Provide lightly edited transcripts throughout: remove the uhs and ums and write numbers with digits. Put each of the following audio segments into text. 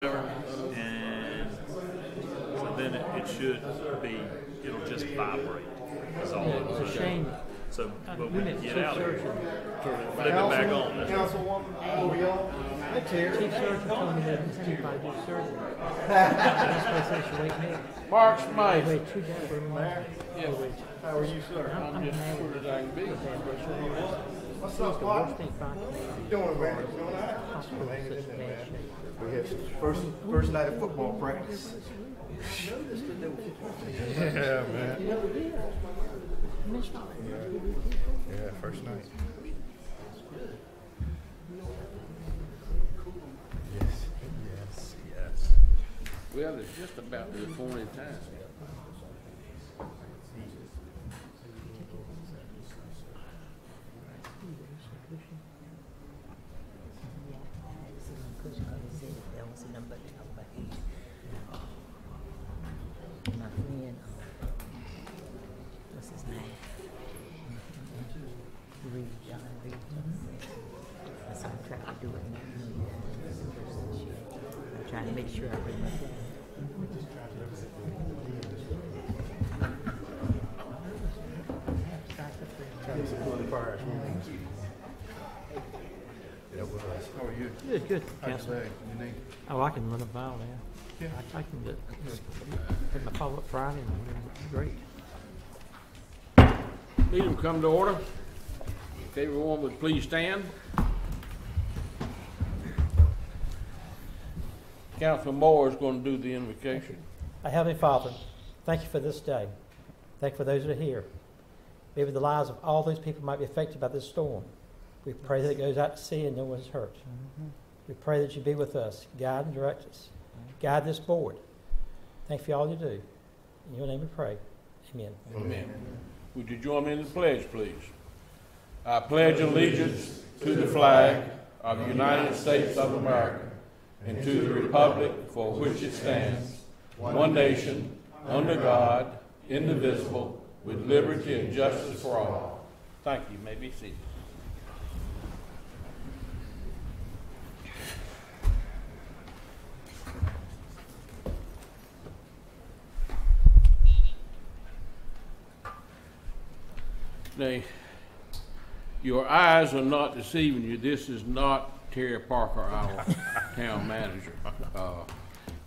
and so then it should be, it'll just vibrate. Is all it will It's a do. shame. So, but We when you met get Chief out of Surgeon. here, flip it back on. Chief Surgeon told me that these people I do surgery. That's why I said she wake me up. Mark I Smythe. wait 2 days for a month. Yes. How are you, sir? I'm just as short as I can be. What's It's up, the Mark? worst thing possible. Doing, man? Doing all right? Hospital is in such bad shape. We had first night of football practice. Yeah, man. Yeah, first night. Yes. Well, it's just about the appointed time. My friend, what's his name? Reed, John Reed. That's how I try to do it now. I'm trying to make sure I remember. How are you? Good, good. How's Counselor. your leg? You need? Oh, I can run a mile now. Yeah. I can get had my follow-up Friday and I'm great. Meeting come to order. If everyone would please stand. Councilman Moore is going to do the invocation. Our Heavenly Father, thank you for this day. Thank you for those that are here. Maybe the lives of all these people might be affected by this storm. We pray that it goes out to sea and no one's hurt. We pray that you be with us, guide and direct us. Guide this board. Thank you for all you do. In your name we pray. Amen. Amen. Would you join me in the pledge, please? I pledge allegiance to the flag of the United States of America and to the republic for which it stands, one nation, under God, indivisible, with liberty and justice for all. Thank you. You may be seated. Now, your eyes are not deceiving you. This is not Terry Parker, our town manager.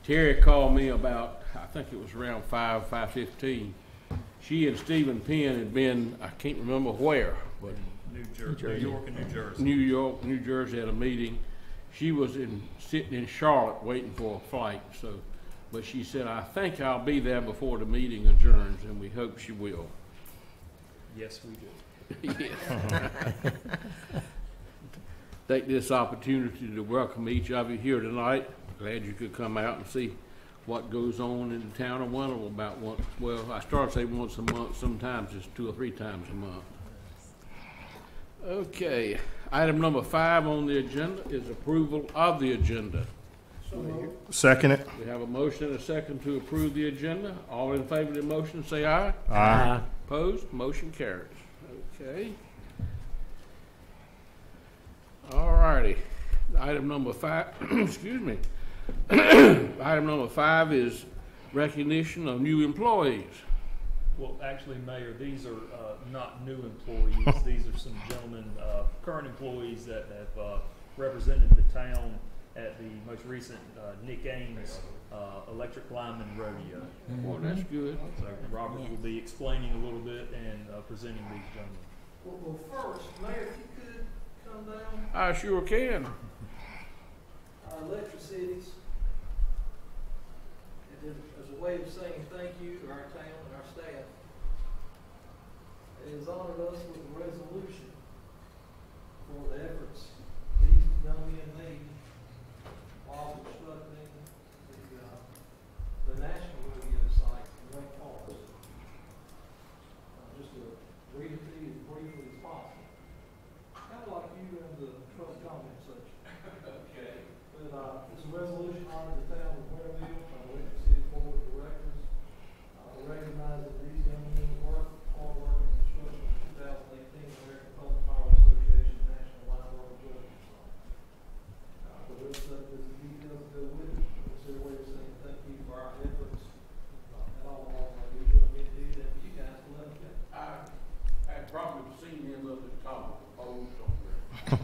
Terry called me about, I think it was around 5:15. She and Stephen Penn had been, I can't remember where, but New York and New Jersey. New York, New Jersey at a meeting. She was sitting in Charlotte waiting for a flight. So, but she said, I think I'll be there before the meeting adjourns, and we hope she will. Yes, we do. Yes. Take this opportunity to welcome each of you here tonight. Glad you could come out and see what goes on in the town of Winterville about once. Well, I started saying once a month. Sometimes it's 2 or 3 times a month. Okay. Item number 5 on the agenda is approval of the agenda. Second it. We have a motion and a second to approve the agenda. All in favor of the motion, say aye. Aye. Opposed? Motion carries. Okay. All righty. Item number 5, excuse me. Item number 5 is recognition of new employees. Well, actually, Mayor, these are not new employees. These are some gentlemen, current employees that have represented the town at the most recent Nick Ames Electric Lineman Rodeo. Well, that's good. So Robert will be explaining a little bit and presenting these gentlemen. Well, first, Mayor, if you could come down, I sure can. our electricities, and then as a way of saying thank you to our town and our staff, it has honored us with a resolution for the efforts these young men made while constructing the national rodeo site in Wake Forest. Just to read it to you as briefly as possible. Kind of like you and the trust comment section. Okay. But it's a resolution honoring the town of Winterville, our Electric City Board of Directors, recognizing these young men's work, hard work, and construction of 2018 American Public Power Association National Line Work Judgment Site. The rest of it is the details that go with it.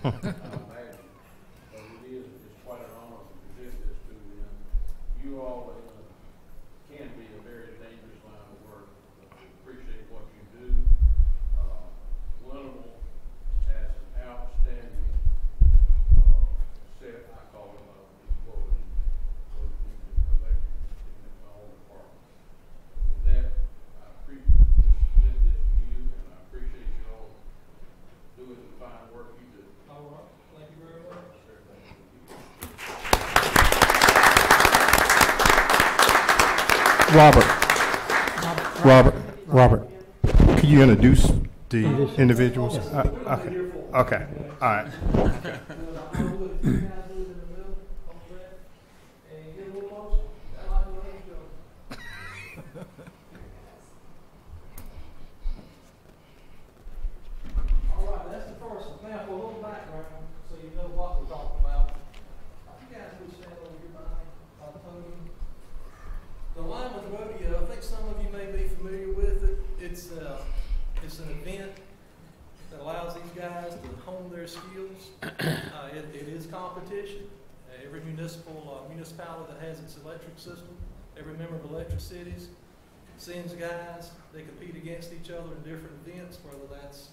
imagine. But it's quite an honor to present this to them. You all can be a very dangerous line of work. We appreciate what you do. Winterville has an outstanding set, I call them, employees, both in the electric and in all departments. With that, I appreciate this to you, and I appreciate you all doing the fine work you do. All right, thank you very much. Robert, could you introduce the individuals? Okay, okay, all right. All right, that's the first one. Now, for a little background, so you know what we're talking about. You guys would stand over here by the podium. The Lineman's Rodeo, I think some of you may be familiar with it. It's an event that allows these guys to hone their skills. It is competition. Every municipality that has its electric system, every member of electric cities sends guys. They compete against each other in different events, whether that's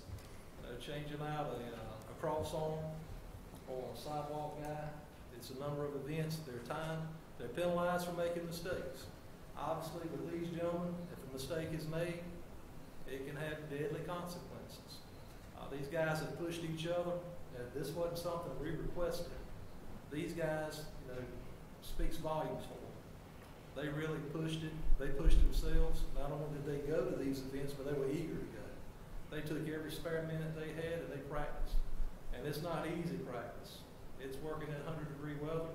changing out a cross arm or a sidewalk guy. It's a number of events. Their time. They're penalized for making mistakes. Obviously, with these gentlemen, if a mistake is made, it can have deadly consequences. These guys have pushed each other. This wasn't something we requested. These guys, speaks volumes for them. They really pushed it. They pushed themselves. Not only did they go to these events, but they were eager to go. They took every spare minute they had and they practiced. And it's not easy practice. It's working in 100-degree weather.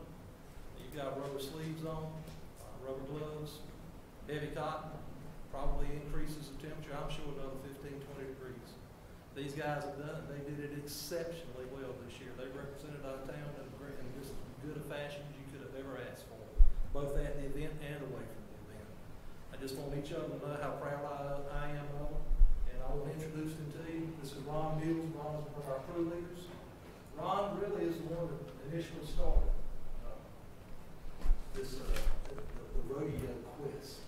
You've got rubber sleeves on, rubber gloves, heavy cotton, probably increases the temperature, I'm sure, another 15, 20 degrees. These guys have done it. They did it exceptionally well this year. They represented our town in just as good a fashion as you could have ever asked for, both at the event and away from the event. I just want each of them to know how proud I am of them, and I will introduce them to you. This is Ron Mills. Ron is one of our crew leaders. Ron really is the one that initially started the rodeo quiz.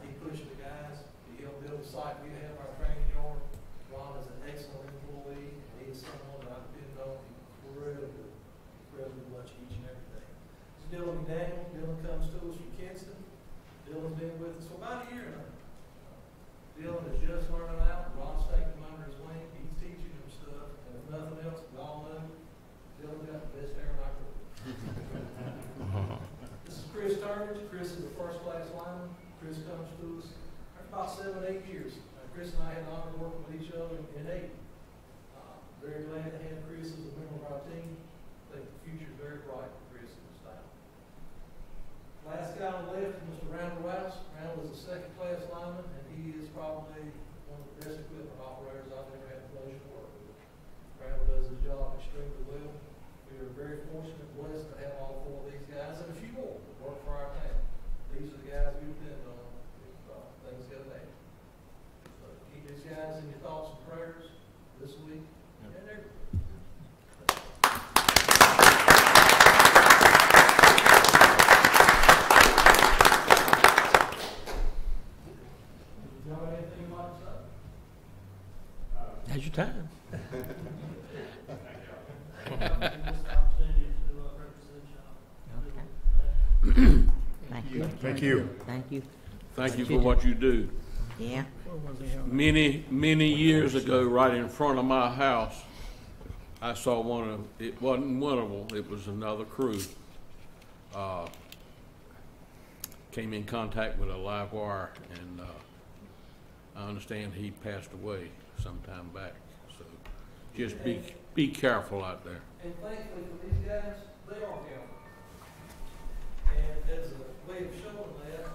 He pushed the guys. He helped build the site. We have our training yard. Ron is an excellent employee. He is someone that I depend on incredibly much each and every day. This is Dylan McDaniel. Dylan comes to us from Kinston. Dylan's been with us for about a year now. Dylan is just learning out. Ron's taking him under his wing. He's teaching him stuff. And if nothing else, we all know Dylan's got the best hair in our group. This is Chris Turnage. Chris is a first-class lineman. Chris comes to us after about 7, 8 years. Chris and I had the honor of working with each other in 8. Very glad to have Chris as a member of our team. I think the future is very bright for Chris and his staff. Last guy on the left is Mr. Randall Rouse. Randall is a second-class lineman, and he is probably one of the best equipment operators I've ever had the pleasure to work with. Randall does his job extremely well. We are very fortunate and blessed to have all 4 of these guys and a few more that work for our town. These are the guys we depend on if things go bad. So keep these guys in your thoughts and prayers this week and every week. Do you have anything you'd like to say? Now's your time. Thank you. Thank you. Thank you. Thank you for what you do. Yeah. Many, many years ago, right in front of my house, I saw it wasn't Winterville, it was another crew. Came in contact with a live wire, and I understand he passed away some time back. So just be careful out there. And thankfully for these guys, they are careful. And as a way of showing that,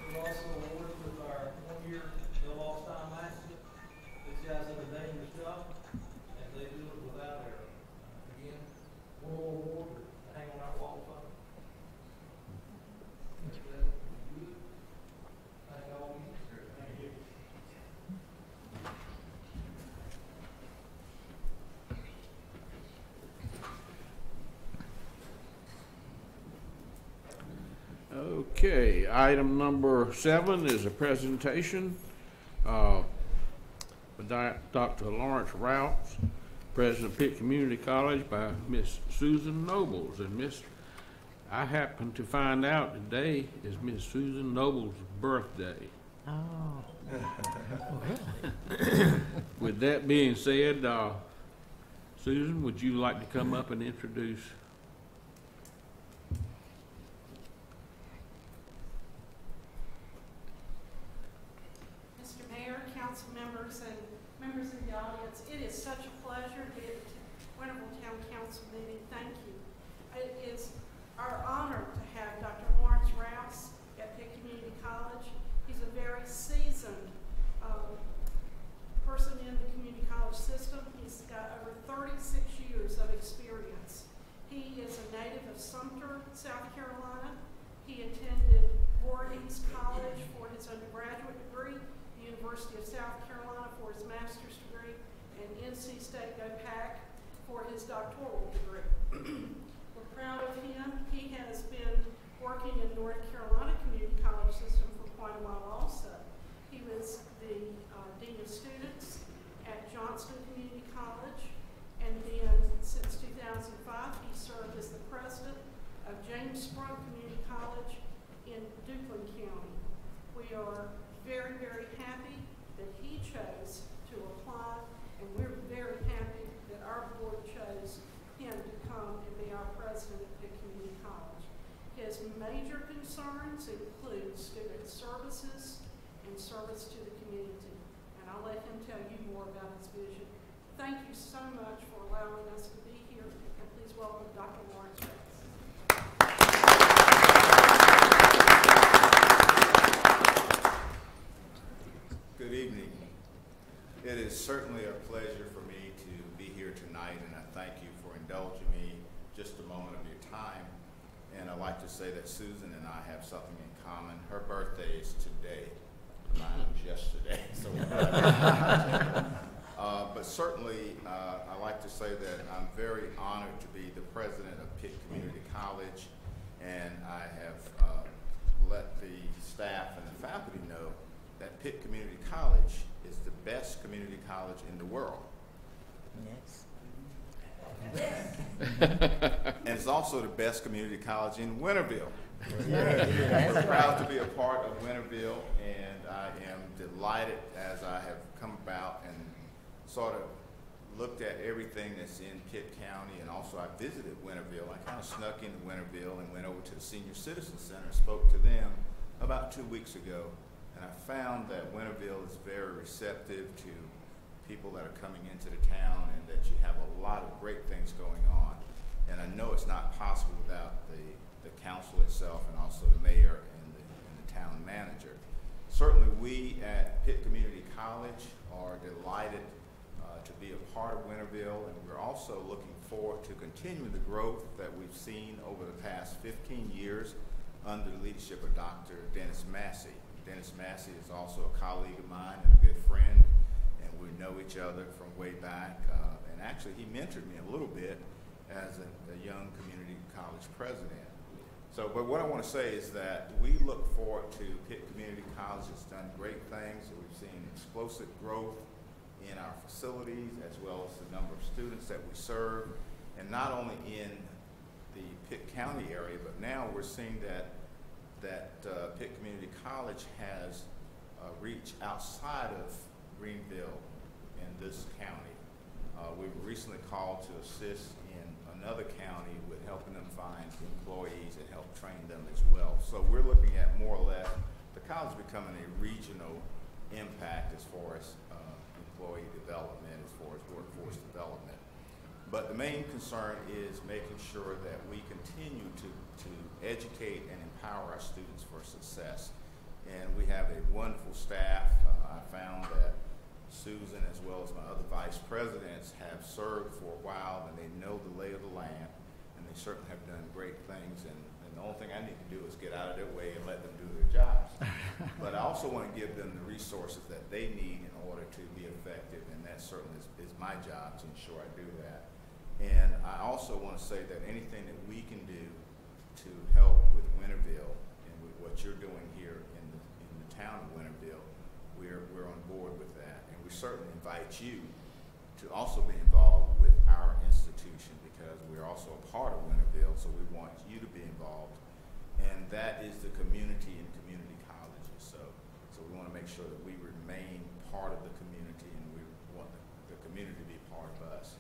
we've also awarded with our 1-year no lost time accident. These guys have a dangerous job, and they do it without error. Again, one more award to hang on our wall of fame. Thank you. Thank all of you. Thank you. Okay, item number 7 is a presentation by Dr. Lawrence Routes, President of Pitt Community College, by Miss Susan Nobles. And I happened to find out today is Miss Susan Nobles' birthday. Oh, With that being said, Susan, would you like to come up and introduce? Mr. Mayor, council members, and members of the audience, it is such a pleasure to be at the Winterville Town Council meeting. Thank you. It is our honor to have Dr. Lawrence Rouse at Pitt Community College. He's a very seasoned person in the community college system. He's got over 36 years of experience. He is a native of Sumter, South Carolina. He attended Voorhees College for his undergraduate degree, the University of South Carolina for his master's degree, and NC State GoPac for his doctoral degree. We're proud of him. He has been working in North Carolina Community College system for quite a while also. He was the Dean of Students at Johnston Community College, and then since 2005 he served as the president of James Sprung Community College in Duplin County. We are very, very happy that he chose to apply, and we're very happy that our board chose him to come and be our president at Pitt Community College. His major concerns include student services and service to the community, and I'll let him tell you more about his vision. Thank you so much for allowing us to be here, and please welcome Dr. Lawrence Rouse. Good evening. It is certainly a pleasure for me to be here tonight, and I thank you for indulging me just a moment of your time. And I'd like to say that Susan and I have something in common. Her birthday is today. Mine was yesterday. So but certainly, I'd like to say that I'm very honored to be the president of Pitt Community College, and I have let the staff and the faculty know that Pitt Community College is the best community college in the world. yes. And it's also the best community college in Winterville. We're proud to be a part of Winterville, and I am delighted as I have come about and sort of looked at everything that's in Pitt County, and also I visited Winterville. I kind of snuck into Winterville and went over to the Senior Citizen Center and spoke to them about 2 weeks ago. And I found that Winterville is very receptive to people that are coming into the town, and that you have a lot of great things going on. And I know it's not possible without the council itself, and also the mayor and the town manager. Certainly we at Pitt Community College are delighted to be a part of Winterville, and we're also looking forward to continuing the growth that we've seen over the past 15 years under the leadership of Dr. Dennis Massey. Dennis Massey is also a colleague of mine and a good friend, and we know each other from way back. And actually, he mentored me a little bit as a young community college president. So, but what I want to say is that we look forward to Pitt Community College. It's done great things. So we've seen explosive growth in our facilities, as well as the number of students that we serve, and not only in the Pitt County area, but now we're seeing that Pitt Community College has reach outside of Greenville in this county. We were recently called to assist in another county with helping them find employees and help train them as well. So we're looking at more or less the college becoming a regional impact as far as employee development, as far as workforce development. But the main concern is making sure that we continue to educate and empower our students for success. And we have a wonderful staff. I found that Susan, as well as my other vice presidents, have served for a while, and they know the lay of the land, and they certainly have done great things. And the only thing I need to do is get out of their way and let them do their jobs. But I also want to give them the resources that they need in order to be effective, and that certainly is my job to ensure I do that. And I also want to say that anything that we can do to help with Winterville and with what invite you to also be involved with our institution, because we're also a part of Winterville, so we want you to be involved. And that is the community and community colleges. So we want to make sure that we remain part of the community, and we want the community to be part of us.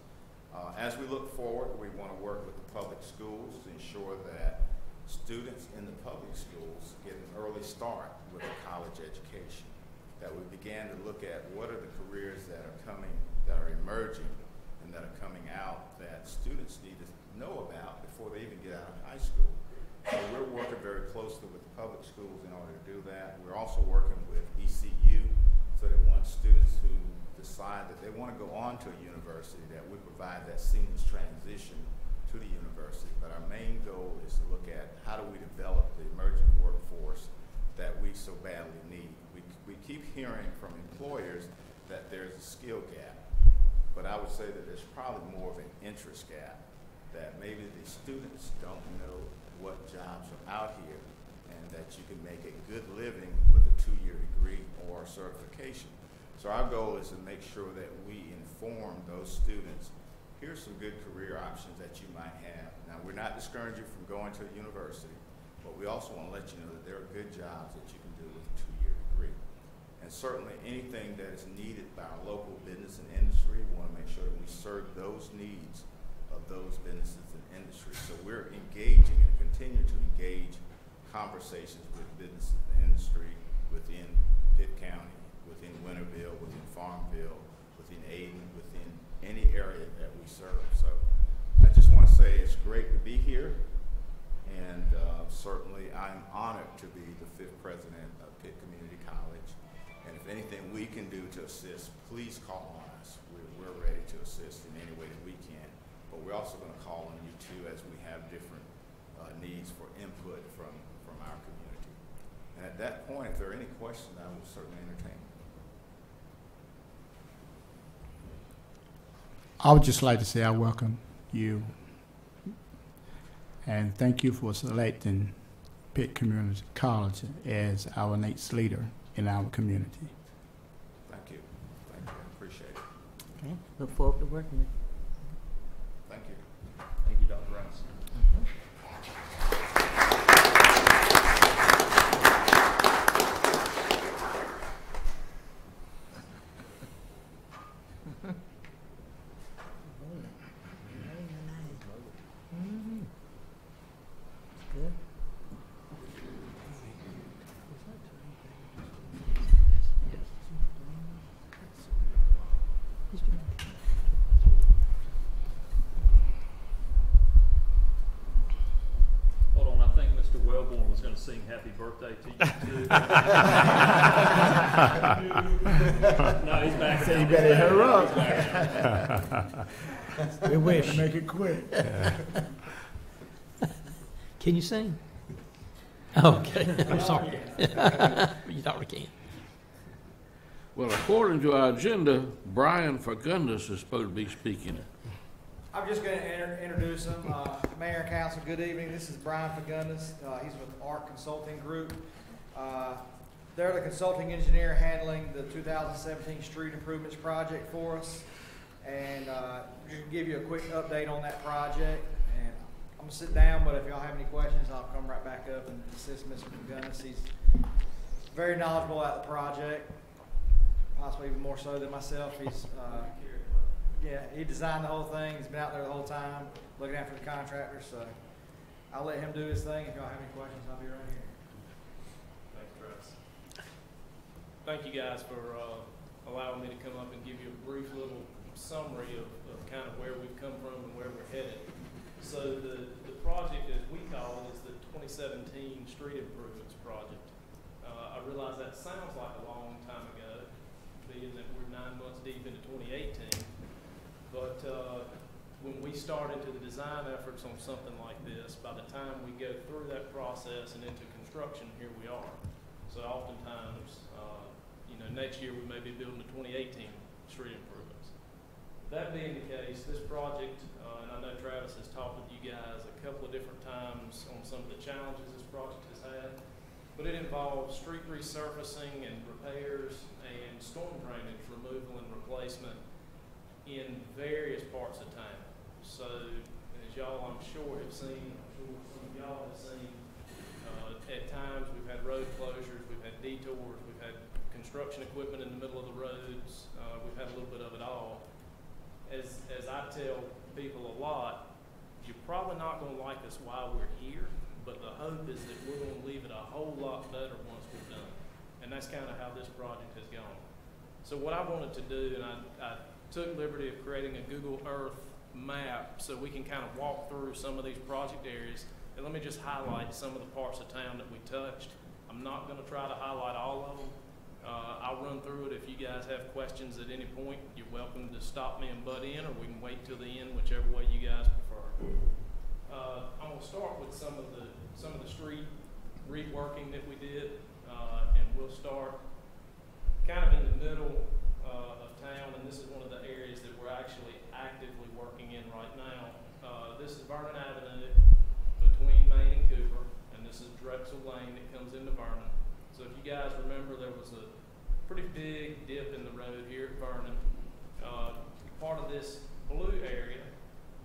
As we look forward, we want to work with the public schools to ensure that students in the public schools get an early start with a college education. That we began to look at what are the careers that are coming, that are emerging, and that are coming out that students need to know about before they even get out of high school. So we're working very closely with the public schools in order to do that. We're also working with ECU, so that once students who decide that they want to go on to a university, that we provide that seamless transition to the university. But our main goal is to look at how do we develop the emerging workforce that we so badly need. We keep hearing from employers that there's a skill gap, but I would say that there's probably more of an interest gap, that maybe the students don't know what jobs are out here, and that you can make a good living with a 2-year degree or certification. So our goal is to make sure that we inform those students, here's some good career options that you might have. Now, we're not discouraging you from going to a university, but we also want to let you know that there are good jobs that you can do with a 2-year degree. And certainly anything that is needed by our local business and industry, we want to make sure that we serve those needs of those businesses and industries. So we're engaging and continue to engage conversations with business and industry within Pitt County, within Winterville, within Farmville, within Ayden, within any area that we serve. So I just want to say it's great to be here, and certainly I'm honored to be the 5th president of Pitt Community College. And if anything we can do to assist, please call on us. We're ready to assist in any way that we can. But we're also going to call on you too, as we have different needs for input from our community. And at that point, if there are any questions, I will certainly entertain. I would just like to say I welcome you and thank you for selecting Pitt Community College as our next leader in our community. Thank you. Thank you. I appreciate it. Okay, look forward to working with you. Thank you. Thank you, Dr. Rice. Good. Hold on, I think Mr. Wellborn was going to sing happy birthday to you too. No, he's back. So you better hurry up. We wish. Make it quick. Can you sing? Okay, I'm sorry. You thought we can. Well, according to our agenda, Brian Fagundes is supposed to be speaking. I'm just going to introduce him. Mayor and Council, good evening. This is Brian Fagundes. He's with ARC Consulting Group. They're the consulting engineer handling the 2017 street improvements project for us. And just to give you a quick update on that project. And I'm going to sit down, but if y'all have any questions, I'll come right back up and assist Mr. Fagundes. He's very knowledgeable about the project, possibly even more so than myself. He's yeah, he designed the whole thing. He's been out there the whole time looking after the contractors. So I'll let him do his thing. If y'all have any questions, I'll be right here. Thanks, Travis. Thank you guys for allowing me to come up and give you a brief little summary of kind of where we've come from and where we're headed. So the project, as we call it, is the 2017 Street Improvements Project. I realize that sounds like a long time ago, being that we're 9 months deep into 2018. But when we start into the design efforts on something like this, by the time we go through that process and into construction, here we are. So oftentimes, next year we may be building the 2018 street improvements. That being the case, this project, and I know Travis has talked with you guys a couple of different times on some of the challenges this project has had, but it involves street resurfacing and repairs and storm drainage removal and replacement in various parts of town. So, as y'all, I'm sure have seen, I'm sure some of y'all have seen, at times we've had road closures, we've had detours, we've had construction equipment in the middle of the roads, we've had a little bit of it all. As I tell people a lot, you're probably not going to like us while we're here, but the hope is that we're going to leave it a whole lot better once we're done. And that's kind of how this project has gone. So what I wanted to do, and I took liberty of creating a Google Earth map so we can kind of walk through some of these project areas. And let me just highlight some of the parts of town that we touched. I'm not going to try to highlight all of them. I'll run through it. If you guys have questions at any point, you're welcome to stop me and butt in, or we can wait till the end, whichever way you guys prefer. I'm going to start with some of the street reworking that we did, and we'll start kind of in the middle of town, and this is one of the areas that we're actually actively working in right now. This is Vernon Avenue between Main and Cooper, and this is Drexel Lane that comes into Vernon. So if you guys remember, there was a pretty big dip in the road here at Vernon. Part of this blue area,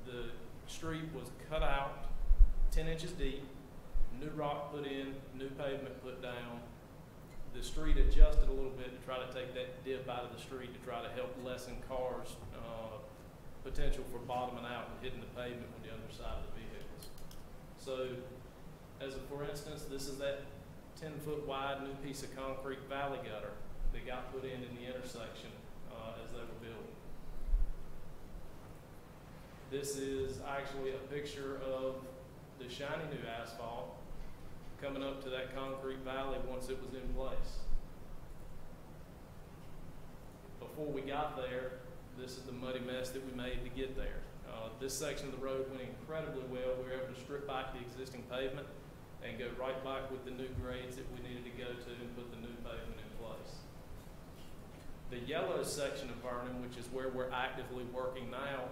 the street was cut out 10 inches deep, new rock put in, new pavement put down. The street adjusted a little bit to try to take that dip out of the street to try to help lessen cars' potential for bottoming out and hitting the pavement with the underside of the vehicles. So, as a for instance, this is that 10-foot wide new piece of concrete valley gutter that got put in the intersection as they were building. This is actually a picture of the shiny new asphalt coming up to that concrete valley once it was in place. Before we got there, this is the muddy mess that we made to get there. This section of the road went incredibly well. We were able to strip back the existing pavement and go right back with the new grades that we needed to go to and put the new pavement in place. The yellow section of Vernon, which is where we're actively working now,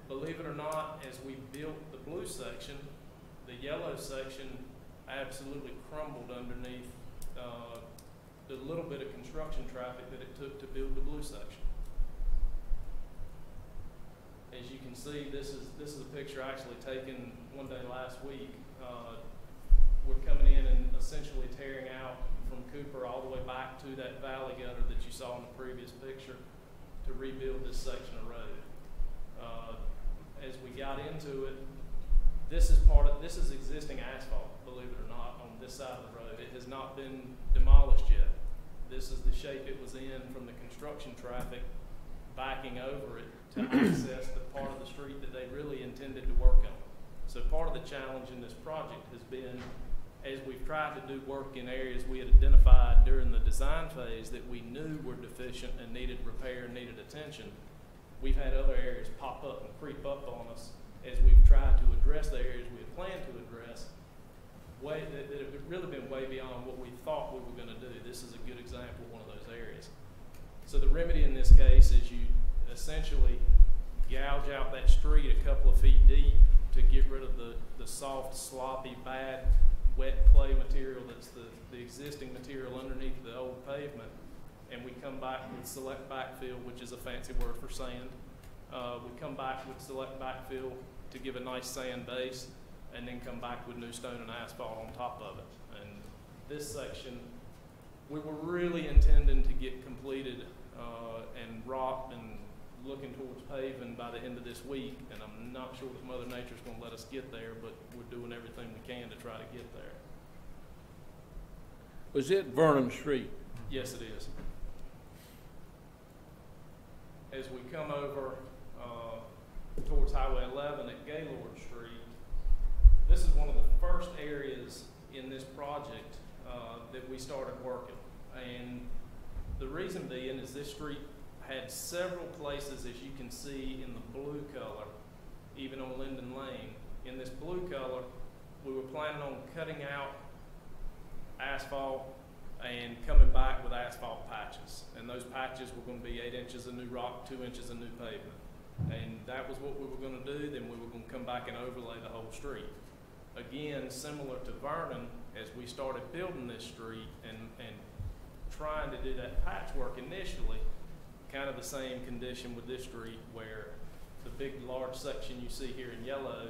believe it or not, as we built the blue section, the yellow section absolutely crumbled underneath the little bit of construction traffic that it took to build the blue section. As you can see, this is a picture actually taken one day last week. We're coming in and essentially tearing out from Cooper all the way back to that valley gutter that you saw in the previous picture to rebuild this section of road. As we got into it, this is existing asphalt, believe it or not, on this side of the road. It has not been demolished yet. This is the shape it was in from the construction traffic backing over it to access the part of the street that they really intended to work on. So part of the challenge in this project has been, as we've tried to do work in areas we had identified during the design phase that we knew were deficient and needed repair and needed attention, we've had other areas pop up and creep up on us as we've tried to address the areas we had planned to address, that have really been way beyond what we thought we were going to do. This is a good example of one of those areas. So the remedy in this case is you essentially gouge out that street a couple of feet deep to get rid of the soft, sloppy, bad, wet clay material that's the existing material underneath the old pavement. And we come back with select backfill, which is a fancy word for sand. We come back with select backfill to give a nice sand base, and then come back with new stone and asphalt on top of it. And this section, we were really intending to get completed and rocked and looking towards paving by the end of this week, and I'm not sure that Mother Nature's going to let us get there, but we're doing everything we can to try to get there. Was it Vernon Street? Yes, it is. As we come over towards Highway 11 at Gaylord Street, this is one of the first areas in this project that we started working. And the reason being is this street had several places, as you can see in the blue color, even on Linden Lane. In this blue color, we were planning on cutting out asphalt and coming back with asphalt patches. And those patches were going to be 8 inches of new rock, 2 inches of new pavement. And that was what we were going to do. Then we were going to come back and overlay the whole street. Again, similar to Vernon, as we started building this street and trying to do that patchwork initially, kind of the same condition with this street where the big large section you see here in yellow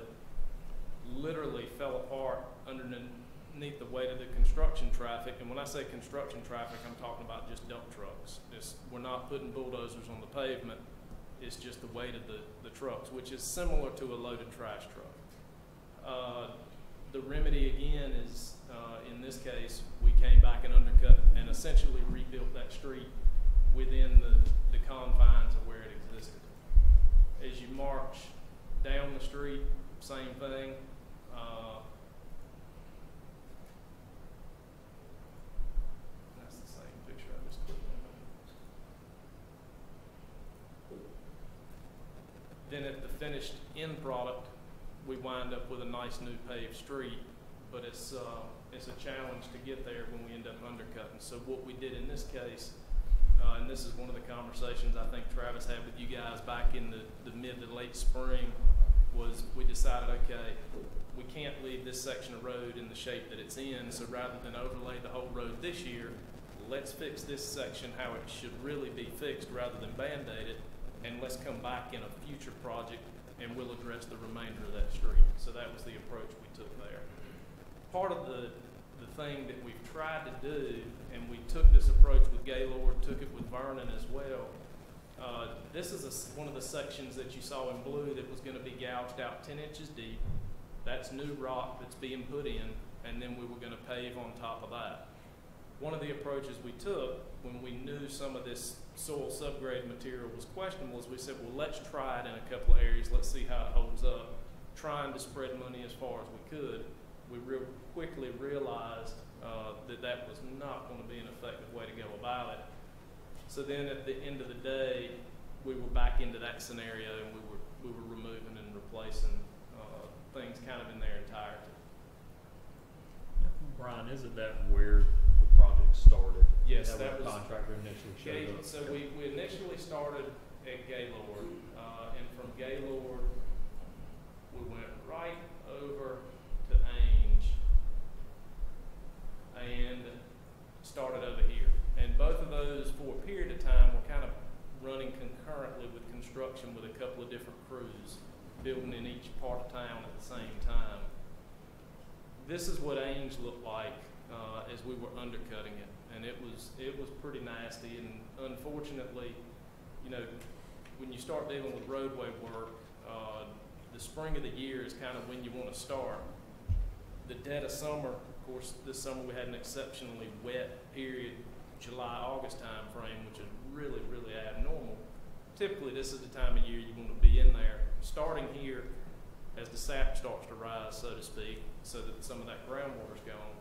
literally fell apart underneath the weight of the construction traffic. And when I say construction traffic, I'm talking about just dump trucks. We're not putting bulldozers on the pavement. It's just the weight of the trucks, which is similar to a loaded trash truck. The remedy again is, in this case, we came back and undercut and essentially rebuilt that street within the confines of where it existed. As you march down the street, same thing. That's the same picture I just clicked on. Then at the finished end product, we wind up with a nice new paved street, but it's a challenge to get there when we end up undercutting. So what we did in this case, and this is one of the conversations I think Travis had with you guys back in the mid to late spring, was we decided, okay, we can't leave this section of road in the shape that it's in, so rather than overlay the whole road this year, let's fix this section how it should really be fixed rather than Band-Aid it, and let's come back in a future project and we'll address the remainder of that street. So that was the approach we took there. Part of the thing that we've tried to do, and we took this approach with Gaylord, took it with Vernon as well. This is one of the sections that you saw in blue that was going to be gouged out 10 inches deep. That's new rock that's being put in, and then we were going to pave on top of that. One of the approaches we took when we knew some of this soil subgrade material was questionable is we said, well, let's try it in a couple of areas. Let's see how it holds up. Trying to spread money as far as we could. We real quickly realized that was not going to be an effective way to go about it. So then at the end of the day, we were back into that scenario, and we were removing and replacing things kind of in their entirety. Brian, isn't that where the project started? Yes, that was the contractor initially showed up. So we initially started at Gaylord, and from Gaylord we went right over to Ainge and started over here. And both of those for a period of time were kind of running concurrently with construction with a couple of different crews building in each part of town at the same time. This is what Ainge looked like as we were undercutting it, and it was pretty nasty. And unfortunately, you know, when you start dealing with roadway work, the spring of the year is kind of when you want to start. The dead of summer, of course, this summer we had an exceptionally wet period, July, August time frame, which is really, really abnormal. Typically, this is the time of year you want to be in there, starting here as the sap starts to rise, so to speak, so that some of that groundwater's gone,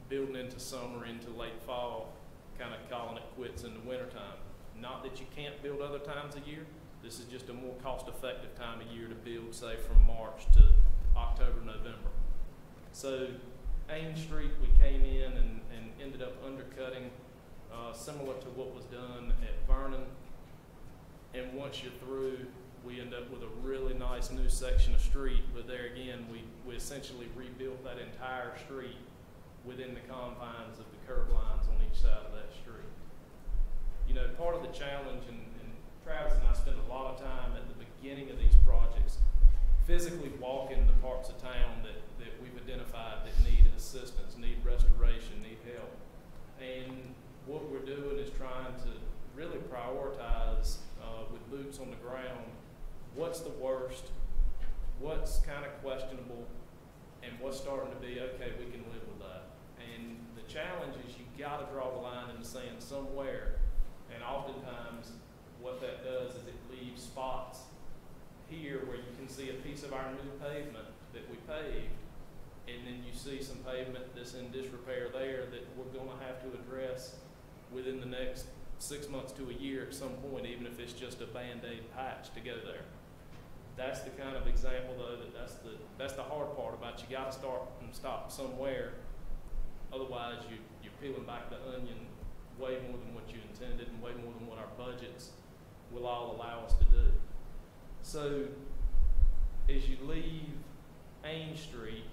building into summer, into late fall, kind of calling it quits in the wintertime. Not that you can't build other times of year. This is just a more cost-effective time of year to build, say, from March to October, November. So Ainge Street, we came in and ended up undercutting similar to what was done at Vernon. And once you're through, we end up with a really nice new section of street. But there again, we essentially rebuilt that entire street within the confines of the curb lines on each side of that street. You know, part of the challenge, and Travis and I spend a lot of time at the beginning of these projects physically walking the parts of town that we've identified that need assistance, need restoration, need help. And what we're doing is trying to really prioritize with boots on the ground what's the worst, what's kind of questionable, and what's starting to be, okay, we can live with that. And the challenge is you got to draw the line in the sand somewhere, and oftentimes what that does is it leaves spots here where you can see a piece of our new pavement that we paved, and then you see some pavement that's in disrepair there that we're going to have to address within the next 6 months to a year at some point, even if it's just a Band-Aid patch to go there. That's the kind of example, though, that's the hard part about you got to start and stop somewhere. Otherwise, you're peeling back the onion way more than what you intended and way more than what our budgets will all allow us to do. So as you leave Ainge Street,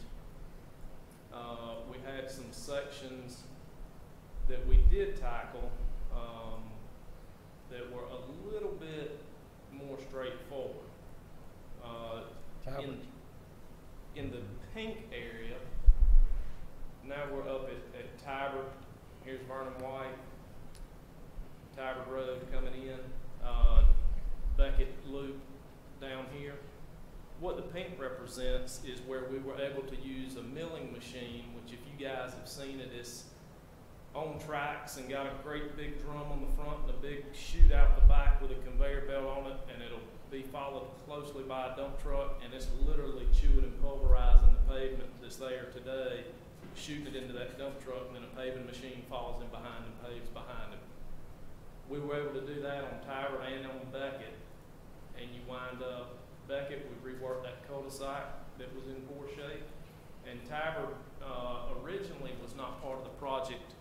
we had some sections that we did tackle. that were a little bit more straightforward. In the pink area, now we're up at Tiber. Here's Vernon White, Tiber Road coming in, Beckett Loop down here. What the pink represents is where we were able to use a milling machine, which if you guys have seen it, is on tracks and got a great big drum on the front and a big chute out the back with a conveyor belt on it, and it'll be followed closely by a dump truck, and it's literally chewing and pulverizing the pavement that's there today, shooting it into that dump truck, and then a paving machine falls in behind and paves behind it. We were able to do that on Tiber and on Beckett, and you wind up Beckett, we reworked that cul-de-sac that was in poor shape, and Tiber originally was not part of the project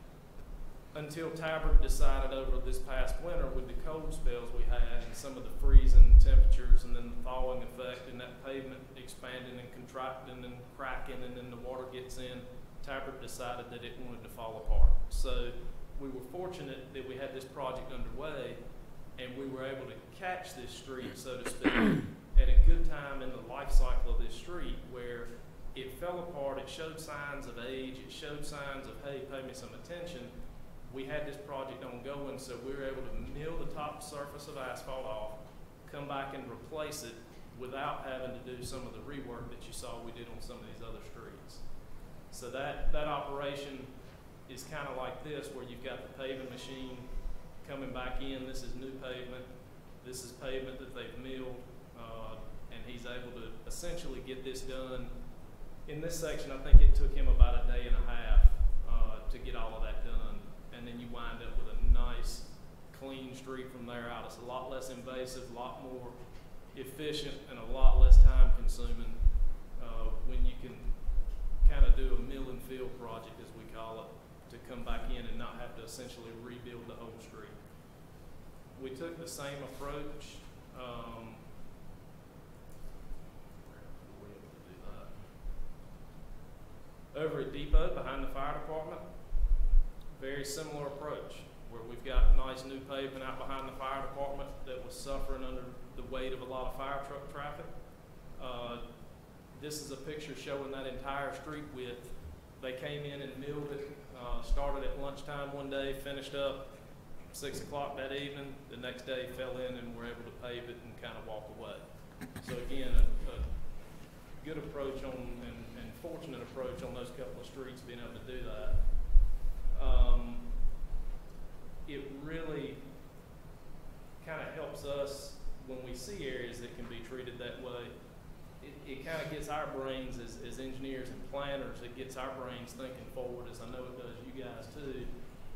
until Tiber decided over this past winter with the cold spells we had and some of the freezing temperatures and then the thawing effect and that pavement expanding and contracting and cracking and then the water gets in, Tiber decided that it wanted to fall apart. So we were fortunate that we had this project underway and we were able to catch this street, so to speak, at a good time in the life cycle of this street where it fell apart, it showed signs of age, it showed signs of, hey, pay me some attention. We had this project ongoing, so we were able to mill the top surface of asphalt off, come back and replace it without having to do some of the rework that you saw we did on some of these other streets. So that operation is kind of like this, where you've got the paving machine coming back in. This is new pavement. This is pavement that they've milled, and he's able to essentially get this done. In this section, I think it took him about a day and a half to get all of that done. And then you wind up with a nice, clean street from there out. It's a lot less invasive, a lot more efficient, and a lot less time consuming when you can kind of do a mill and fill project, as we call it, to come back in and not have to essentially rebuild the whole street. We took the same approach. Over at Depot, behind the fire department, very similar approach, where we've got nice new pavement out behind the fire department that was suffering under the weight of a lot of fire truck traffic. This is a picture showing that entire street width. They came in and milled it, started at lunchtime one day, finished up 6 o'clock that evening. The next day fell in and were able to pave it and kind of walk away. So again, a good approach on and fortunate approach on those couple of streets, being able to do that. It really kind of helps us when we see areas that can be treated that way. It kind of gets our brains as engineers and planners, it gets our brains thinking forward, as I know it does you guys too,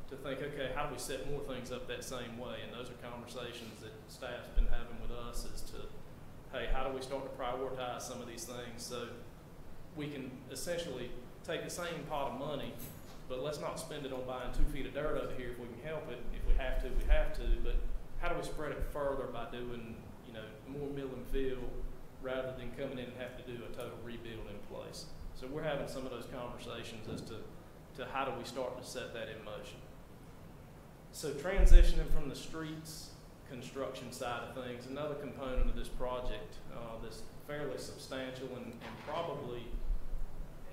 to think, okay, how do we set more things up that same way? And those are conversations that staff's been having with us as to, hey, how do we start to prioritize some of these things so we can essentially take the same pot of money, but let's not spend it on buying 2 feet of dirt over here if we can help it. If we have to, we have to, but how do we spread it further by doing, more mill and fill rather than coming in and have to do a total rebuild in place? So we're having some of those conversations as to how do we start to set that in motion. So transitioning from the streets construction side of things, another component of this project that's fairly substantial and probably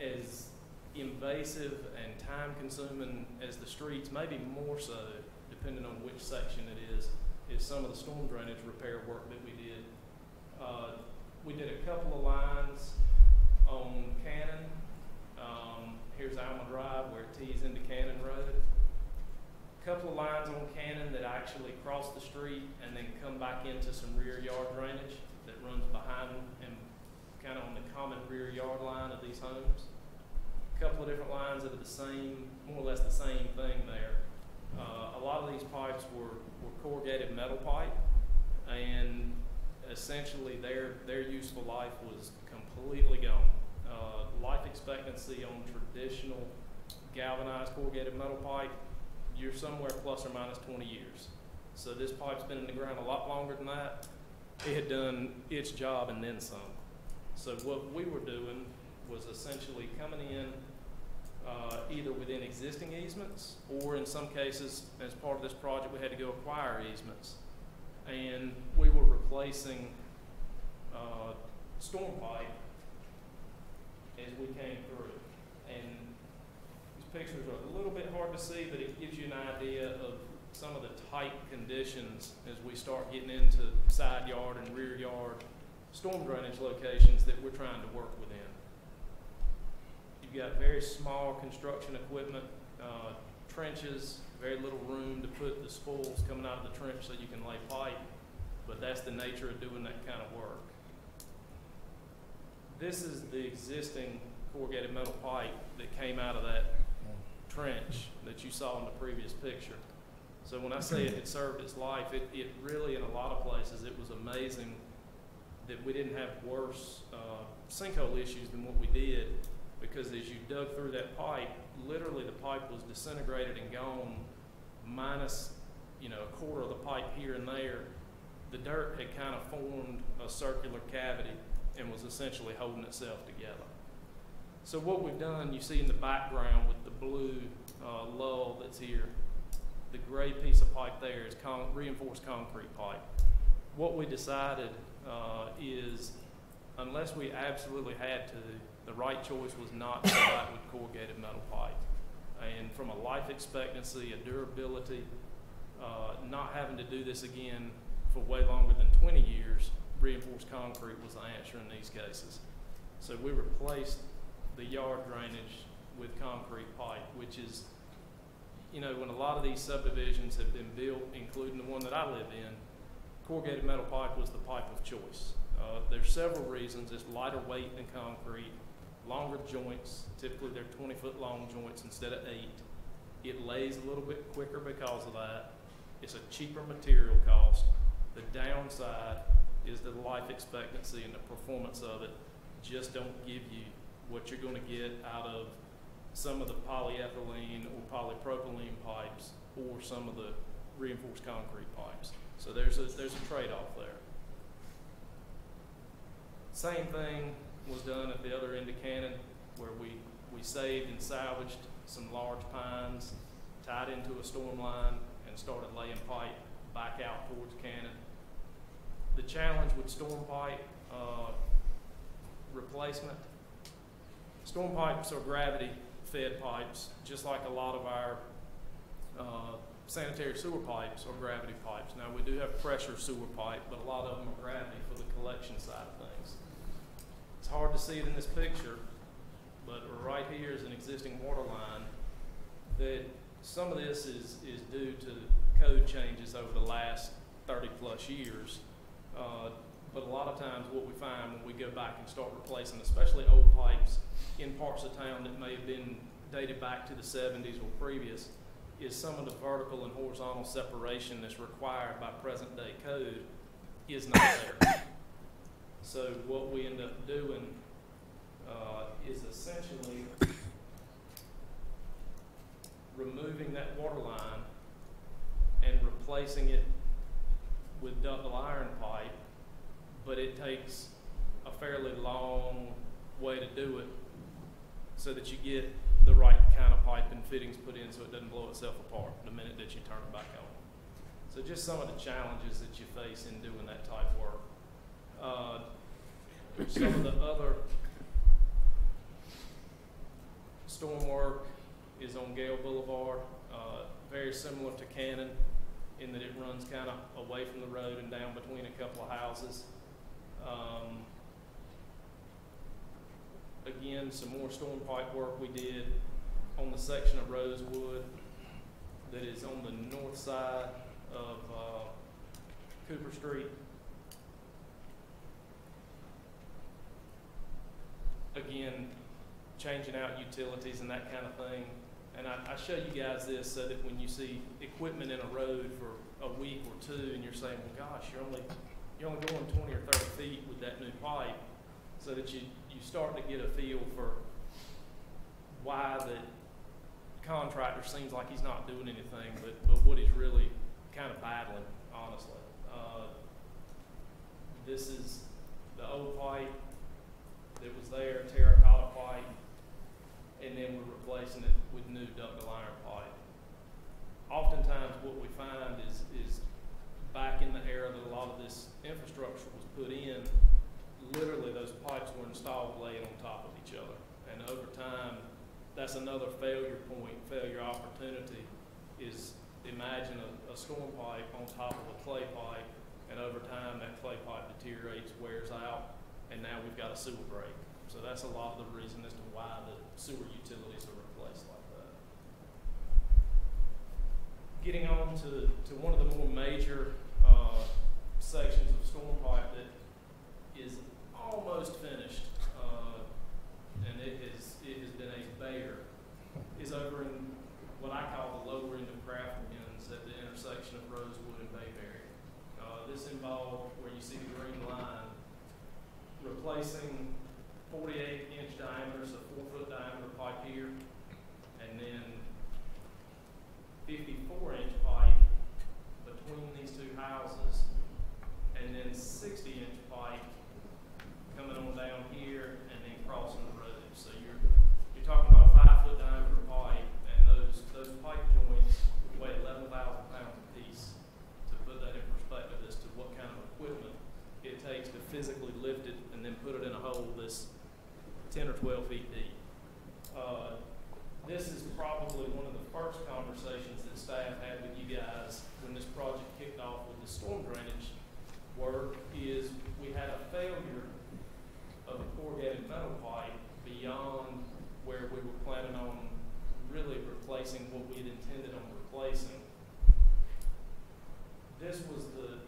as invasive and time consuming as the streets, maybe more so depending on which section it is some of the storm drainage repair work that we did. We did a couple of lines on Cannon. Here's Alma Drive where it tees into Cannon Road. A couple of lines on Cannon that actually cross the street and then come back into some rear yard drainage that runs behind and kind of on the common rear yard line of these homes. A couple of different lines that are the same, more or less the same thing there. A lot of these pipes were corrugated metal pipe, and essentially their useful life was completely gone. Life expectancy on traditional galvanized corrugated metal pipe, you're somewhere plus or minus 20 years. So this pipe's been in the ground a lot longer than that. It had done its job and then some. So what we were doing was essentially coming in either within existing easements, or in some cases, as part of this project, we had to go acquire easements and we were replacing storm pipe as we came through. And these pictures are a little bit hard to see, but it gives you an idea of some of the tight conditions as we start getting into side yard and rear yard storm drainage locations that we're trying to work within. You've got very small construction equipment, trenches, very little room to put the spoils coming out of the trench so you can lay pipe, but that's the nature of doing that kind of work. This is the existing corrugated metal pipe that came out of that trench that you saw in the previous picture. So when I say it had served its life, it really, in a lot of places, it was amazing that we didn't have worse sinkhole issues than what we did, because as you dug through that pipe, literally the pipe was disintegrated and gone, minus, a quarter of the pipe here and there. The dirt had kind of formed a circular cavity and was essentially holding itself together. So what we've done, you see in the background with the blue lull that's here, the gray piece of pipe there is reinforced concrete pipe. What we decided is, unless we absolutely had to, the right choice was not to go out with corrugated metal pipe. And from a life expectancy, a durability, not having to do this again for way longer than 20 years, reinforced concrete was the answer in these cases. So we replaced the yard drainage with concrete pipe, which is, when a lot of these subdivisions have been built, including the one that I live in, corrugated metal pipe was the pipe of choice. There's several reasons. It's lighter weight than concrete, longer joints. Typically they're 20-foot long joints instead of 8. It lays a little bit quicker because of that. It's a cheaper material cost. The downside is the life expectancy and the performance of it just don't give you what you're going to get out of some of the polyethylene or polypropylene pipes or some of the reinforced concrete pipes. So there's a trade-off there. Same thing was done at the other end of Cannon, where we saved and salvaged some large pines, tied into a storm line, and started laying pipe back out towards Cannon. The challenge with storm pipe replacement, storm pipes are gravity-fed pipes, just like a lot of our sanitary sewer pipes are gravity pipes. Now, we do have pressure sewer pipe, but a lot of them are gravity for the collection side of things. It's hard to see it in this picture, but right here is an existing water line that some of this is due to code changes over the last 30-plus years. But a lot of times what we find when we go back and start replacing, especially old pipes in parts of town that may have been dated back to the 70s or previous, is some of the vertical and horizontal separation that's required by present day code is not there. So what we end up doing is essentially removing that water line and replacing it with ductile iron pipe, but it takes a fairly long way to do it so that you get the right kind of pipe and fittings put in so it doesn't blow itself apart the minute that you turn it back on. So just some of the challenges that you face in doing that type of work. Some of the other storm work is on Gale Boulevard, very similar to Cannon in that it runs kind of away from the road and down between a couple of houses. Again, some more storm pipe work we did on the section of Rosewood that is on the north side of Cooper Street. Again, changing out utilities and that kind of thing. And I show you guys this so that when you see equipment in a road for a week or two and you're saying, well, gosh, you're only going 20 or 30 feet with that new pipe, so that you start to get a feel for why the contractor seems like he's not doing anything, but what he's really kind of battling, honestly. This is the old pipe that was there, terracotta pipe, and then we're replacing it with new ductile iron pipe. Oftentimes what we find is back in the era that a lot of this infrastructure was put in, literally those pipes were installed laying on top of each other. And over time, that's another failure point, failure opportunity, is imagine a storm pipe on top of a clay pipe, and over time that clay pipe deteriorates, wears out, and now we've got a sewer break. So that's a lot of the reason as to why the sewer utilities are replaced like that. Getting on to one of the more major sections of storm pipe that is almost finished, and it has been a bear, is over in what I call the lower end of Crafton's at the intersection of Rosewood and Bayberry. This involved, where you see the green line, replacing 48-inch diameters of 4-foot diameter pipe here, and then 54-inch pipe between these two houses, and then 60-inch pipe coming on down here and then crossing the road. So you're talking about a 5-foot diameter pipe, and those pipe joints weigh 11,000 pounds apiece. To put that in perspective as to what kind of equipment it takes to physically lift it and then put it in a hole that's 10 or 12 feet deep. This is probably one of the first conversations that staff had with you guys when this project kicked off with the storm drainage work, is we had a failure of a corrugated metal pipe beyond where we were planning on really replacing what we had intended on replacing. This was the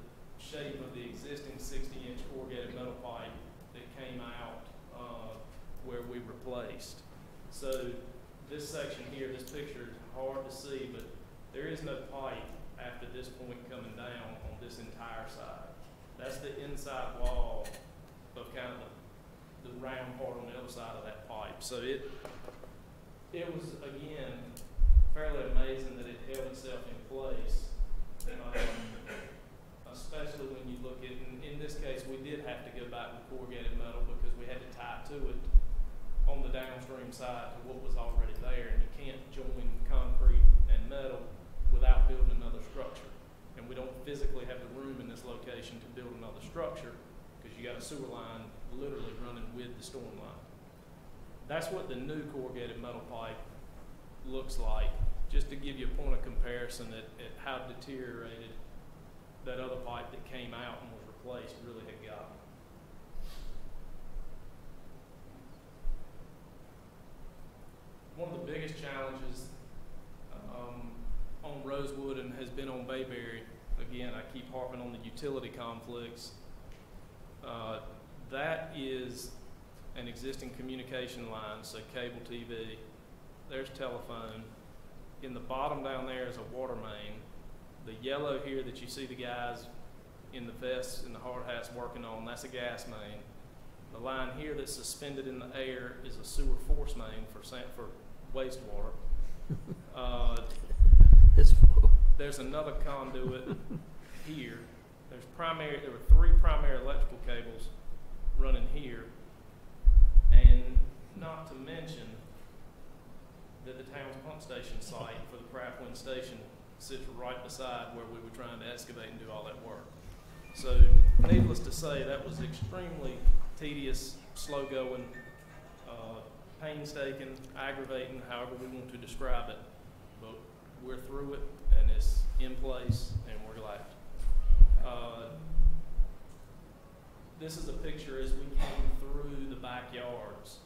shape of the existing 60-inch corrugated metal pipe that came out where we replaced. So this section here, this picture is hard to see, but there is no pipe after this point coming down on this entire side. That's the inside wall of kind of the round part on the other side of that pipe. So it was, again, fairly amazing that it held itself in place, especially when you look at, in this case, we did have to go back with corrugated metal because we had to tie to it on the downstream side to what was already there, and you can't join concrete and metal without building another structure. And we don't physically have the room in this location to build another structure because you got a sewer line literally running with the storm line. That's what the new corrugated metal pipe looks like, just to give you a point of comparison at how deteriorated that other pipe that came out and was replaced really had gotten. One of the biggest challenges on Rosewood and has been on Bayberry, again, I keep harping on the utility conflicts, that is an existing communication line, so cable TV, there's telephone. In the bottom down there is a water main. The yellow here that you see the guys in the vests and the hard hats working on, that's a gas main. The line here that's suspended in the air is a sewer force main for wastewater. There's another conduit here. There were 3 primary electrical cables running here, and not to mention that the town's pump station site for the Craftwind station sits right beside where we were trying to excavate and do all that work. So, needless to say, that was extremely tedious, slow going, painstaking, aggravating, however we want to describe it. But we're through it, and it's in place, and we're glad. This is a picture as we came through the backyards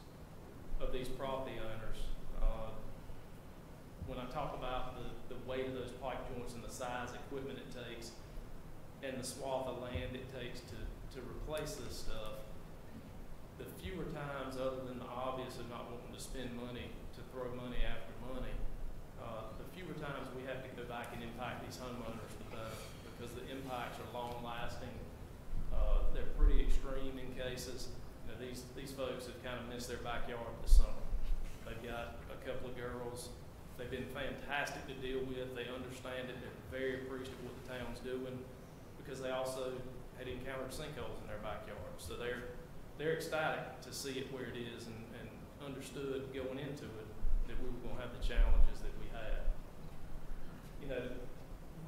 of these property owners. When I talk about the weight of those pipe joints and the size equipment it takes and the swath of land it takes to replace this stuff, the fewer times, other than the obvious of not wanting to spend money to throw money after money, the fewer times we have to go back and impact these homeowners, the better, because the impacts are long lasting. They're pretty extreme in cases. You know, these folks have kind of missed their backyard this summer. They've got a couple of girls. They've been fantastic to deal with. They understand it. They're very appreciative of what the town's doing, because they also had encountered sinkholes in their backyard. So they're ecstatic to see it where it is, and understood going into it that we were going to have the challenges that we had. You know,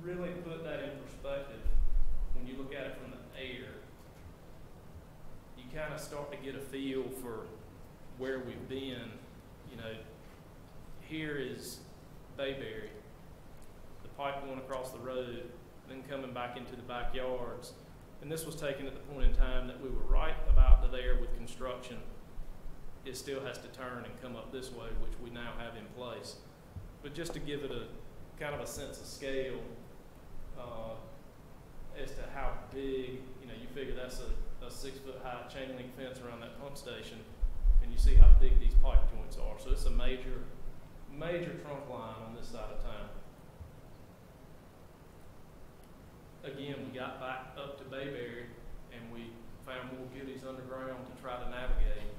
really put that in perspective, where we've been, you know, here is Bayberry, the pipe going across the road, then coming back into the backyards. And this was taken at the point in time that we were right about to there with construction. It still has to turn and come up this way, which we now have in place. But just to give it a kind of a sense of scale as to how big, you know, you figure that's a 6-foot-high chain link fence around that pump station, and you see how big these pipe joints are. So it's a major trunk line on this side of town. Again, we got back up to Bayberry and we found more goodies underground to try to navigate.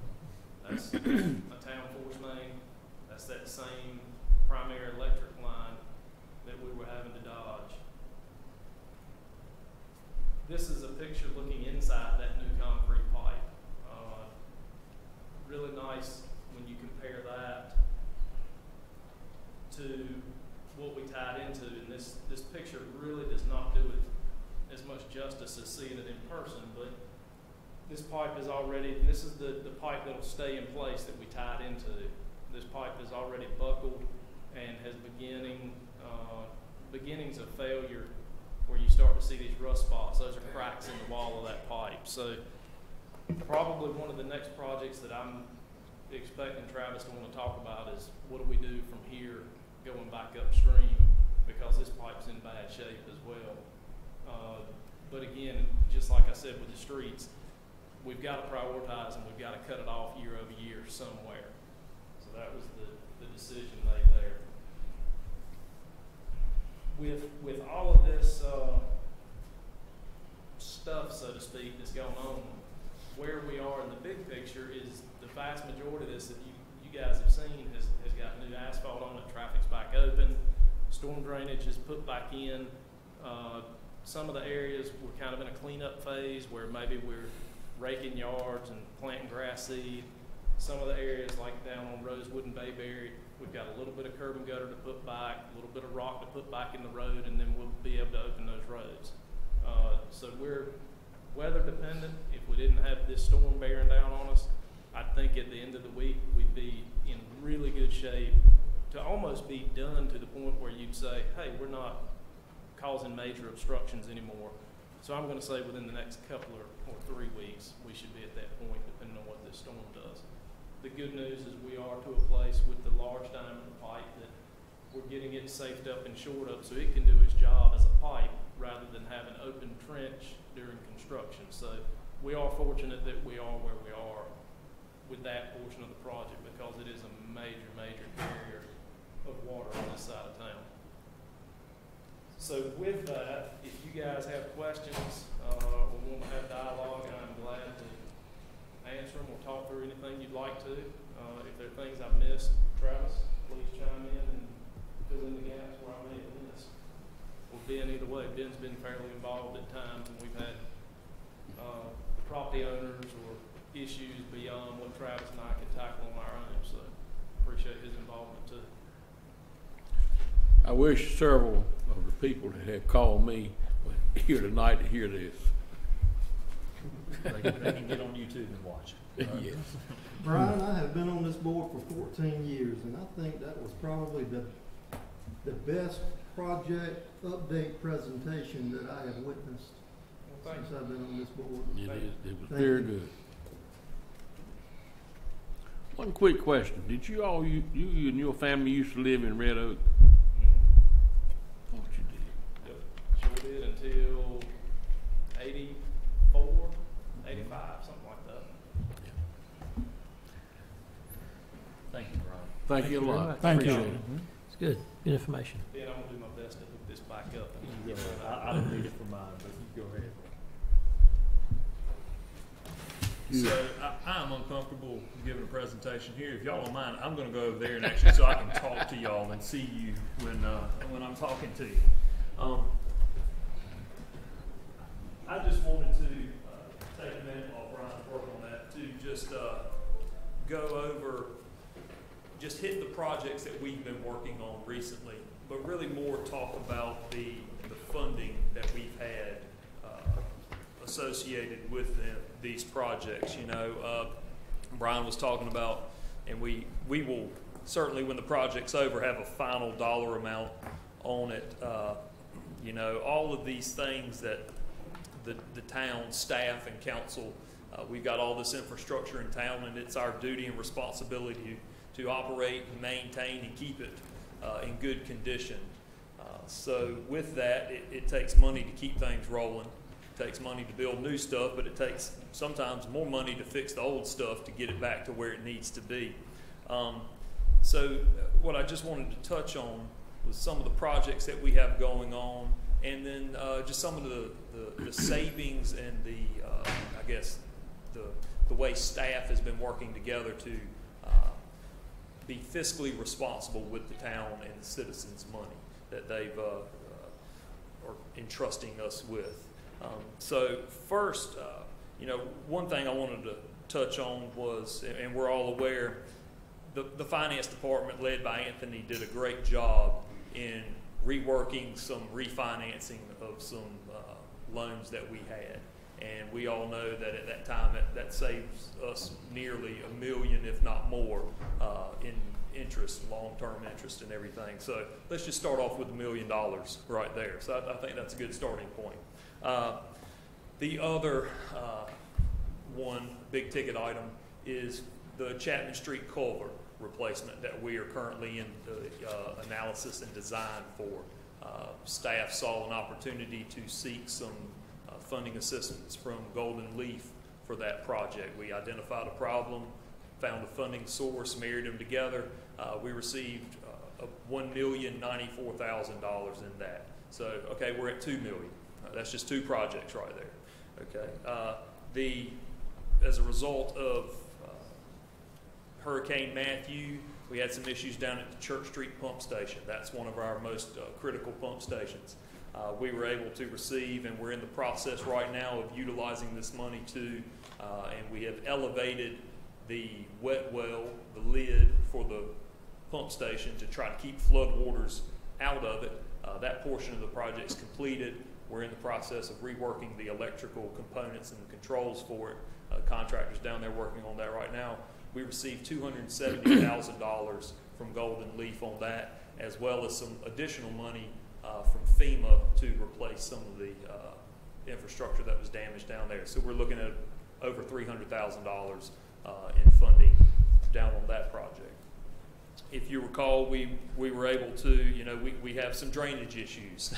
That's a town force main. That's that same primary electric line that we were having to dodge. This is a picture looking inside that new concrete pipe. Really nice when you compare that to what we tied into. And this picture really does not do it as much justice as seeing it in person, but this pipe is already, this is the pipe that will stay in place that we tied into. This pipe is already buckled and has beginnings of failure where you start to see these rust spots. Those are cracks in the wall of that pipe. So probably one of the next projects that I'm expecting Travis to want to talk about is what do we do from here going back upstream, because this pipe's in bad shape as well. But again, just like I said with the streets, we've got to prioritize and we've got to cut it off year over year somewhere. So that was the decision made there. With all of this stuff, so to speak, that's going on, where we are in the big picture is the vast majority of this that you guys have seen has got new asphalt on it, traffic's back open, storm drainage is put back in. Some of the areas we're kind of in a cleanup phase where maybe we're raking yards and planting grass seed. Some of the areas like down on Rosewood and Bayberry, we've got a little bit of curb and gutter to put back, a little bit of rock to put back in the road, and then we'll be able to open those roads. So we're weather dependent. If we didn't have this storm bearing down on us, I think at the end of the week we'd be in really good shape to almost be done to the point where you'd say, hey, we're not causing major obstructions anymore. So I'm going to say within the next couple or 3 weeks, we should be at that point, depending on what this storm does. The good news is we are to a place with the large diameter pipe that we're getting it safed up and shored up so it can do its job as a pipe rather than have an open trench during construction. So we are fortunate that we are where we are with that portion of the project because it is a major, major carrier of water on this side of town. So with that, if you guys have questions or want to have dialogue, I'm glad to answer them or talk through anything you'd like to. If there are things I've missed, Travis, please chime in and fill in the gaps where I may have missed. Or Ben, either way, Ben's been fairly involved at times and we've had property owners or issues beyond what Travis and I can tackle on our own. So appreciate his involvement too. I wish several of the people that have called me were here tonight to hear this. They can get on YouTube and watch it. Yes. Brian, I have been on this board for 14 years, and I think that was probably the best project update presentation that I have witnessed since I've been on this board. It was very good. One quick question. Did you and your family used to live in Red Oak? What you did? Sure did until 84, 85, something like that. Thank you, Brian. Thank you a lot. Thank you. Appreciate it. It's good. Good information. Ben, I'm gonna do my best to hook this back up. You go ahead. I don't need it for mine, but you go ahead. So I'm uncomfortable giving a presentation here. If y'all don't mind, I'm going to go over there and actually so I can talk to y'all and see you when I'm talking to you. I just wanted to take a minute while Brian's working on that to just go over, just hit the projects that we've been working on recently, but really more talk about the funding that we've had associated with these projects. You know, Brian was talking about and we will certainly, when the project's over, have a final dollar amount on it. You know, all of these things that the town staff and council, we've got all this infrastructure in town, and it's our duty and responsibility to operate and maintain and keep it in good condition. So with that, it takes money to keep things rolling. It takes money to build new stuff, but it takes sometimes more money to fix the old stuff to get it back to where it needs to be. So what I just wanted to touch on was some of the projects that we have going on, and then just some of the savings and I guess the way staff has been working together to be fiscally responsible with the town and the citizens' money that they've are entrusting us with. So first, you know, one thing I wanted to touch on was, and we're all aware, the finance department led by Anthony did a great job in reworking some refinancing of some loans that we had. And we all know that at that time that saves us nearly $1 million, if not more, in interest, long-term interest and everything. So let's just start off with $1 million right there. So I think that's a good starting point. The other one big ticket item is the Chapman Street culvert replacement that we are currently in the analysis and design for. Staff saw an opportunity to seek some funding assistance from Golden Leaf for that project. We identified a problem, found a funding source, married them together. We received $1,094,000 in that. So, okay, we're at $2 million. That's just two projects right there. Okay. As a result of Hurricane Matthew, we had some issues down at the Church Street pump station. That's one of our most critical pump stations. We were able to receive, and we're in the process right now of utilizing this money and we have elevated the wet well, the lid for the pump station to try to keep flood waters out of it. That portion of the project is completed. We're in the process of reworking the electrical components and the controls for it. Contractors down there working on that right now. We received $270,000 from Golden Leaf on that, as well as some additional money from FEMA to replace some of the infrastructure that was damaged down there. So we're looking at over $300,000 in funding down on that project. If you recall, we were able to, you know, we have some drainage issues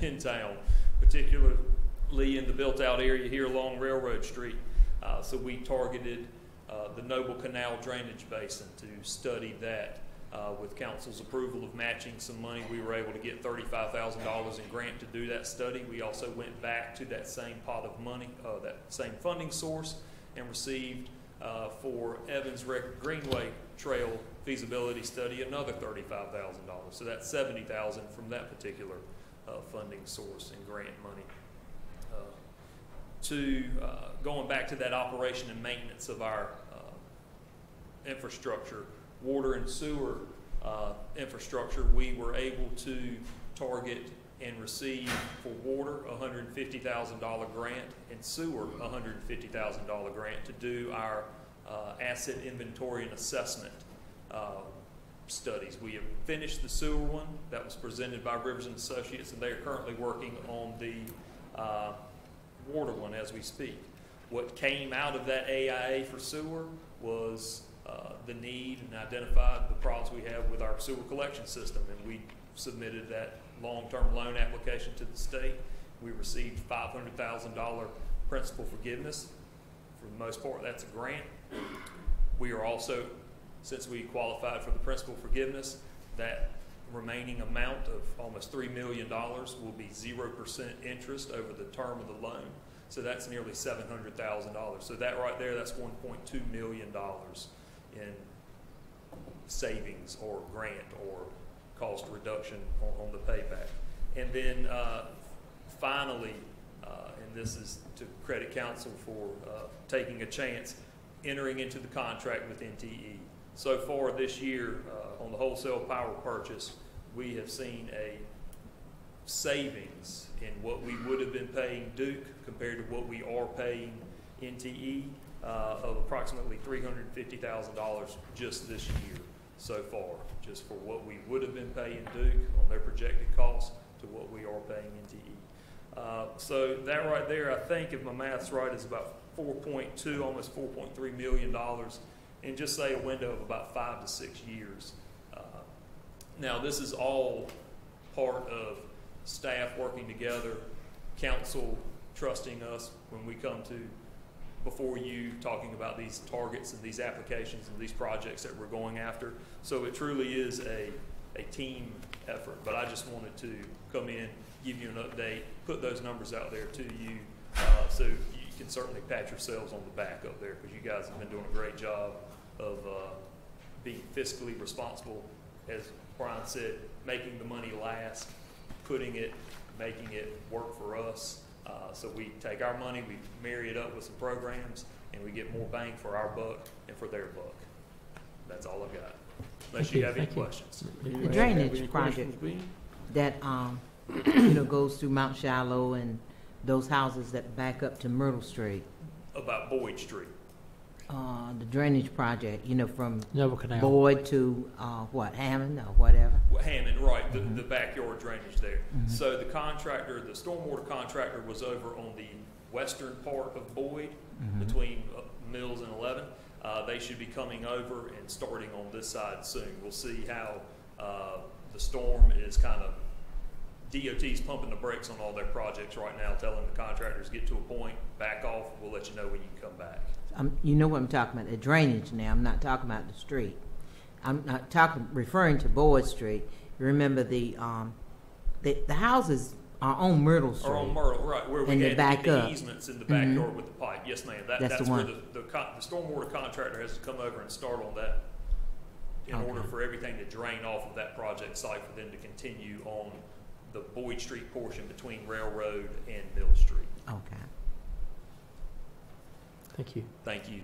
in town, particularly in the built-out area here along Railroad Street. So we targeted the Noble Canal drainage basin to study that. With council's approval of matching some money, we were able to get $35,000 in grant to do that study. We also went back to that same pot of money, that same funding source, and received for Evans Greenway Trail feasibility study another $35,000. So that's $70,000 from that particular funding source and grant money. Going back to that operation and maintenance of our infrastructure, water and sewer infrastructure, we were able to target and receive for water a $150,000 grant and sewer a $150,000 grant to do our asset inventory and assessment studies. We have finished the sewer one that was presented by Rivers and Associates, and they are currently working on the water one as we speak. What came out of that AIA for sewer was the need, and identified the problems we have with our sewer collection system, and we submitted that long-term loan application to the state. We received $500,000 principal forgiveness. For the most part, that's a grant. We are also, since we qualified for the principal forgiveness, that remaining amount of almost $3 million will be 0% interest over the term of the loan. So that's nearly $700,000. So that right there, that's $1.2 million in savings or grant or cost reduction on the payback. And then finally, and this is to credit council for taking a chance, entering into the contract with NTE. So far this year, on the wholesale power purchase, we have seen a savings in what we would have been paying Duke compared to what we are paying NTE. of approximately $350,000 just this year so far, just for what we would have been paying Duke on their projected costs to what we are paying NTE. So that right there, I think if my math's right, is about 4.2, almost $4.3 million in just say a window of about 5 to 6 years. Now this is all part of staff working together, council trusting us when we come to before you talking about these targets and these applications and these projects that we're going after. So it truly is a team effort, but I just wanted to come in, give you an update, put those numbers out there to you, so you can certainly pat yourselves on the back up there, because you guys have been doing a great job of being fiscally responsible, as Brian said, making the money last, making it work for us. So we take our money, we marry it up with some programs, and we get more bang for our buck and for their buck. That's all I've got. Unless you have any questions. The drainage project that goes through Mount Shiloh and those houses that back up to Myrtle Street. About Boyd Street. The drainage project, from Noble Canal. Boyd to Hammond or whatever. Hammond, right, the backyard drainage there. So the contractor, the stormwater contractor, was over on the western part of Boyd, between Mills and 11. They should be coming over and starting on this side soon. We'll see how the storm is kind of, DOT's pumping the brakes on all their projects right now, telling the contractors get to a point, back off, we'll let you know when you can come back. You know what I'm talking about, the drainage now. I'm not talking about the street. I'm not referring to Boyd Street. You remember the houses are on Myrtle Street. Or on Myrtle, right, where we had the easements in the backyard with the pipe. Yes, ma'am. That's where the stormwater contractor has to come over and start on that in order for everything to drain off of that project site for them to continue on the Boyd Street portion between Railroad and Mill Street. Okay. Thank you. Thank you.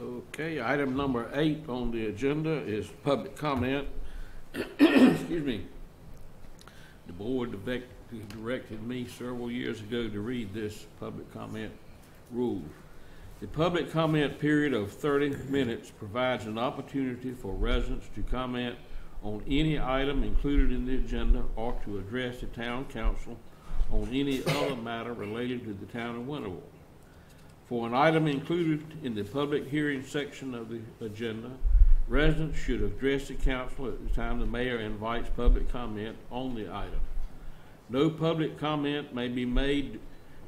Okay, item number 8 on the agenda is public comment. Excuse me. The board directed me several years ago to read this public comment rule. The public comment period of 30 minutes provides an opportunity for residents to comment on any item included in the agenda or to address the town council on any other matter related to the town of Winterville. For an item included in the public hearing section of the agenda, residents should address the council at the time the mayor invites public comment on the item. No public comment may be made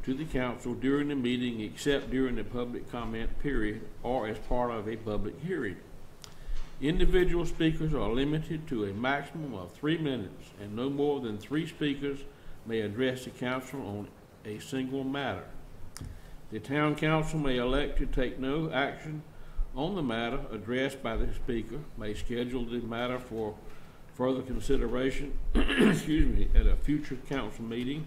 to the council during the meeting except during the public comment period or as part of a public hearing. Individual speakers are limited to a maximum of 3 minutes, and no more than 3 speakers may address the council on a single matter. The town council may elect to take no action on the matter addressed by the speaker, may schedule the matter for further consideration excuse me, at a future council meeting,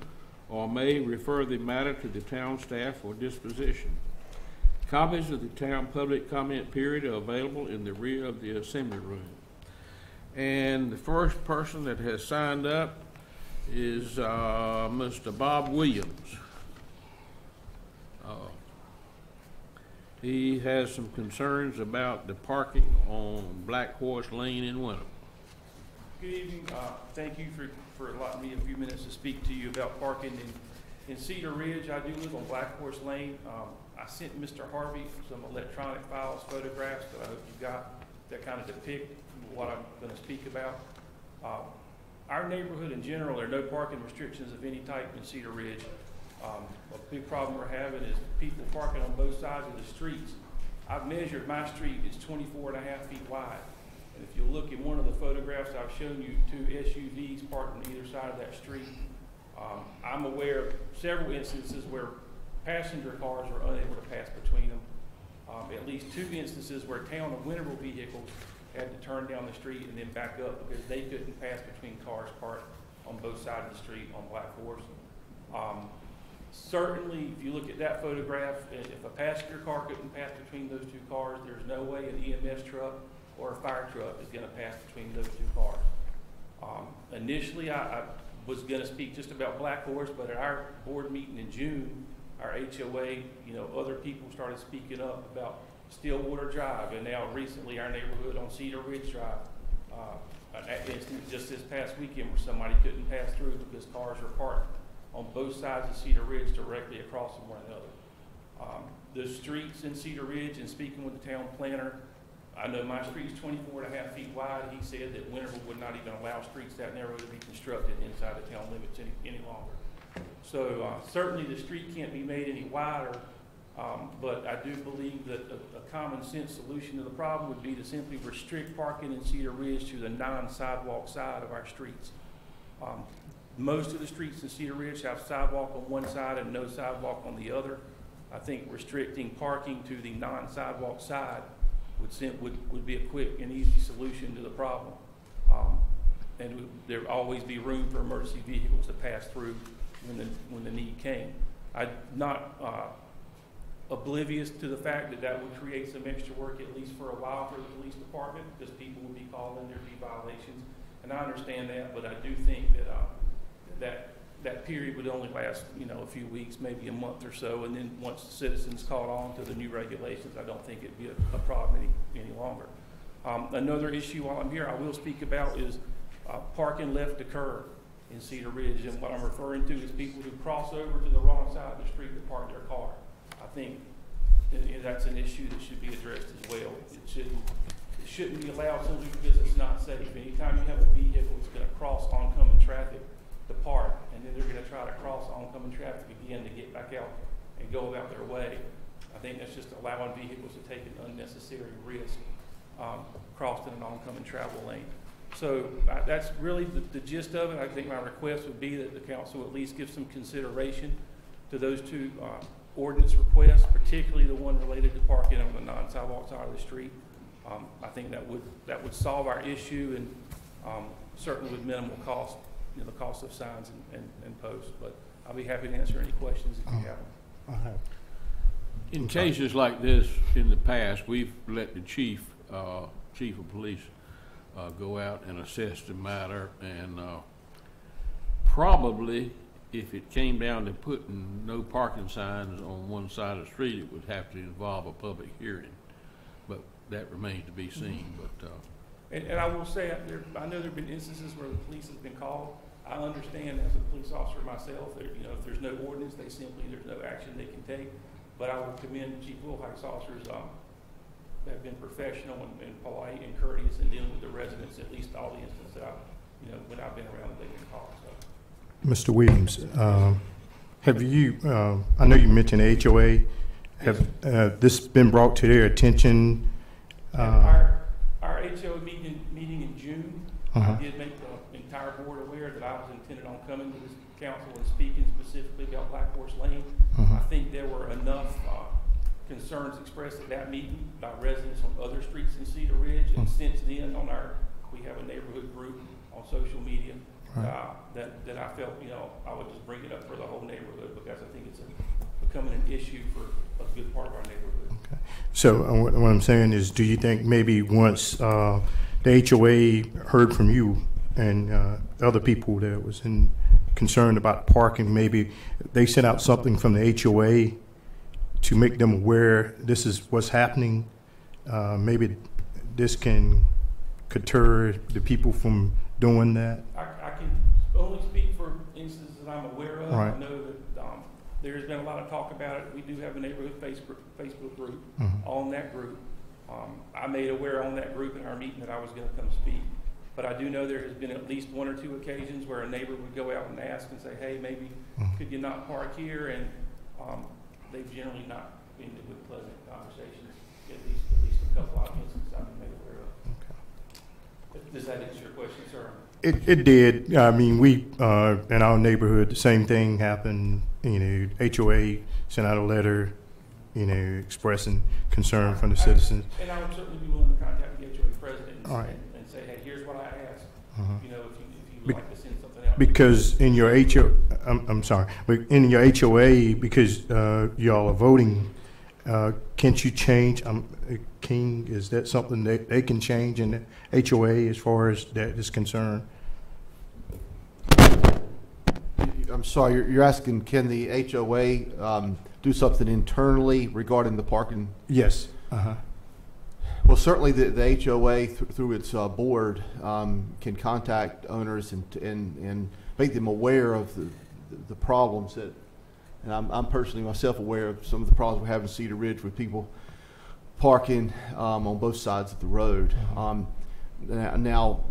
or may refer the matter to the town staff for disposition. Copies of the town public comment period are available in the rear of the assembly room. And the first person that has signed up is Mr. Bob Williams. He has some concerns about the parking on Black Horse Lane in Winterville. Good evening. Thank you for allowing me a few minutes to speak to you about parking in Cedar Ridge. I do live on Black Horse Lane. I sent Mr. Harvey some electronic files, photographs that I hope you got that kind of depict what I'm going to speak about. Our neighborhood in general, there are no parking restrictions of any type in Cedar Ridge. A big problem we're having is people parking on both sides of the streets. I've measured my street, it's 24.5 feet wide. And if you look at one of the photographs I've shown you, 2 SUVs parked on either side of that street. I'm aware of several instances where passenger cars are unable to pass between them. At least 2 instances where town of Winterville vehicles had to turn down the street and then back up because they couldn't pass between cars parked on both sides of the street on Black Horse. Certainly, if you look at that photograph, if a passenger car couldn't pass between those two cars, there's no way an EMS truck or a fire truck is going to pass between those two cars. Initially, I was going to speak just about Black Horse, but at our board meeting in June, our HOA, other people started speaking up about Stillwater Drive, and now recently our neighborhood on Cedar Ridge Drive. An instance just this past weekend where somebody couldn't pass through because cars were parked on both sides of Cedar Ridge directly across from one another. The streets in Cedar Ridge, and speaking with the town planner, I know my street's 24.5 feet wide. He said that Winterville would not even allow streets that narrow to be constructed inside the town limits any longer. So certainly the street can't be made any wider, but I do believe that a common sense solution to the problem would be to simply restrict parking in Cedar Ridge to the non-sidewalk side of our streets. Most of the streets in Cedar Ridge have sidewalk on one side and no sidewalk on the other. I think restricting parking to the non-sidewalk side would be a quick and easy solution to the problem. And there would always be room for emergency vehicles to pass through when the need came. I'm not oblivious to the fact that would create some extra work, at least for a while, for the police department, because people would be called in, there'd be violations. And I understand that, but I do think that period would only last, a few weeks, maybe a month or so, and then once the citizens caught on to the new regulations, I don't think it'd be a problem any longer. Another issue while I'm here I will speak about is parking left to curb in Cedar Ridge, and what I'm referring to is people who cross over to the wrong side of the street to park their car. I think that's an issue that should be addressed as well. It shouldn't be allowed simply because it's not safe. Anytime you have a vehicle that's going to cross oncoming traffic to park, and then they're going to try to cross oncoming traffic again to get back out and go about their way, I think that's just allowing vehicles to take an unnecessary risk crossing an oncoming travel lane. So that's really the gist of it. I think my request would be that the council at least give some consideration to those two ordinance requests, particularly the one related to parking on the non-sidewalk side of the street. I think that would solve our issue, and certainly with minimal cost, the cost of signs and posts. But I'll be happy to answer any questions if you have them. In cases like this in the past, we've let the chief of police go out and assess the matter, and probably if it came down to putting no parking signs on one side of the street, it would have to involve a public hearing, but that remains to be seen. But and I will say, I know there have been instances where the police has been called. I understand as a police officer myself that if there's no ordinance, there's no action they can take. But I will commend Chief Wilhack's officers that have been professional and polite and courteous in dealing with the residents, at least all the instances that when I've been around, they've been called. So. Mr. Williams, have you, I know you mentioned HOA, have this been brought to their attention? Our HOA meeting in June, I did make the entire board aware that I was intended on coming to this council and speaking specifically about Black Horse Lane. I think there were enough concerns expressed at that meeting by residents on other streets in Cedar Ridge, and since then we have a neighborhood group on social media that I felt I would just bring it up for the whole neighborhood, because I think it's becoming an issue for a good part of our neighborhood. Okay. So what I'm saying is, do you think maybe once the HOA heard from you and other people that was concerned about parking, maybe they sent out something from the HOA to make them aware this is what's happening? Maybe this can deter the people from doing that? I can only speak for instances that I'm aware of. Right. I know that there's been a lot of talk about it. We do have a neighborhood Facebook group. On that group, I made aware on that group in our meeting that I was going to come speak. But I do know there has been at least 1 or 2 occasions where a neighbor would go out and ask and say, hey, maybe could you not park here? And they've generally not ended with pleasant conversations, at least a couple of instances I've been made aware of. Okay. Does that answer your question, sir? It did. I mean, we in our neighborhood, the same thing happened. HOA sent out a letter, expressing concern from the citizens. And I would certainly be willing to contact the HOA president and say, hey, here's what I asked. If you would like to send something out. Because in your I'm sorry, but in your HOA, because y'all are voting, can't you change? King, is that something that they can change in the HOA as far as that is concerned? I'm sorry, you're asking, can the HOA do something internally regarding the parking? Yes. Well, certainly the HOA through its board can contact owners and make them aware of the problems that, and I'm personally myself aware of some of the problems we have in Cedar Ridge with people parking on both sides of the road. Now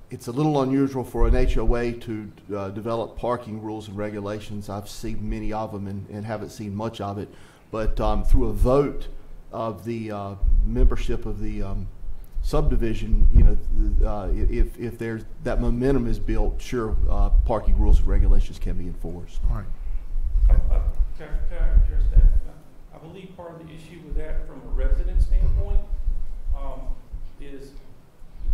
it's a little unusual for an HOA to develop parking rules and regulations. I've seen many of them and haven't seen much of it, but through a vote of the membership of the subdivision, if there's that momentum is built, sure, parking rules and regulations can be enforced. All right. Can I address that? I believe part of the issue with that from a resident standpoint is,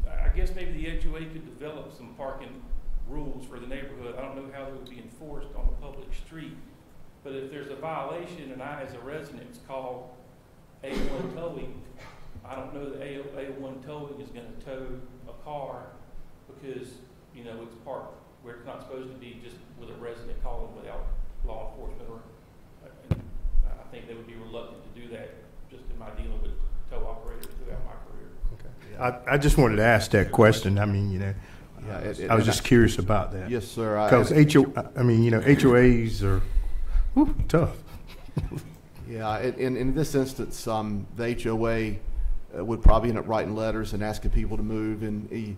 I guess maybe the HOA could develop some parking rules for the neighborhood. I don't know how they would be enforced on a public street, but if there's a violation and I as a resident call A1 towing, I don't know that A1 towing is going to tow a car because, it's parked where it's not supposed to be, just with a resident calling without law enforcement. Or I think they would be reluctant to do that just in my dealing with tow operators throughout my career. Okay. I just wanted to ask that question. I mean, I was just curious about that. Yes, sir. Because HOAs are tough. Yeah, in this instance, the HOA would probably end up writing letters and asking people to move, and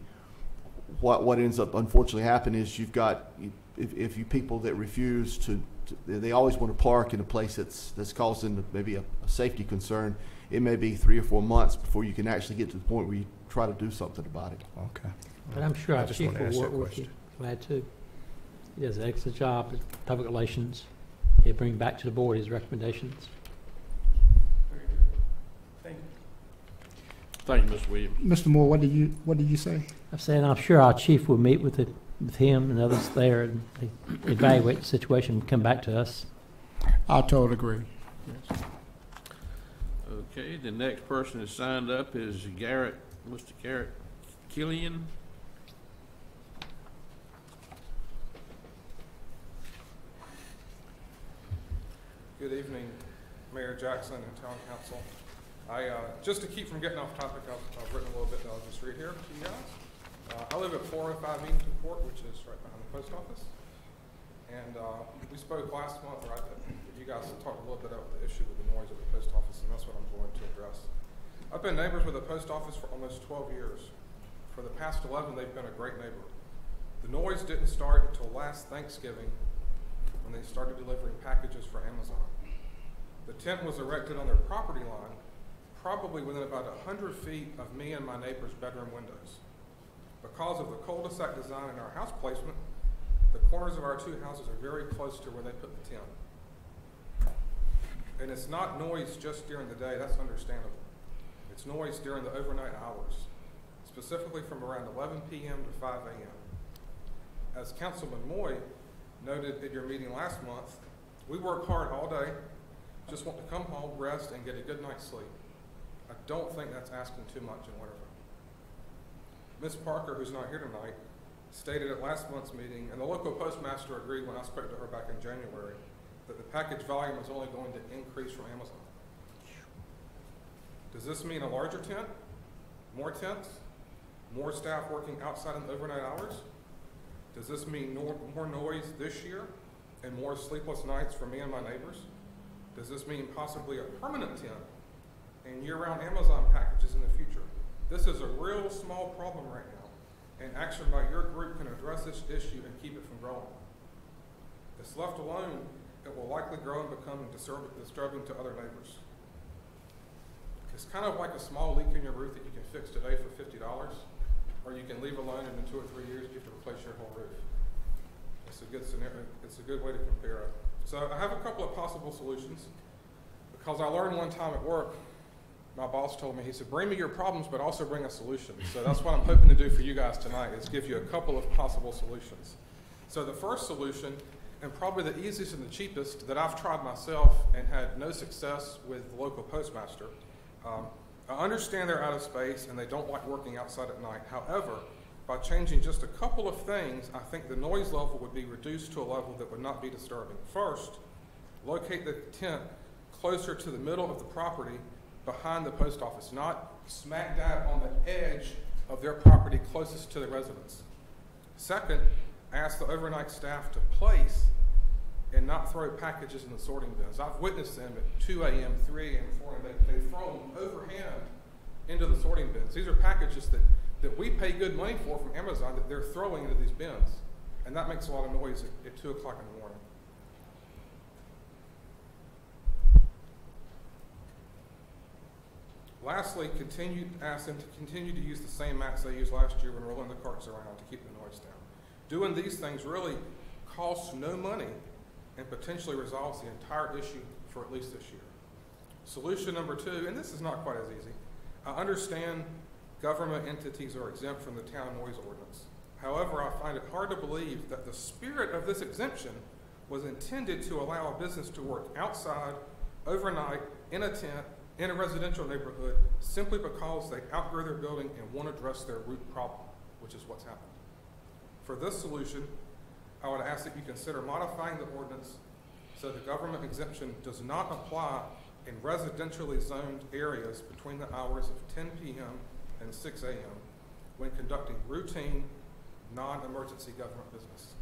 what ends up unfortunately happening is you've got, if you people that refuse to, they always want to park in a place that's causing maybe a safety concern. It may be 3 or 4 months before you can actually get to the point where you try to do something about it. Okay. But I'm sure our chief will work with you. Glad to. He does an excellent job with public relations. He'll bring back to the board his recommendations. Very good. Thank you. Thank you, Mr. Williams. Mr. Moore, what did you say? I'm saying I'm sure our chief will meet with him and others there and evaluate the situation and come back to us. I totally agree. Yes. Okay, the next person that's signed up is Mr. Garrett Killian. Good evening, Mayor Jackson and Town Council. Just to keep from getting off topic, I've written a little bit that I'll just read here to you guys. I live at 405 Eatonton Court, which is right behind the post office. And we spoke last month, right, that you guys talked a little bit about the issue with the noise at the post office, and that's what I'm going to address. I've been neighbors with the post office for almost 12 years. For the past 11, they've been a great neighbor. The noise didn't start until last Thanksgiving when they started delivering packages for Amazon. The tent was erected on their property line, probably within about 100 feet of me and my neighbor's bedroom windows. Because of the cul-de-sac design in our house placement, the corners of our two houses are very close to where they put the tent. And it's not noise just during the day, that's understandable. It's noise during the overnight hours, specifically from around 11 p.m. to 5 a.m. As Councilman Moy noted at your meeting last month, we work hard all day, just want to come home, rest, and get a good night's sleep. I don't think that's asking too much in Winterville. Ms. Parker, who's not here tonight, stated at last month's meeting, and the local postmaster agreed when I spoke to her back in January, that the package volume is only going to increase from Amazon. Does this mean a larger tent? More tents? More staff working outside in the overnight hours? Does this mean more noise this year and more sleepless nights for me and my neighbors? Does this mean possibly a permanent tent and year-round Amazon packages in the future? This is a real small problem right now, and action by your group can address this issue and keep it from growing. If left alone, it will likely grow and become disturbing to other neighbors. It's kind of like a small leak in your roof that you can fix today for $50, or you can leave alone and in 2 or 3 years you have to replace your whole roof. It's a good scenario. It's a good way to compare it. So I have a couple of possible solutions, because I learned one time at work, my boss told me, he said, bring me your problems, but also bring a solution. So that's what I'm hoping to do for you guys tonight, is give you a couple of possible solutions. So the first solution, and probably the easiest and the cheapest that I've tried myself and had no success with the local postmaster, I understand they're out of space and they don't like working outside at night. However, by changing just a couple of things, I think the noise level would be reduced to a level that would not be disturbing. First, locate the tent closer to the middle of the property behind the post office, not smack dab on the edge of their property closest to the residents. Second, ask the overnight staff to place and not throw packages in the sorting bins. I've witnessed them at 2 a.m., 3 a.m., 4 a.m. They throw them overhand into the sorting bins. These are packages that we pay good money for from Amazon that they're throwing into these bins. And that makes a lot of noise at 2 o'clock in the morning. Lastly, ask them to continue to use the same mats they used last year when rolling the carts around to keep the noise down. Doing these things really costs no money and potentially resolves the entire issue for at least this year. Solution number 2, and this is not quite as easy. I understand government entities are exempt from the town noise ordinance. However, I find it hard to believe that the spirit of this exemption was intended to allow a business to work outside, overnight, in a tent, in a residential neighborhood, simply because they outgrow their building and want to address their root problem, which is what's happened. For this solution, I would ask that you consider modifying the ordinance so the government exemption does not apply in residentially zoned areas between the hours of 10 p.m. and 6 a.m. when conducting routine, non-emergency government business.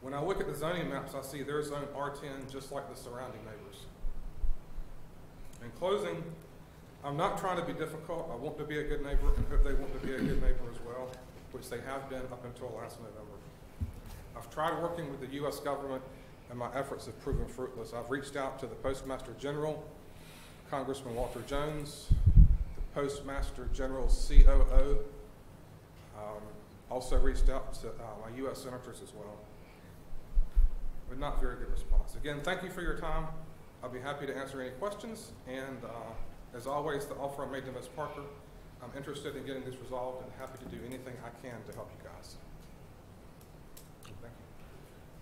When I look at the zoning maps, I see their zone R10 just like the surrounding neighbors. In closing, I'm not trying to be difficult. I want to be a good neighbor and hope they want to be a good neighbor as well, which they have been up until last November. I've tried working with the U.S. government and my efforts have proven fruitless. I've reached out to the Postmaster General, Congressman Walter Jones, the Postmaster General's COO, also reached out to my U.S. senators as well, but not very good response. Again, thank you for your time. I'll be happy to answer any questions, and as always, the offer I made to Ms. Parker, I'm interested in getting this resolved and happy to do anything I can to help you guys. Thank you.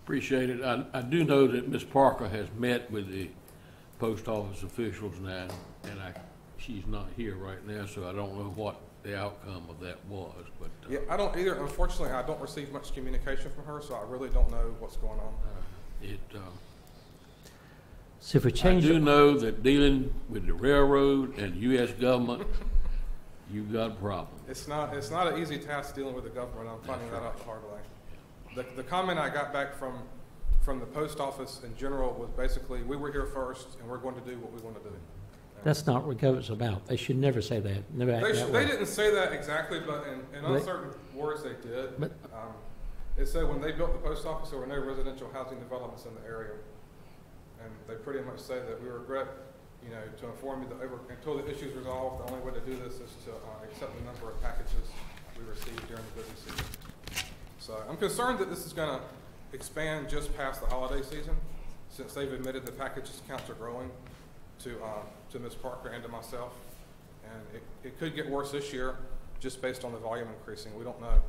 Appreciate it. I do know that Ms. Parker has met with the post office officials now, and she's not here right now, so I don't know what the outcome of that was. But yeah, I don't either. Unfortunately, I don't receive much communication from her, so I really don't know what's going on. So if we change, I do know that dealing with the railroad and U.S. government, you've got a problem. It's not an easy task dealing with the government. I'm finding that out the hard way. The comment I got back from the post office in general was basically, we were here first, and we're going to do what we want to do. that's not what government's about. They should never say that. Never act that way. They didn't say that exactly, but in uncertain words they did. But it said when they built the post office, there were no residential housing developments in the area. And they pretty much say that we regret, to inform you that until the issue is resolved, the only way to do this is to accept the number of packages we received during the busy season. So I'm concerned that this is going to expand just past the holiday season, since they've admitted the packages counts are growing to Ms. Parker and to myself. And it could get worse this year just based on the volume increasing. We don't know.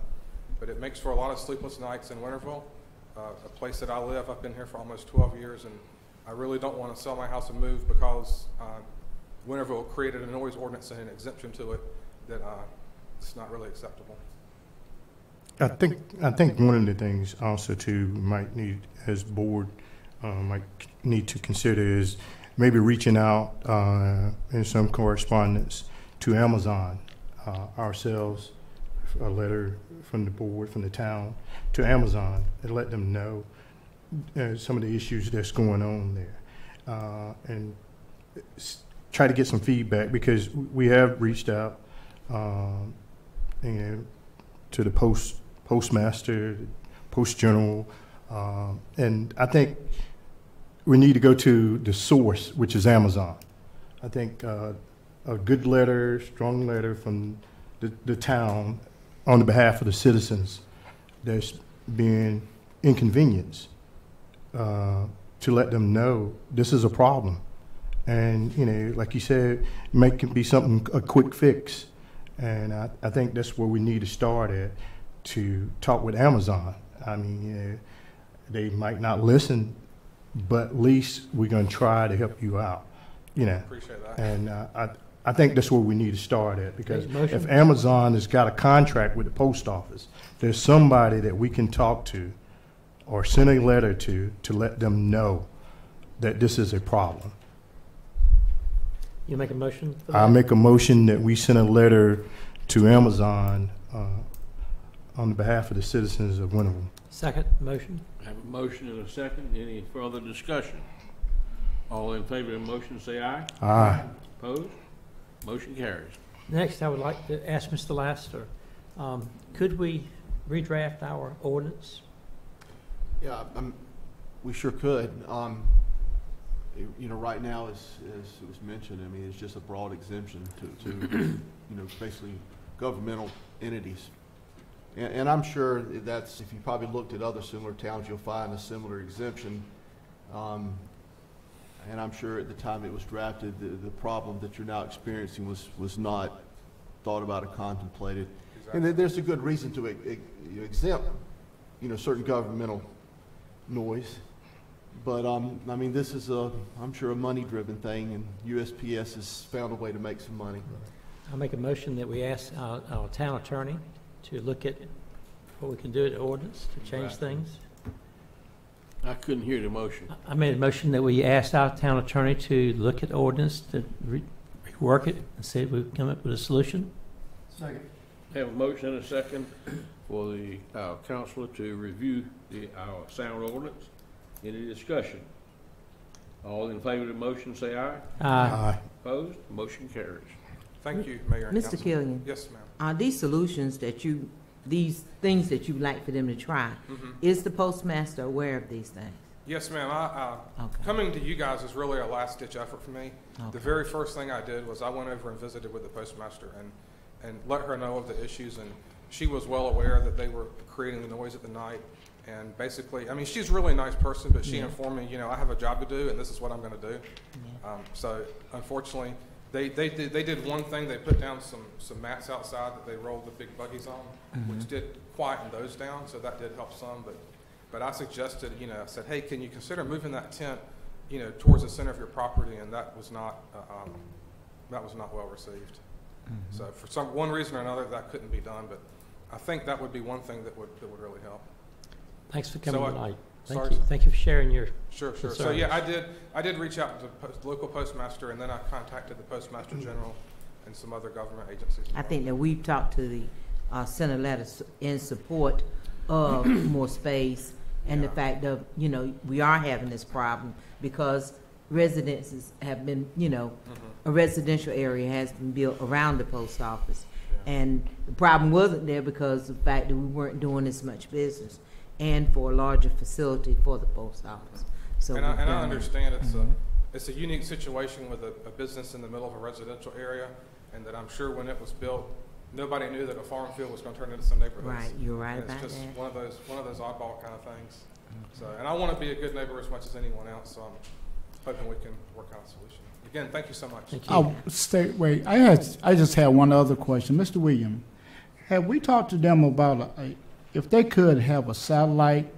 But it makes for a lot of sleepless nights in Winterville, a place that I live. I've been here for almost 12 years, and I really don't want to sell my house and move because Winterville created a noise ordinance and an exemption to it that it's not really acceptable. I think one of the things also too might need as board might need to consider is maybe reaching out in some correspondence to Amazon ourselves, a letter from the board, from the town to Amazon, and let them know some of the issues that's going on there, and try to get some feedback, because we have reached out to the postmaster, post general, and I think we need to go to the source, which is Amazon. I think a good letter, strong letter from the town on the behalf of the citizens that's being inconvenienced, to let them know this is a problem. And, like you said, it can be something, a quick fix. And I think that's where we need to start at, to talk with Amazon. I mean, they might not listen, but at least we're going to try to help you out, you know. Appreciate that. And I think that's where we need to start at, because Motion. if Amazon has got a contract with the post office, there's somebody that we can talk to or send a letter to let them know that this is a problem. You make a motion for that? I make a motion that we send a letter to Amazon on behalf of the citizens of Winterville. Second motion. I have a motion and a second. Any further discussion? All in favor of the motion say aye. Aye. Opposed? Motion carries. Next, I would like to ask Mr. Laster, could we redraft our ordinance? Yeah, we sure could. You know, right now, as it was mentioned, I mean, it's just a broad exemption to you know, basically governmental entities. And I'm sure that's, if you probably looked at other similar towns, you'll find a similar exemption. And I'm sure at the time it was drafted, the problem that you're now experiencing was not thought about or contemplated. Exactly. And there's a good reason to exempt, you know, certain governmental noise. But I mean, this is I'm sure a money-driven thing, and USPS has found a way to make some money. I'll make a motion that we ask our town attorney to look at what we can do at the ordinance to change things. I couldn't hear the motion. I made a motion that we asked our town attorney to look at the ordinance, to rework it, and see if we can come up with a solution. Second. Have a motion and a second for the councilor to review our sound ordinance. Any discussion? All in favor of the motion say aye. Aye. Opposed? Motion carries. Thank you, Mayor and Mr. Council. Killian. Yes, ma'am. Are these solutions that these things that you'd like for them to try, is the postmaster aware of these things? Yes, ma'am. Okay. Coming to you guys is really a last-ditch effort for me. Okay. The very first thing I did was I went over and visited with the postmaster and let her know of the issues, and she was well aware that they were creating the noise at the night. And basically, I mean, she's a really nice person, but she informed me, you know, I have a job to do, and this is what I'm going to do. Yeah. So, unfortunately, they did one thing. They put down some mats outside that they rolled the big buggies on, which did quieten those down, so that did help some. But I suggested, you know, I said, hey, can you consider moving that tent, you know, towards the center of your property? And that was not well received. So for one reason or another, that couldn't be done. But I think that would be one thing that would really help. Thanks for coming tonight. Sorry. Thank you for sharing your Sure. concerns. So yeah, I did reach out to the local postmaster, and then I contacted the postmaster general and some other government agencies. I think that we've talked to the sent a letter in support of more space and the fact of, you know, we are having this problem because residences have been, you know, a residential area has been built around the post office. And the problem wasn't there because of the fact that we weren't doing as much business and for a larger facility for the post office. So and I understand it's a unique situation with a business in the middle of a residential area, and that I'm sure when it was built, nobody knew that a farm field was going to turn into some neighborhoods. Right, you're right and about it's just that. one of those oddball kind of things. So, and I want to be a good neighbor as much as anyone else. So I'm hoping we can work out a solution. Again, thank you so much. Thank you. Oh, wait. I just had one other question, Mr. Williams. Have we talked to them about if they could have a satellite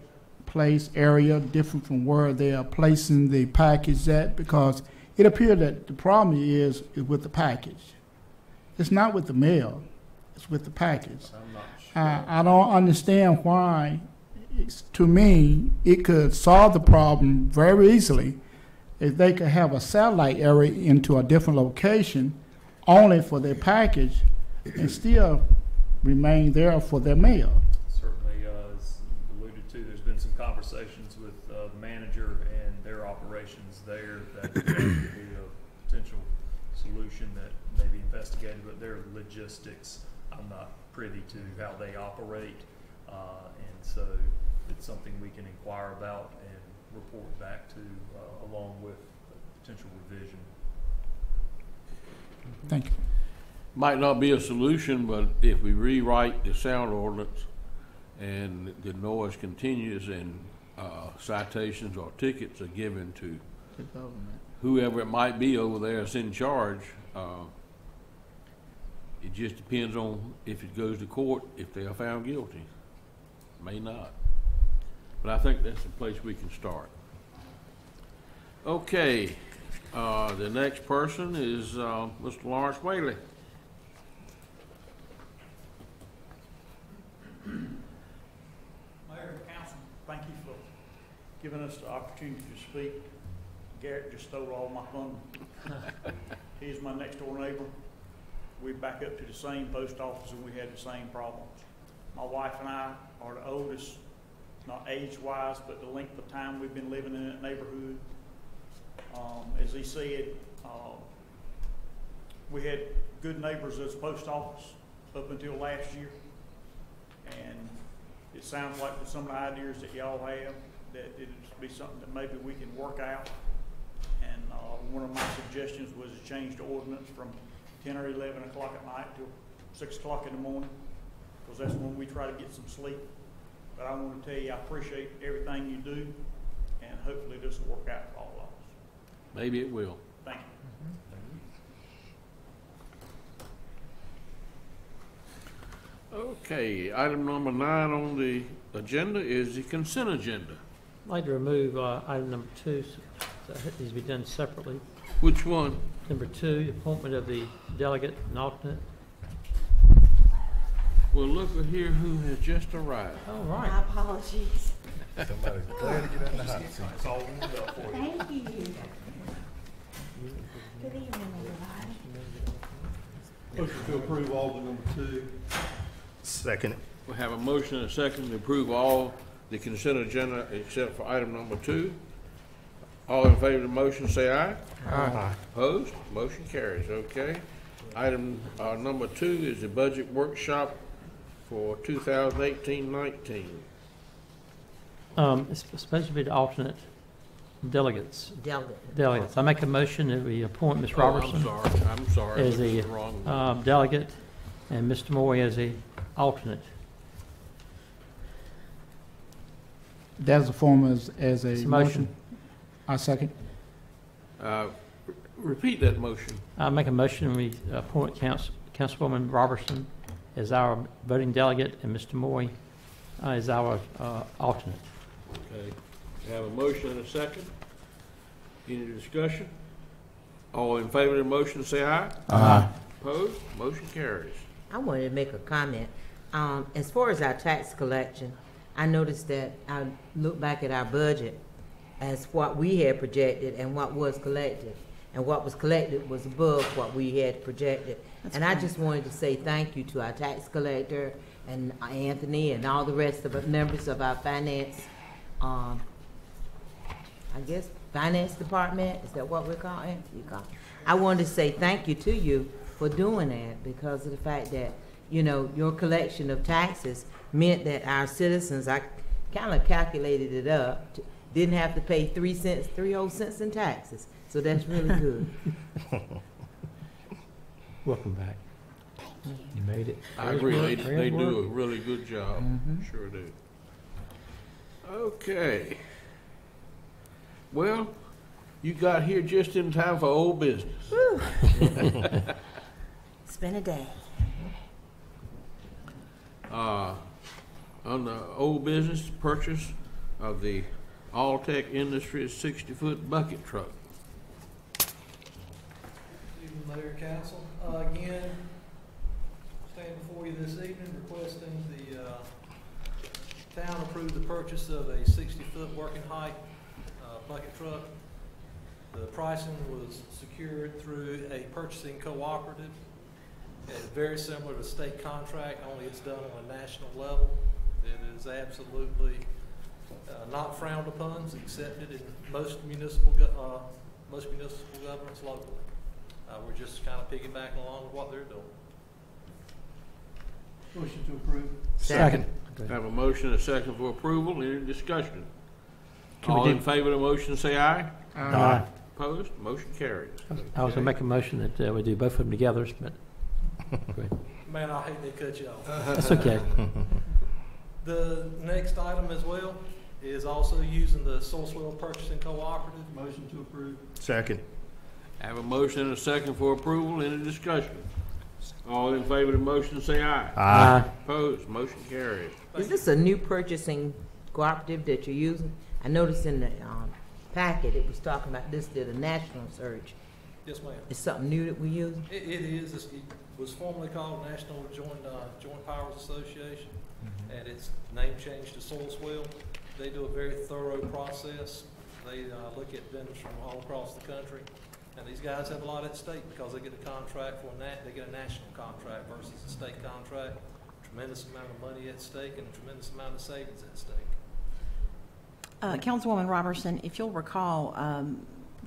place area different from where they are placing the package at? Because it appears that the problem is with the package. It's not with the mail. It's with the package. I'm not sure. I don't understand why. To me, it could solve the problem very easily if they could have a satellite area into a different location only for their package and still remain there for their mail. Certainly, as alluded to, there's been some conversations with the manager and their operations there that could be a potential solution that may be investigated, but their logistics, I'm not privy to how they operate, and so it's something we can inquire about and report back to along with potential revision. Thank you. Might not be a solution, but if we rewrite the sound ordinance and the noise continues and citations or tickets are given to The government. whoever it might be over there is in charge, It just depends on if it goes to court, if they are found guilty. May not. But I think that's the place we can start. Okay, the next person is Mr. Lawrence Whaley. Mayor and Council, thank you for giving us the opportunity to speak. Garrett just stole all my thunder. He's my next door neighbor. We back up to the same post office and we had the same problems. My wife and I are the oldest, not age-wise, but the length of time we've been living in that neighborhood. As he said, we had good neighbors as post office up until last year. And it sounds like with some of the ideas that y'all have, that it'd be something that maybe we can work out. And one of my suggestions was to change the ordinance from 10 or 11 o'clock at night till 6 o'clock in the morning, because that's when we try to get some sleep. But I want to tell you, I appreciate everything you do, and hopefully this will work out for all of us. Maybe it will. Thank you. Okay, item number 9 on the agenda is the consent agenda. I'd like to remove item number 2, so it needs to be done separately. Which one? Number 2, appointment of the delegate and alternate. Well, look at here who has just arrived. All right. My apologies. Somebody's glad to get in the hot seat. It's all warmed up for you. Thank you. Good evening, everybody. Motion to approve Alderman number 2. Second. We have a motion and a second to approve all the consent agenda except for item number 2. All in favor of the motion say aye. Aye. Opposed? Motion carries. Okay. Item number 2 is the budget workshop for 2018-19. It's supposed to be the alternate delegates. Delegate. Delegates. I make a motion that we appoint Ms. Robertson I'm sorry. as the Wrong. delegate and Mr. Moy as the alternate. That's a form as a It's a motion. I second. Repeat that motion. I make a motion we appoint Councilwoman Robertson as our voting delegate and Mr. Moy as our alternate. Okay. We have a motion and a second. Any discussion? All in favor of the motion say aye. Aye. Opposed? Motion carries. I wanted to make a comment. As far as our tax collection, I noticed that I looked back at our budget as what we had projected and what was collected. And what was collected was above what we had projected. And I just wanted to say thank you to our tax collector and Anthony and all the rest of the members of our finance, I guess, finance department. Is that what we're calling it? I wanted to say thank you to you for doing that, because of the fact that, you know, your collection of taxes meant that our citizens, I kind of calculated it up, didn't have to pay 3 whole cents in taxes. So that's really good. Welcome back. You made it. I agree. They do a really good job. Sure do. Okay. Well, you got here just in time for old business. It's been a day. On the old business, purchase of the All-Tech Industries 60-foot bucket truck. Evening, Mayor and Council. Again, standing before you this evening requesting the town approve the purchase of a 60-foot working height bucket truck. The pricing was secured through a purchasing cooperative. It's very similar to state contract, only it's done on a national level. It is absolutely not frowned upon, it's accepted in most municipal governments locally. We're just kind of piggybacking along with what they're doing. Motion to approve. Second. Have a motion and a second for approval. Any discussion? Can we All do- in favor of the motion say aye. Aye. Opposed? Motion carries. I was going to make a motion that we do both of them together, but go ahead. Man, I hate they cut you off. That's okay. The next item as well is also using the Sourcewell Purchasing Cooperative. Motion to approve. Second. Have a motion and a second for approval. Any discussion? All in favor of the motion, say aye. Aye. Opposed? Motion carries. Is this a new purchasing cooperative that you're using? I noticed in the packet it was talking about this did a national search. Yes, ma'am. It's something new that we use? It is. It was formerly called National Joint Powers Association, and its name changed to Soilswell. They do a very thorough process. They look at vendors from all across the country, and these guys have a lot at stake because they get a contract for they get a national contract versus a state contract. Tremendous amount of money at stake and a tremendous amount of savings at stake. Councilwoman Robertson, if you'll recall,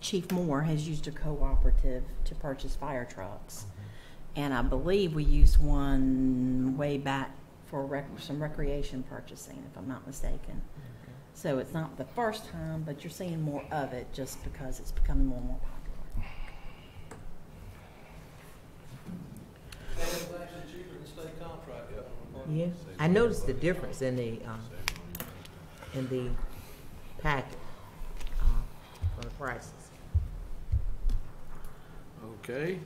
Chief Moore has used a cooperative to purchase fire trucks. And I believe we used one way back for some recreation purchasing, if I'm not mistaken. So it's not the first time, but you're seeing more of it just because it's becoming more and more popular. And it was actually cheaper than state contract. Yeah. I noticed the difference in the packet for the prices. Okay.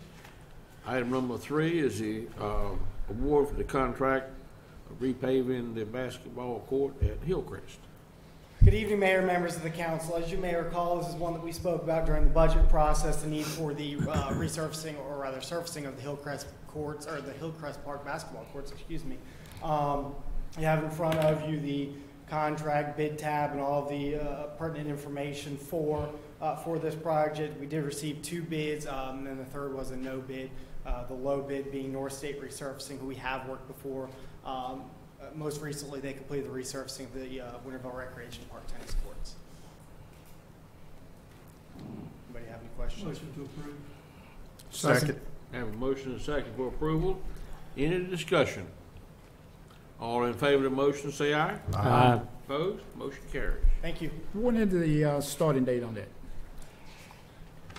Item number 3 is the award for the contract of repaving the basketball court at Hillcrest. Good evening, Mayor, members of the council. As you may recall, this is one that we spoke about during the budget process, the need for the resurfacing, or rather surfacing of the Hillcrest courts, or the Hillcrest Park basketball courts, excuse me. You have in front of you the contract, bid tab, and all of the pertinent information for this project. We did receive 2 bids, and the third was a no bid. The low bid being North State Resurfacing, who we have worked before. Most recently, they completed the resurfacing of the Winterville Recreation Park tennis courts. Anybody have any questions? Motion to approve. Second. Have a motion and a second for approval. Any discussion? All in favor of the motion, say aye. Aye. Opposed? Motion carries. Thank you. When is the starting date on that?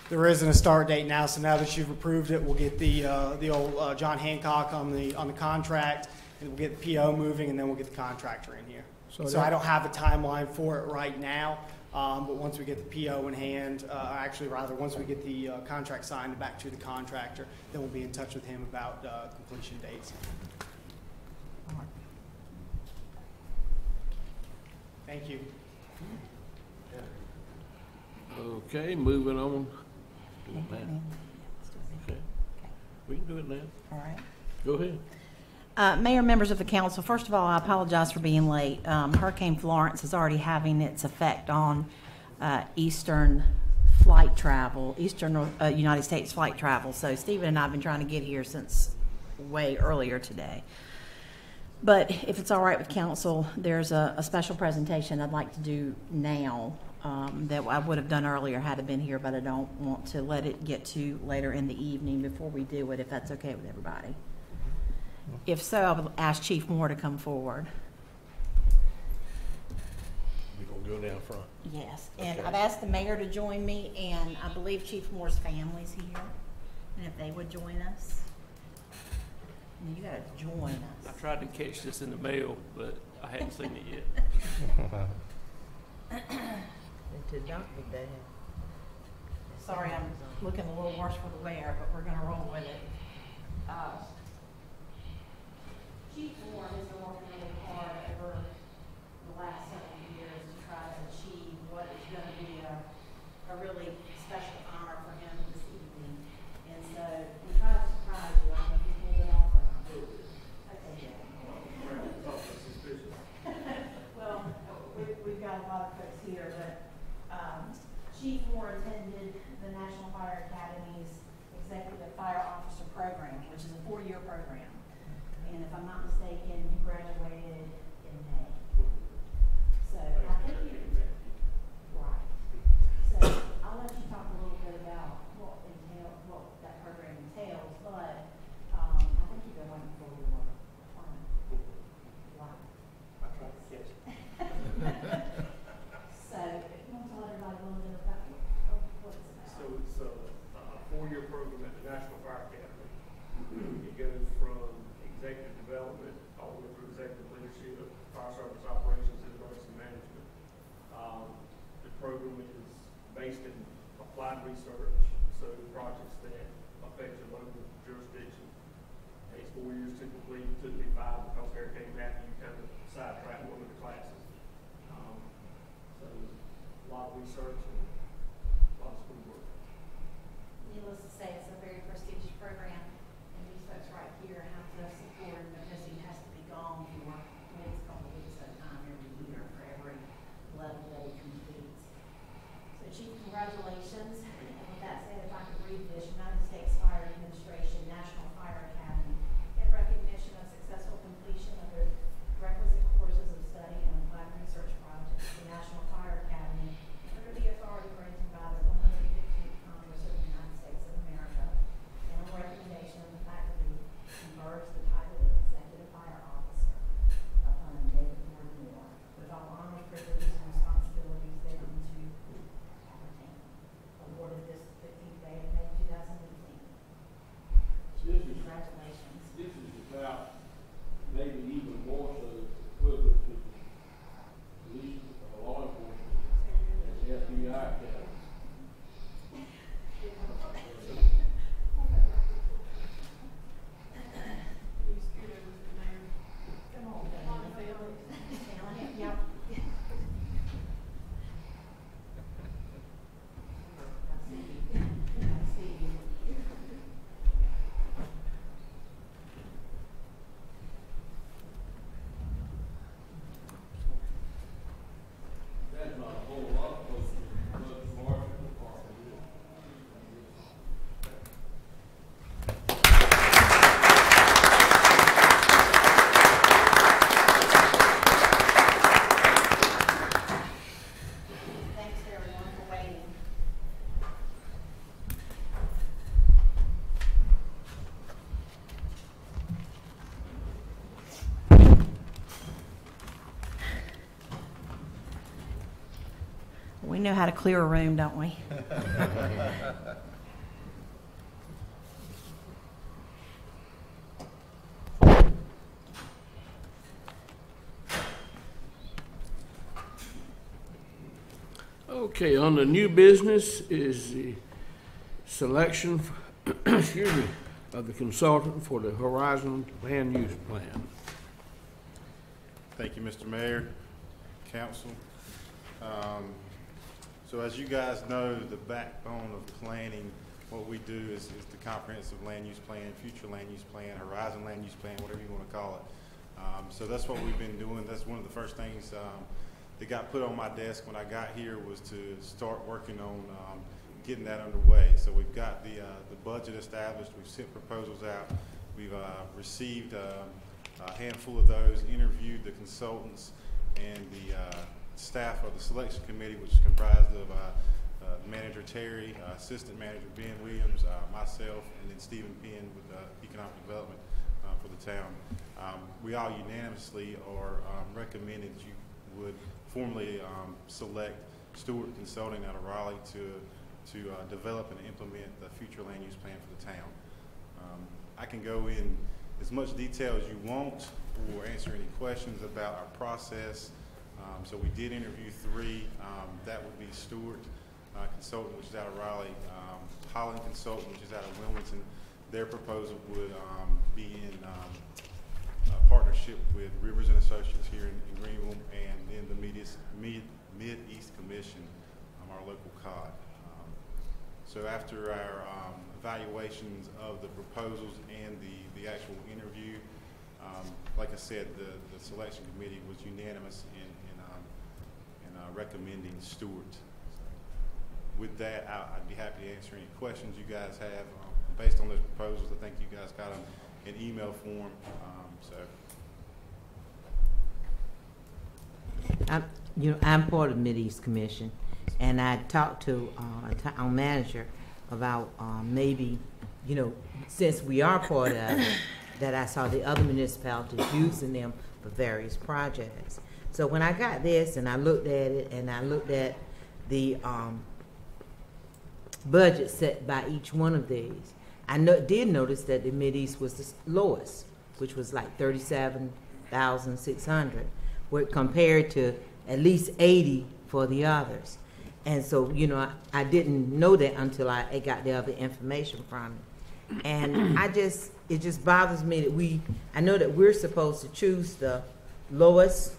There isn't a start date now, so now that you've approved it, we'll get the old John Hancock on the contract, and we'll get the PO moving, and then we'll get the contractor in here. So I don't have a timeline for it right now, but once we get the PO in hand, once we get the contract signed back to the contractor, then we'll be in touch with him about completion dates. Thank you. Okay, moving on. Okay. We can do it now. All right. Go ahead. Mayor, members of the council, first of all, I apologize for being late. Hurricane Florence is already having its effect on eastern flight travel, United States flight travel. So Stephen and I have been trying to get here since way earlier today. But if it's all right with council, there's a special presentation I'd like to do now that I would have done earlier had I been here, but I don't want to let it get to later in the evening before we do it, if that's okay with everybody. If so, I would ask Chief Moore to come forward. We're going to go down front. Yes, and Okay. I've asked the mayor to join me, and I believe Chief Moore's family's here, and if they would join us. And you gotta join us. I tried to catch this in the mail, but I hadn't seen it yet. It did not be bad. Sorry, I'm looking a little worse for the wear, but we're gonna roll with it. Chief Moore has been working really hard over the last several years to try to achieve what is gonna be a really special honor for him this evening. And so we try to surprise you. I don't know if you pulled it off or not. Okay, yeah. Well, we've got a lot of folks here, but Chief Moore attended the National Fire Academy's Executive Fire Officer Program, which is a 4-year program. And if I'm not mistaken, he graduated in May. So I think right. So I'll let you talk a little bit about what that program entails, but I think you've been waiting for your turn. Wow. I tried to catch it. So you want to tell everybody a little bit about what it's about? So it's a 4-year program at the National Fire Academy. It goes from executive development all the way through executive leadership, fire service operations, and emergency management. The program is based in applied research, so projects that affect your local jurisdiction. It's 4 years typically, could be 5 because hurricanes after you kind of sidetrack one of the classes. So a lot of research and a lot of schoolwork. Needless to say, it's a very prestigious program, and these folks right here have to support him because he has to be gone for at least a couple of weeks at a time every year for every level that he completes. So Chief, congratulations. And with that said, if I could read this, United States Fire Administration National Fire Academy, in recognition of successful completion of the requisite courses of study and applied research projects, the National Fire Academy, under the authority granted by the 115th Congress of the United States of America, and on recommendation of the faculty, confers the title of Executive Fire Officer upon David Gordon Moore, with all honors, privileges, and responsibilities thereunto appertain. Awarded this 15th day of May 2018. Congratulations. This is about maybe even more so equivalent to police or law enforcement as the FBI academy. Come on, yeah. That's not a whole lot closer to the market department. Thanks everyone for waiting. We know how to clear a room, don't we? Okay, on the new business is the selection, excuse me, of the consultant for the Horizon Land Use Plan. Thank you, Mr. Mayor, Council. So as you guys know, the backbone of planning, what we do is the comprehensive land use plan, future land use plan, horizon land use plan, whatever you want to call it. So that's what we've been doing. That's one of the first things that got put on my desk when I got here, was to start working on getting that underway. So we've got the budget established. We've sent proposals out. We've received a handful of those, interviewed the consultants and the staff of the selection committee, which is comprised of Manager Terry, Assistant Manager Ben Williams, myself, and then Stephen Penn with Economic Development for the town. We all unanimously are recommending that you would formally select Stewart Consulting out of Raleigh to develop and implement the future land use plan for the town. I can go in as much detail as you want or answer any questions about our process. So we did interview 3. That would be Stewart Consultant, which is out of Raleigh, Holland Consultant, which is out of Wilmington. Their proposal would be in partnership with Rivers and Associates here in Greenville, and then the Mid-East Commission, our local COD. So after our evaluations of the proposals and the actual interview, like I said, the selection committee was unanimous in recommending Stewart. With that, I'd be happy to answer any questions you guys have based on those proposals. I think you guys got them in email form. I'm part of the Mid-East Commission, and I talked to a town manager about maybe, since we are part of it, that I saw the other municipalities using them for various projects. So when I got this and I looked at it and I looked at the budget set by each one of these, I did notice that the Mid-East was the lowest, which was like $37,600, where compared to at least 80 for the others. And so, I didn't know that until I got the other information from it. And it just bothers me that I know that we're supposed to choose the lowest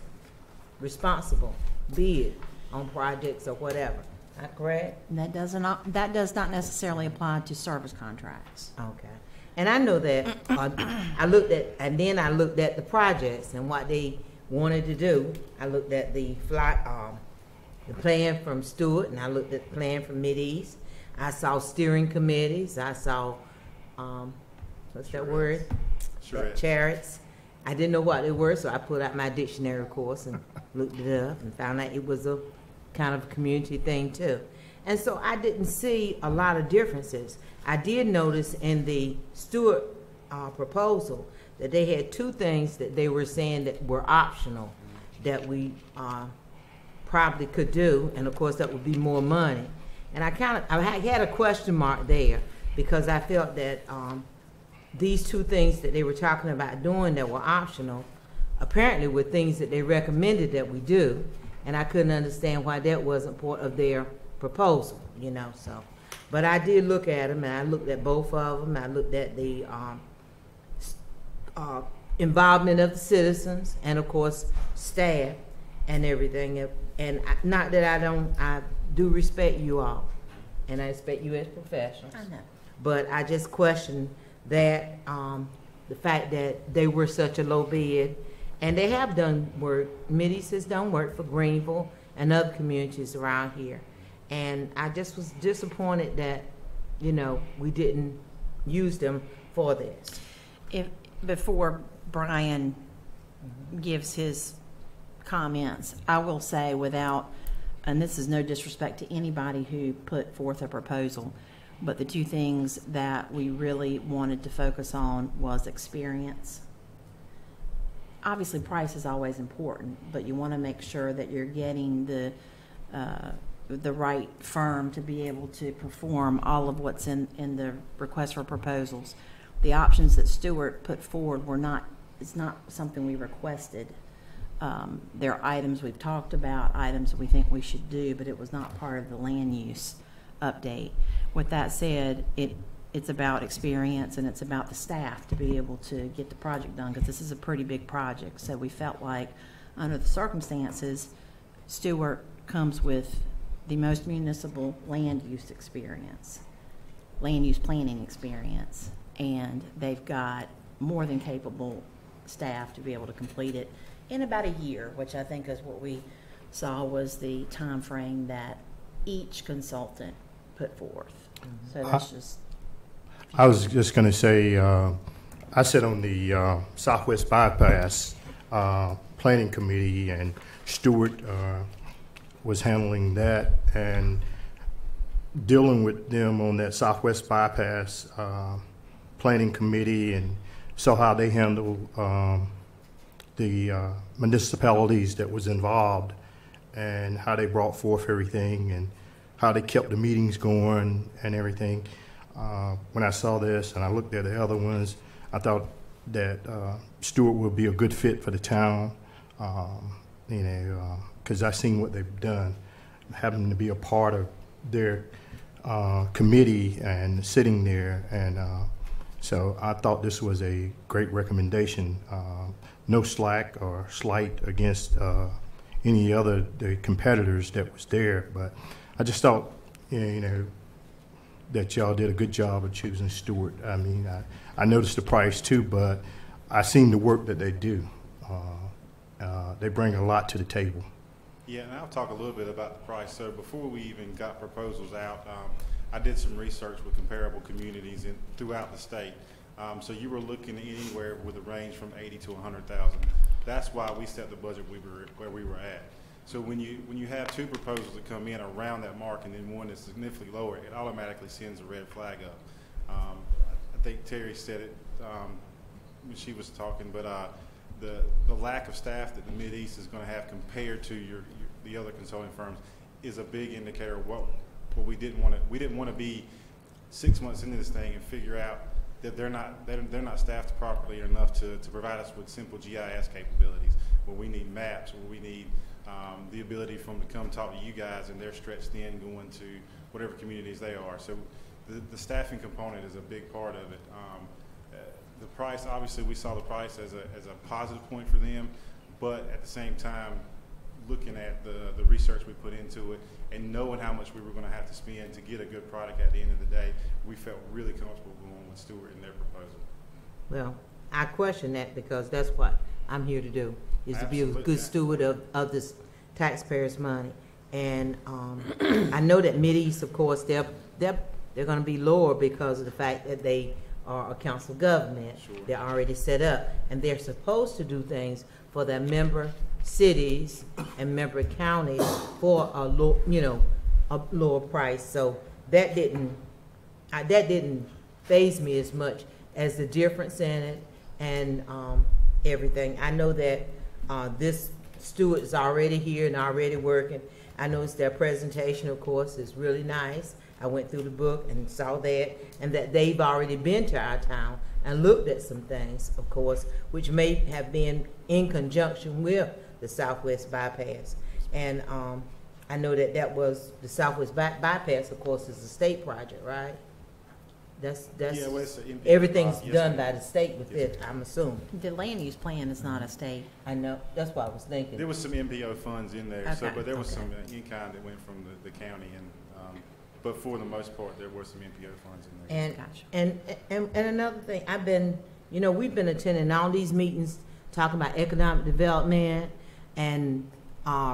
responsible bid on projects or whatever. Not correct? That does not necessarily apply to service contracts. Okay. And I know that I looked at the projects and what they wanted to do. I looked at the plan from Stewart, and I looked at the plan from Mideast. I saw steering committees. I saw what's that word? Chariots. I didn't know what they were, so I pulled out my dictionary course and looked it up and found out it was a kind of community thing too. And so I didn't see a lot of differences. I did notice in the Stewart proposal that they had two things that they were saying that were optional that we probably could do, and of course that would be more money. And I had a question mark there because I felt that these two things that they were talking about doing that were optional apparently were things that they recommended that we do, and I couldn't understand why that wasn't part of their proposal, so. But I did look at them, and I looked at both of them. I looked at the involvement of the citizens and, of course, staff and everything. And not that I do respect you all, and I respect you as professionals. I know. But I just question that, the fact that they were such a low bid, and they have done work. Mideast has done work for Greenville and other communities around here. And I just was disappointed that, we didn't use them for this. Before Brian gives his comments, I will say and this is no disrespect to anybody who put forth a proposal, but the two things that we really wanted to focus on was experience. Obviously, price is always important, but you want to make sure that you're getting the right firm to be able to perform all of what's in the request for proposals. The options that Stewart put forward it's not something we requested. There are items we've talked about, items that we think we should do, but it was not part of the land use update. With that said, it's about experience, and it's about the staff to be able to get the project done, because this is a pretty big project. So we felt like under the circumstances, Stewart comes with the most municipal land use planning experience, and they've got more than capable staff to be able to complete it in about a year, which I think is what we saw was the time frame that each consultant put forth. So that's just. I was just going to say, I sit on the Southwest Bypass Planning Committee, and Stewart was handling that, and dealing with them on that Southwest Bypass Planning Committee, and saw how they handle the municipalities that was involved, and how they brought forth everything, and how they kept the meetings going and everything. When I saw this and I looked at the other ones, I thought that Stewart would be a good fit for the town, because I've seen what they've done, having to be a part of their committee and sitting there, and so I thought this was a great recommendation. No slack or slight against any other the competitors that was there, but I just thought, that y'all did a good job of choosing Stewart. I mean, I noticed the price too, but I seen the work that they do. They bring a lot to the table. Yeah, and I'll talk a little bit about the price. So before we even got proposals out, I did some research with comparable communities throughout the state. So you were looking anywhere with a range from 80 to 100,000. That's why we set the budget where we were at. So when you have two proposals that come in around that mark, and then one that's significantly lower, it automatically sends a red flag up. I think Terry said it when she was talking, but the lack of staff that the Mideast is going to have compared to the other consulting firms is a big indicator of what we didn't want to. We didn't want to be 6 months into this thing and figure out that they're not staffed properly enough to provide us with simple GIS capabilities. Where we need maps, where we need the ability for them to come talk to you guys, and they're stretched thin going to whatever communities they are. So the staffing component is a big part of it. The price, obviously, we saw the price as a positive point for them, but at the same time, looking at the research we put into it and knowing how much we were going to have to spend to get a good product at the end of the day, we felt really comfortable going with Stewart and their proposal. Well, I question that because that's what I'm here to do, is to be a good steward of this taxpayers' money. And I know that Mideast, of course, they're going to be lower because of the fact that they are a council government. Sure. They're already set up, and they're supposed to do things for their member cities and member counties for a lower price. So that didn't faze me as much as the difference in it and everything. I know that this steward is already here and already working. I noticed their presentation, of course, is really nice. I went through the book and saw that, and that they've already been to our town and looked at some things, of course, which may have been in conjunction with the Southwest Bypass. And I know that was the Southwest Bypass, of course, is a state project, right? That's yeah, well, it's everything's yes, done ma'am. by the state with Yes, it, I'm assuming. The land use plan is not a state. I know, that's what I was thinking. There was some MPO funds in there, Okay, but there was okay. some in-kind that went from the county, and but for the most part, there were some MPO funds in there. And, Gotcha. and another thing, we've been attending all these meetings talking about economic development and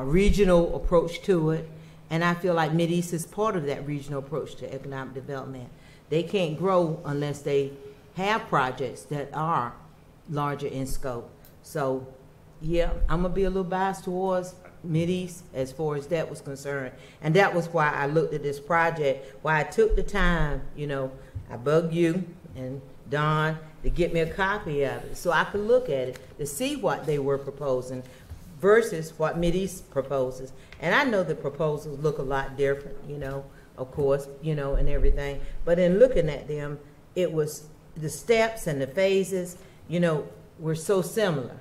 regional approach to it. And I feel like Mideast is part of that regional approach to economic development. They can't grow unless they have projects that are larger in scope. So, yeah, I'm gonna be a little biased towards Mideast as far as that was concerned. And that was why I looked at this project, why I took the time, I bugged you and Don to get me a copy of it so I could look at it to see what they were proposing versus what Mideast proposes. And I know the proposals look a lot different, of course, and everything. But in looking at them, it was the steps and the phases, were so similar.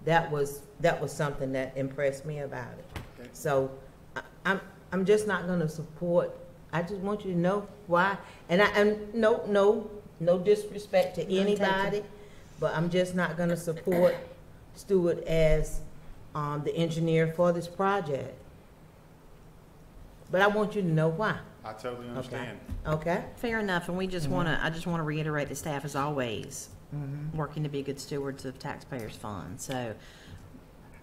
That was something that impressed me about it. Okay. So I'm just not going to support. I just want you to know why. And no disrespect to anybody, but I'm just not going to support Stewart as the engineer for this project. But I want you to know why. I totally understand. Okay. Fair enough, and I just want to reiterate the staff is always working to be good stewards of taxpayers' funds. So,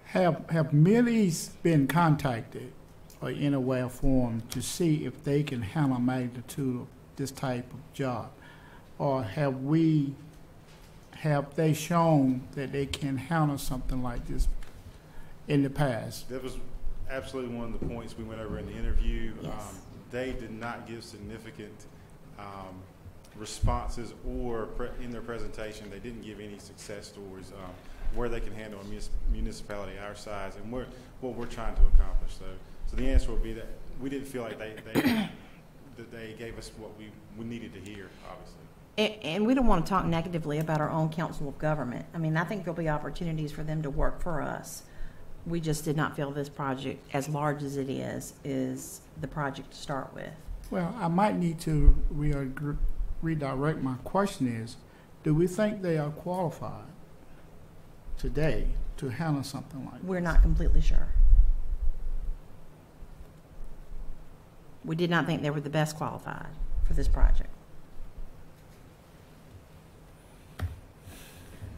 Have Mideast been contacted or in a way or form to see if they can handle magnitude of this type of job? Or have they shown that they can handle something like this in the past? That was absolutely one of the points we went over in the interview. Yes. They did not give significant responses or in their presentation, they didn't give any success stories where they can handle a municipality our size and what we're trying to accomplish. So the answer would be that we didn't feel like they gave us what we needed to hear, obviously. and we don't want to talk negatively about our own council of government. I mean, I think there'll be opportunities for them to work for us. We just did not feel this project, as large as it is the project to start with. Well, I might need to redirect my question is, do we think they are qualified today to handle something like this? We're not completely sure. We did not think they were the best qualified for this project.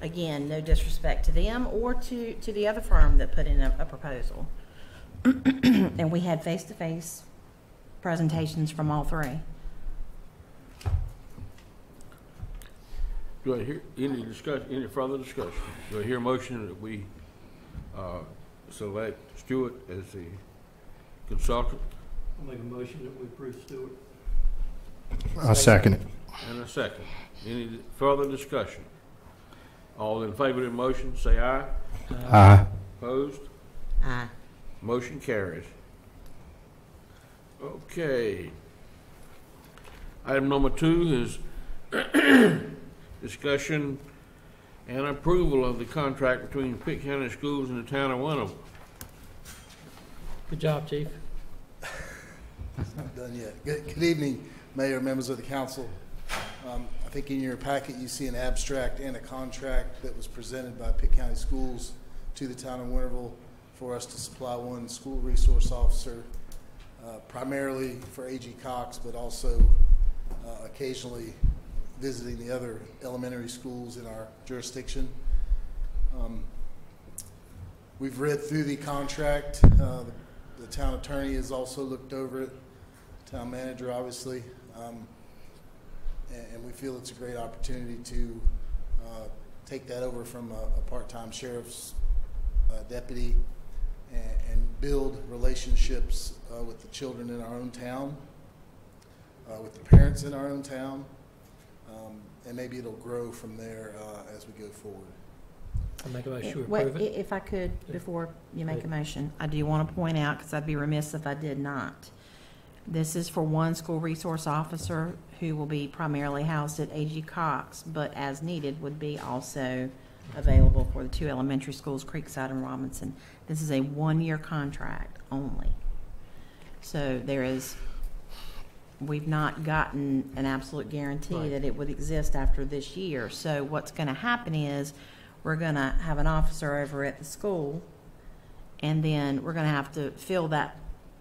Again, no disrespect to them or to the other firm that put in a proposal. And we had face-to-face presentations from all three. Do I hear any further discussion? Do I hear a motion that we select Stewart as the consultant? I'll make a motion that we approve Stewart. I second it. And a second. Any further discussion? All in favor of the motion, say aye. Aye. Opposed? Aye. Motion carries. Okay. Item number 2 is discussion and approval of the contract between Pitt County Schools and the town of Winterville. Good job, Chief. It's not done yet. Good evening, Mayor, members of the council, I think in your packet you see an abstract and a contract that was presented by Pitt County Schools to the town of Winterville for us to supply one school resource officer, primarily for A.G. Cox, but also occasionally visiting the other elementary schools in our jurisdiction. We've read through the contract. The town attorney has also looked over it, town manager obviously, and we feel it's a great opportunity to take that over from a part-time sheriff's deputy and build relationships with the children in our own town, with the parents in our own town, and maybe it'll grow from there as we go forward. I'll make a motion to Wait, approve it. if I could, before you make a motion, I do want to point out, because I'd be remiss if I did not. This is for one school resource officer who will be primarily housed at A.G. Cox, but as needed would be also available for the two elementary schools, Creekside and Robinson. This is a one-year contract only. So we've not gotten an absolute guarantee that it would exist after this year. So what's going to happen is we're going to have an officer over at the school, and then we're going to have to fill that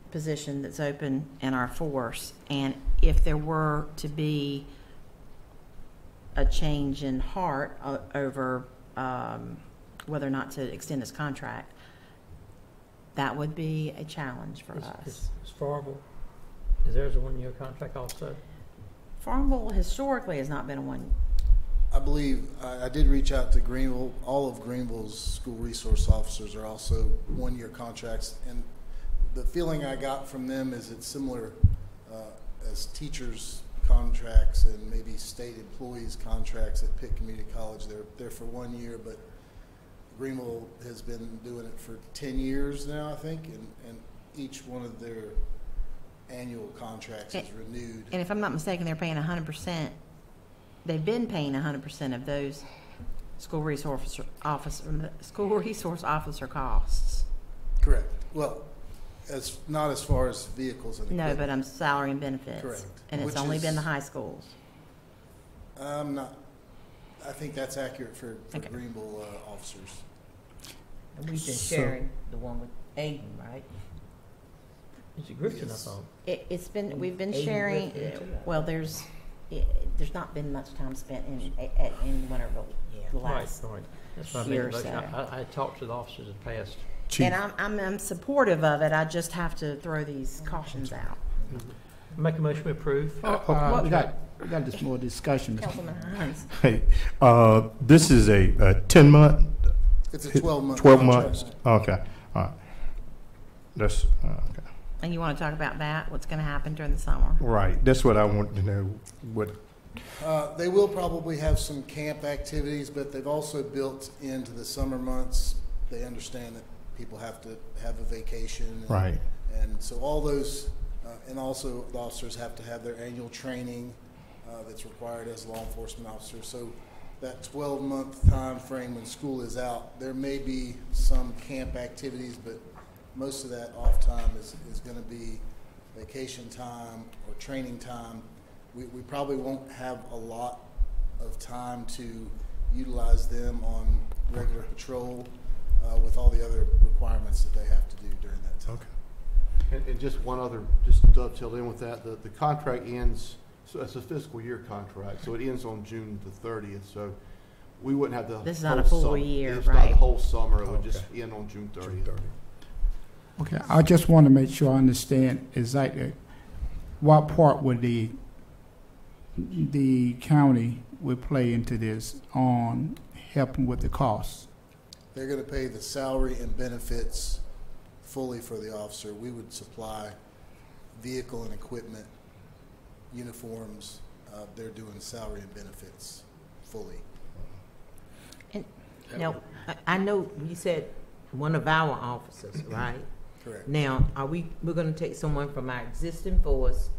position that's open in our force. And if there were to be a change in heart over whether or not to extend this contract, that would be a challenge for us. Is Farmville, is theirs a one-year contract also? Farmville historically has not been a one. I believe I did reach out to Greenville. All of Greenville's school resource officers are also one-year contracts, and the feeling I got from them is it's similar as teachers' contracts and maybe state employees' contracts at Pitt Community College. They're for 1 year, but Greenville has been doing it for 10 years now, I think, and each one of their annual contracts is renewed. And if I'm not mistaken, they're paying 100%. They've been paying 100% of those school resource officer costs. Correct. Well, not as far as vehicles and equipment. No, but I'm salary and benefits. Correct. And it's only been the high schools. I think that's accurate for Greenville officers. And we've been sharing the one with Aiden, right? Is it Griffin up on? It's been, we've been Aiden sharing, Griffin, too. well, there's not been much time spent in Winterville the last Right. That's why I year made or the motion. so. I talked to the officers in the past. Chief. And I'm supportive of it. I just have to throw these cautions out. Make a motion to approve. We got this more discussion. Councilman Hines. Hey, this is a 10-month? It's a 12-month 12 contract. months? Okay, all right. That's, okay. And you want to talk about that? What's going to happen during the summer? Right, that's what I wanted to know. What? They will probably have some camp activities, but they've also built into the summer months. They understand that people have to have a vacation. And, Right. And so all those, and also the officers have to have their annual training that's required as law enforcement officers. So that 12-month time frame when school is out, there may be some camp activities, but most of that off time is going to be vacation time or training time. We probably won't have a lot of time to utilize them on regular patrol with all the other requirements that they have to do during that time. Okay. And just one other, just to dovetail in with that, the contract ends, so it's a fiscal year contract, so it ends on June the 30th. So we wouldn't have the This is whole not a full summer. year, It's right? not the whole summer. It would just end on June 30th. Okay, I just want to make sure I understand exactly what part would the county would play into this on helping with the costs. They're going to pay the salary and benefits fully for the officer. We would supply vehicle and equipment, uniforms. They're doing salary and benefits fully. And now, I know you said one of our officers, right? Correct. Now, we're going to take someone from our existing force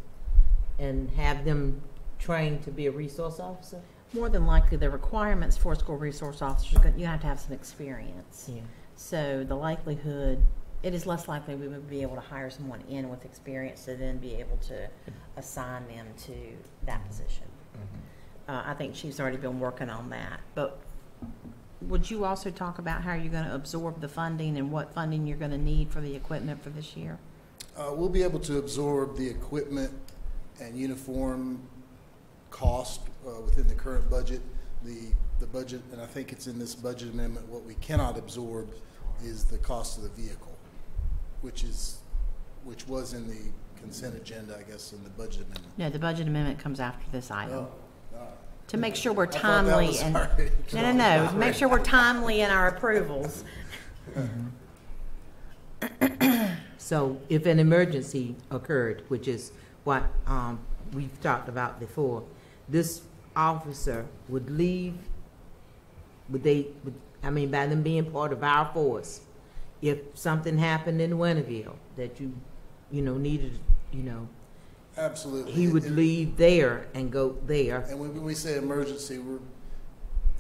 and have them trained to be a resource officer? More than likely, the requirements for school resource officers, you have to have some experience. Yeah. So the likelihood it is less likely we would be able to hire someone in with experience to then be able to assign them to that position. I think Chief's already been working on that. But would you also talk about how you're going to absorb the funding and what funding you're going to need for the equipment for this year? We'll be able to absorb the equipment and uniform cost within the current budget. The budget, and I think it's in this budget amendment, what we cannot absorb is the cost of the vehicle, which was in the consent agenda, I guess, in the budget amendment. No, the budget amendment comes after this item. Oh. To make sure we're I thought that timely was and already- no, make sure we're timely in our approvals. So if an emergency occurred, which is what we've talked about before, this officer would leave, by them being part of our force, if something happened in Winterville that you needed, Absolutely. he would leave there and go there. And when we say emergency, we're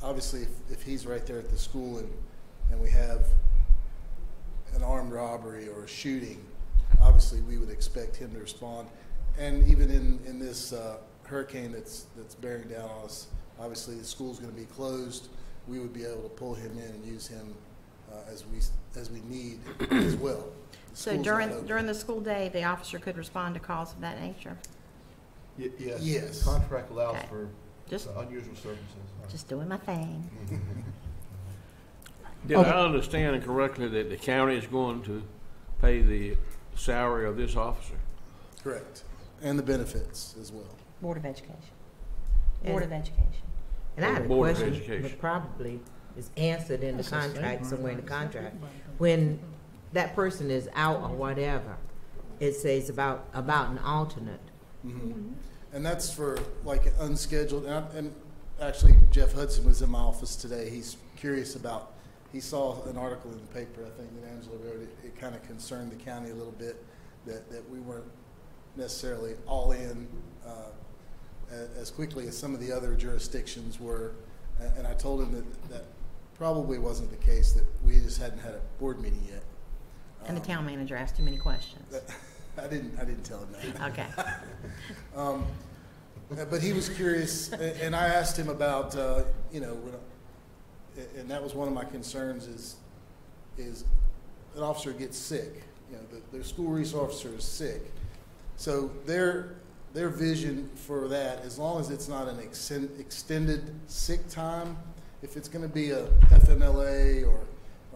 obviously if he's right there at the school and we have an armed robbery or a shooting, obviously we would expect him to respond. And even in this hurricane that's bearing down on us, obviously the school's going to be closed. We would be able to pull him in and use him as we need as well. So during the school day, the officer could respond to calls of that nature? Yes. Yes. Contract allows Okay. for Just- unusual circumstances. Just doing my thing. Did I understand correctly that the county is going to pay the salary of this officer? Correct. And the benefits as well. Board of Education. And- Board of Education. And I had a Board of question, Education. but probably is answered in the That's the same contract, one. somewhere in the contract. When that person is out or whatever, it says about an alternate. Mm-hmm. And that's for like unscheduled, and actually Jeff Hudson was in my office today. He's curious about, he saw an article in the paper, I think that Angela wrote it. It kind of concerned the county a little bit that we weren't necessarily all in as quickly as some of the other jurisdictions were. And I told him that probably wasn't the case, that we just hadn't had a board meeting yet. And the town manager asked too many questions. I didn't tell him that. Okay. But he was curious, and I asked him about, and that was one of my concerns is an officer gets sick. The school resource officer is sick. So their vision for that, as long as it's not an extended sick time, if it's going to be a FMLA or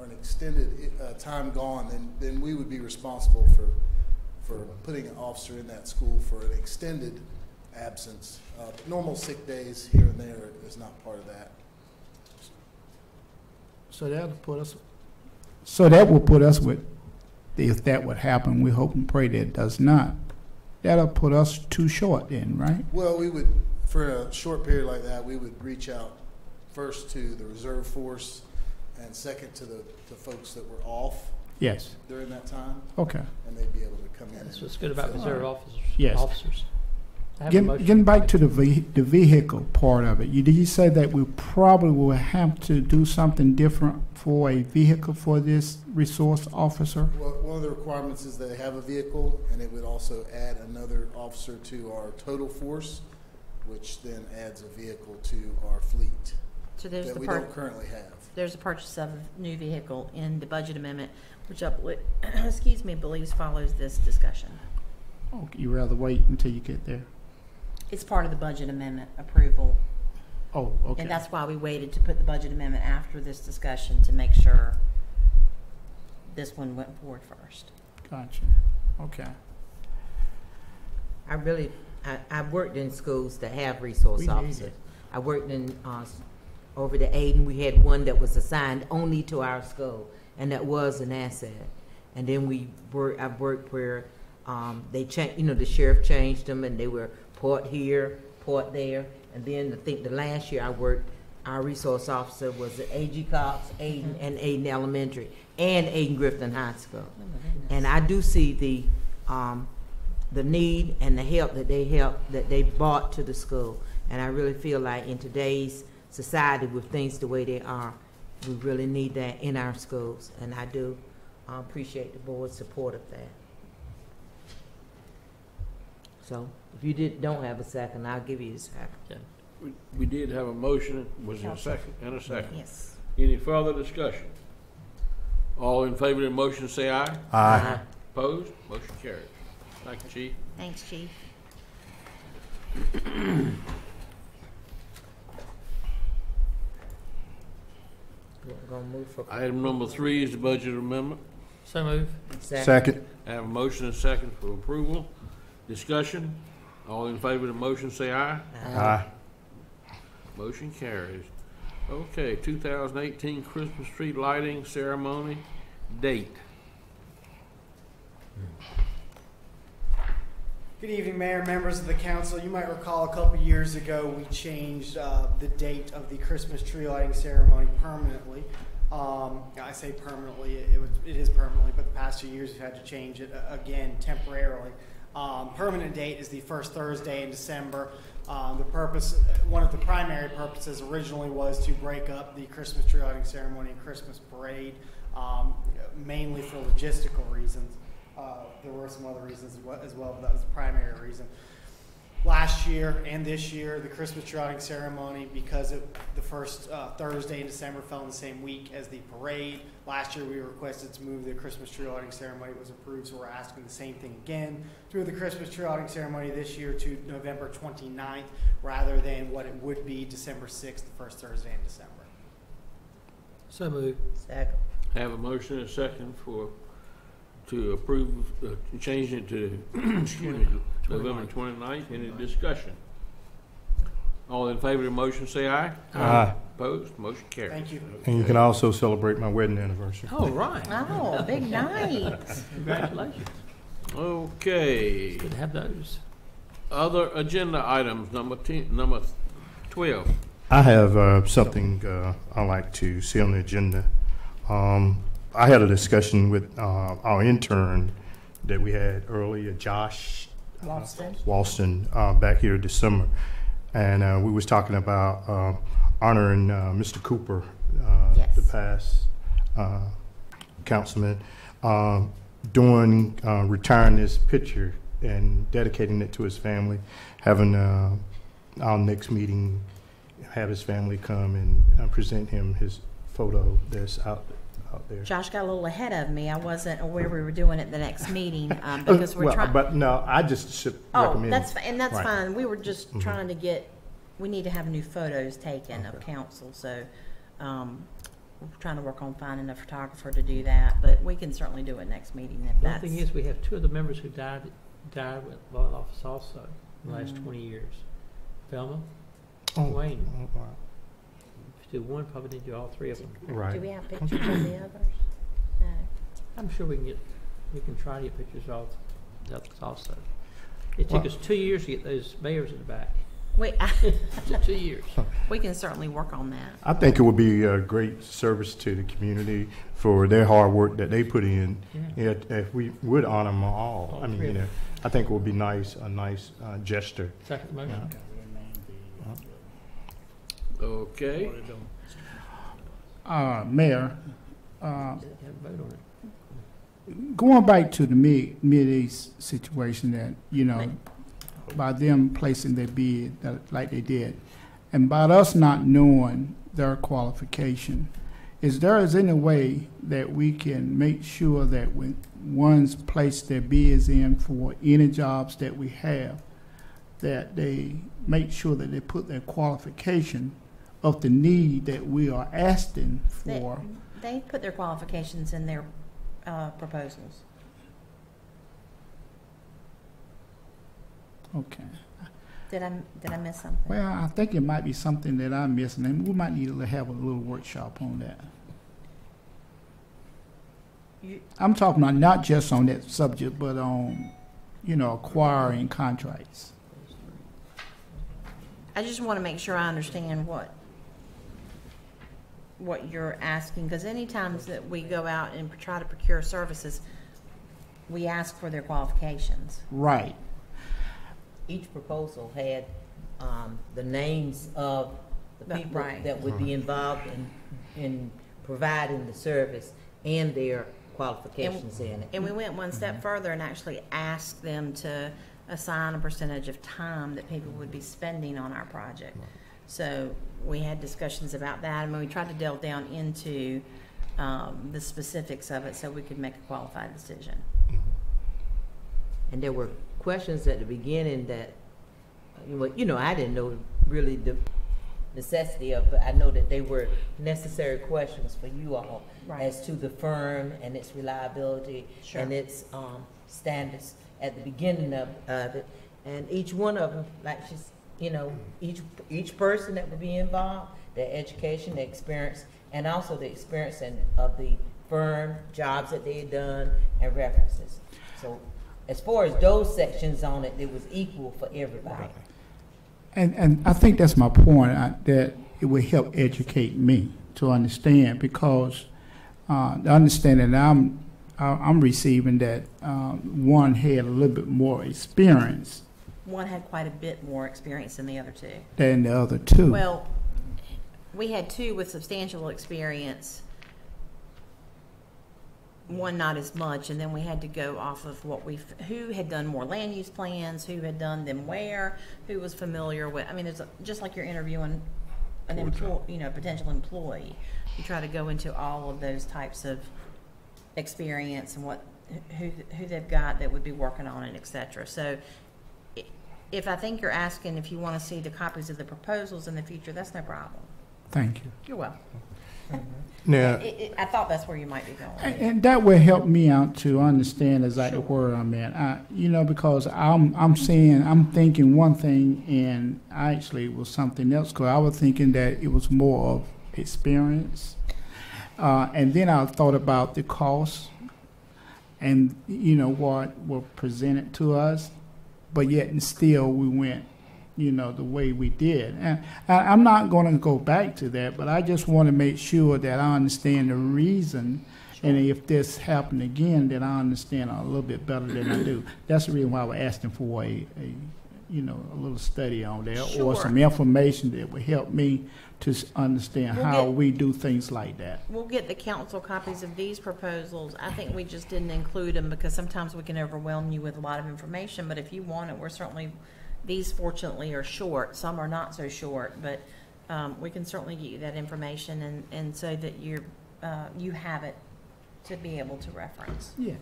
an extended time gone, then we would be responsible for putting an officer in that school for an extended absence. Normal sick days here and there is not part of that. So that will put us with, if that would happen, we hope and pray that it does not. That'll put us too short then, right? Well, we would, for a short period like that, we would reach out first to the reserve force and second to folks that were off. Yes. During that time. Okay. And they'd be able to come in. That's what's good about reserve officers. Yes. Officers. I have a motion. Getting back to the vehicle part of it, did you say that we probably will have to do something different for a vehicle for this resource officer? Well, one of the requirements is that they have a vehicle, and it would also add another officer to our total force, which then adds a vehicle to our fleet So there's that the we don't currently have. There's a purchase of a new vehicle in the budget amendment, which I believes follows this discussion. Okay, you rather wait until you get there? It's part of the budget amendment approval. Oh, okay. And that's why we waited to put the budget amendment after this discussion to make sure this one went forward first. Gotcha. Okay. I've worked in schools that have resource officers. I worked in over the Aiden. We had one that was assigned only to our school, and that was an asset. And then I've worked where they changed. The sheriff changed them, and they were port here, port there. And then I think the last year I worked, our resource officer was at A.G. Cox, Aiden, and Aiden Elementary, and Aiden Griffin High School. And I do see the need and the help that they brought to the school. And I really feel like in today's society with things the way they are, we really need that in our schools. And I do I appreciate the board's support of that. So, if you don't have a second, I'll give you a second. We did have a motion, was there a second? And a second. Yes. Any further discussion? All in favor of the motion say aye. Aye. Opposed? Motion carries. Thank you, Chief. Thanks, Chief. We're gonna move for. Item number 3 is the budget amendment. So move. Second. I have a motion and a second for approval. Discussion. All in favor of the motion say aye. Aye. Motion carries. Okay, 2018 Christmas tree lighting ceremony date. Good evening, Mayor, members of the council. You might recall a couple years ago we changed the date of the Christmas tree lighting ceremony permanently. I say permanently, it is permanently, but the past 2 years we've had to change it again temporarily. Permanent date is the first Thursday in December. One of the primary purposes originally was to break up the Christmas tree lighting ceremony and Christmas parade, mainly for logistical reasons. There were some other reasons as well, but that was the primary reason. Last year and this year, the Christmas tree lighting ceremony, because the first Thursday in December fell in the same week as the parade. Last year we requested to move the Christmas tree lighting ceremony. It was approved, so we're asking the same thing again. To move the Christmas tree lighting ceremony this year to November 29th, rather than what it would be December 6th, the first Thursday in December. So move. Second. I have a motion and a second to approve changing it to excuse me, November 29th. Any discussion? All in favor of the motion say aye. Aye. Opposed? Motion carries. Thank you. And you can also celebrate my wedding anniversary. Oh, right. Oh, big night. Congratulations. Okay. Good to have those. Other agenda items, number 12. I have something I'd like to see on the agenda. I had a discussion with our intern that we had earlier, Josh Walston, back here in December. And we was talking about honoring Mr. Cooper, Yes. the past councilman, retiring this picture and dedicating it to his family, having our next meeting, have his family come and present him his photo that's out there. Josh got a little ahead of me. I wasn't aware we were doing it the next meeting because we're trying. But no, I just should recommend. That's Right. fine. We were just trying to get. We need to have new photos taken of council, so we're trying to work on finding a photographer to do that. But we can certainly do it next meeting if The that's. thing is, we have 2 of the members who died with office also in the last 20 years. Velma, Wayne. Oh, wow. If you do one, probably need to do all 3 of them. Right. Do we have pictures of the others? No. I'm sure we can try to get pictures of the others also. It took us 2 years to get those mayors in the back. Wait. It took 2 years. We can certainly work on that. I think it would be a great service to the community for their hard work that they put in. Yeah. If we would honor them all. All I mean, 3 of them. I think it would be a nice gesture. Second motion. Okay. Mayor, Have a vote on it. going back to the Mid-East situation that, you know, by them placing their bid like they did, and by us not knowing their qualification, is there any way that we can make sure that when ones place their bids in for any jobs that we have, that they make sure that they put their qualification of the need that we are asking for? They put their qualifications in their proposals. Okay. Did I miss something? Well, I think it might be something that I'm missing, and we might need to have a little workshop on that. I'm talking about not just on that subject, but on, you know, acquiring contracts. I just want to make sure I understand what you're asking, because any times that we go out and try to procure services, we ask for their qualifications. Right. Each proposal had the names of the people Right. that would be involved in providing the service and their qualifications in it. And we went one step further and actually asked them to assign a percentage of time that people would be spending on our project. So we had discussions about that, and we tried to delve down into the specifics of it so we could make a qualified decision. And there were questions at the beginning that, you know, I didn't know really the necessity of, but I know that they were necessary questions for you all as to the firm and its reliability and its standards at the beginning of it. And each one of them, like she's, you know, each person that would be involved, their education, their experience, and also the experience of the firm, jobs that they had done, and references. So as far as those sections on it, it was equal for everybody. And I think that's my point, that it will help educate me to understand, because the understanding that I'm receiving that one had a little bit more experience. One had quite a bit more experience than the other two. Than the other two. Well, we had two with substantial experience, one not as much, and then we had to go off of who had done more land use plans, who had done them where, who was familiar with. I mean, it's just like you're interviewing an potential employee. You try to go into all of those types of experience and who they've got that would be working on it, etc. So if I think you're asking if you want to see the copies of the proposals in the future, that's no problem. Thank you. You're welcome. Now, I thought that's where you might be going. And that will help me out to understand exactly where I'm at. You know, because I'm thinking one thing, and actually it was something else. Because I was thinking that it was more of experience, and then I thought about the cost, and you know what were presented to us, but yet and still we went, you know, the way we did. And I'm not going to go back to that, but I just want to make sure that I understand the reason. And if this happened again, then I understand a little bit better than I do. That's the reason why we're asking for a little study on that, or some information that would help me to understand how we do things like that. We'll get the council copies of these proposals. I think we just didn't include them because sometimes we can overwhelm you with a lot of information, but if you want it, we're certainly. These fortunately are short. Some are not so short, but we can certainly get you that information and so that you have it to be able to reference. Yes.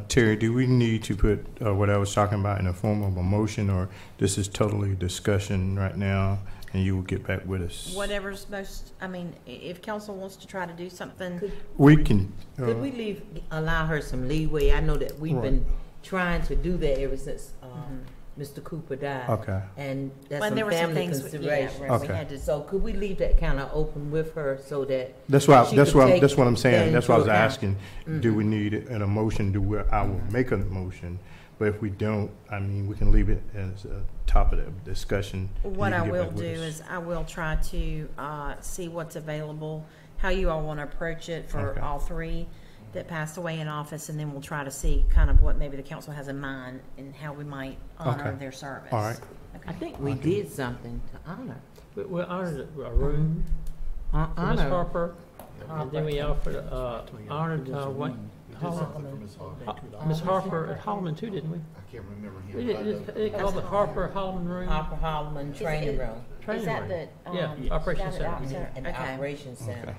Terry, do we need to put what I was talking about in the form of a motion, or this is totally discussion right now, and you will get back with us? Whatever's most. I mean, if council wants to try to do something, we can. Could we allow her some leeway? I know that we've been trying to do that ever since. Mr. Cooper died. Okay. And that's well, some family consideration. Okay. So could we leave that kind of open with her so that that's what I'm saying. That's what I was asking. Mm-hmm. Do we need it in a motion? I will make a motion, but if we don't, I mean, we can leave it as a top of the discussion. What I will do is I will try to see what's available, how you all want to approach it for all three that passed away in office, and then we'll try to see kind of what maybe the council has in mind and how we might honor their service. All right. Okay. I think we did something to honor. We honored a room for Ms. Harper, and then we offered honored Ms. Harper at Holloman too, didn't we? I can't remember him. We did called the Harper Holloman room. Harper Holloman training room. Is that the Operations Center? And the Operations Center.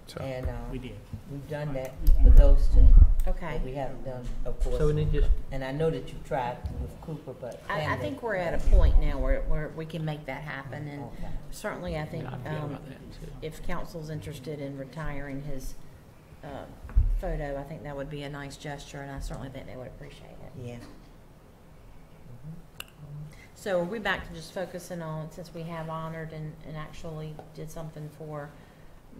So. And we did. We've done that for those two. Okay. But we haven't done, of course. So we need just. And I know that you tried with Cooper, but I think we're at a point now where we can make that happen, and certainly I think if council's interested in retiring his photo, I think that would be a nice gesture, and I certainly think they would appreciate it. Yeah. So are we back to just focusing on, since we have honored and actually did something for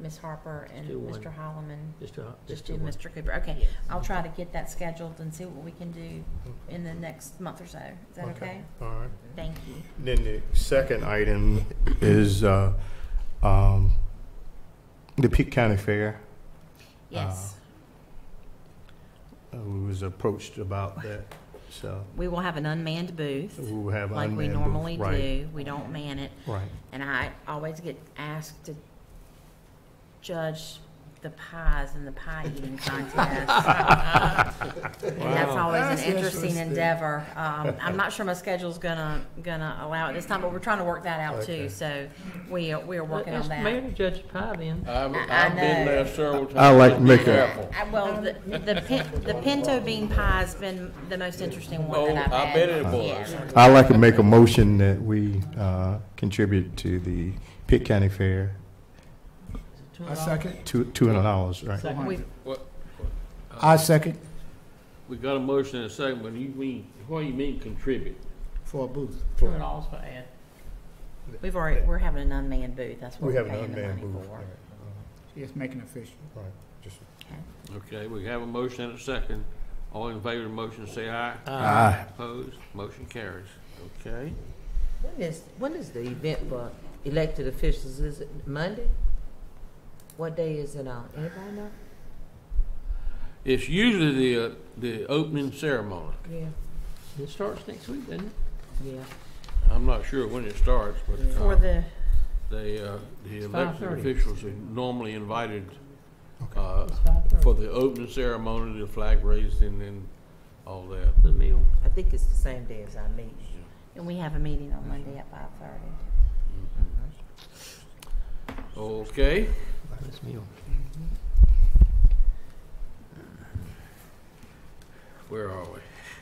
Ms. Harper and Mr. Holloman? Just do Mr. Cooper. Okay. Yes. I'll try to get that scheduled and see what we can do in the next month or so. Is that okay? All right. Thank you. Then the second item is the Peake County Fair. Yes. We was approached about that. So we will have an unmanned booth. We will have like we normally do. We don't man it. Right. And I always get asked to judge the pies and the pie eating contest. And that's always an interesting endeavor. I'm not sure my schedule's gonna allow it this time, but we're trying to work that out too. So we are working on that. Mayor to judge the pie then. I've I been know. there several times. I like to make a- Careful. Well, the pinto bean pie has been the most interesting one Oh, that I've I had. bet it was. Yeah. I'd like to make a motion that we contribute to the Pitt County Fair, I second. $200, right? Second. What? I second We got a motion and a second, but what do you mean contribute? for a booth. $200 for ad. We're having an unmanned booth. That's what We we're have an paying the money unmanned booth. for. Right. Just making it official. Right. Just Okay, we have a motion and a second. All in favor of the motion, say aye. Aye. Opposed? Motion carries. Okay. When is the event for elected officials? Is it Monday? What day is it on? Anybody know? It's usually the opening ceremony. Yeah. It starts next week, doesn't it? Yeah. I'm not sure when it starts, but For the the elected 5:30. officials are normally invited It's 5:30. for the opening ceremony, the flag raising, and all that. The meal. I think it's the same day as our meeting. and we have a meeting on Monday at 5:30. Okay. This meal. Where are we?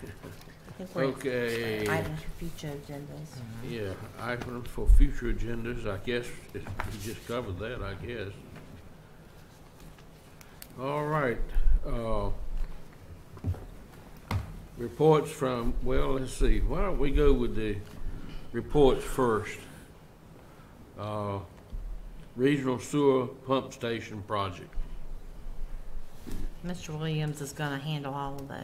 I think we're Okay. items for future agendas. Yeah, items for future agendas, I guess, we just covered that, I guess. All right, reports from, well, let's see, why don't we go with the reports first? Regional Sewer Pump Station Project. Mr. Williams is going to handle all of those,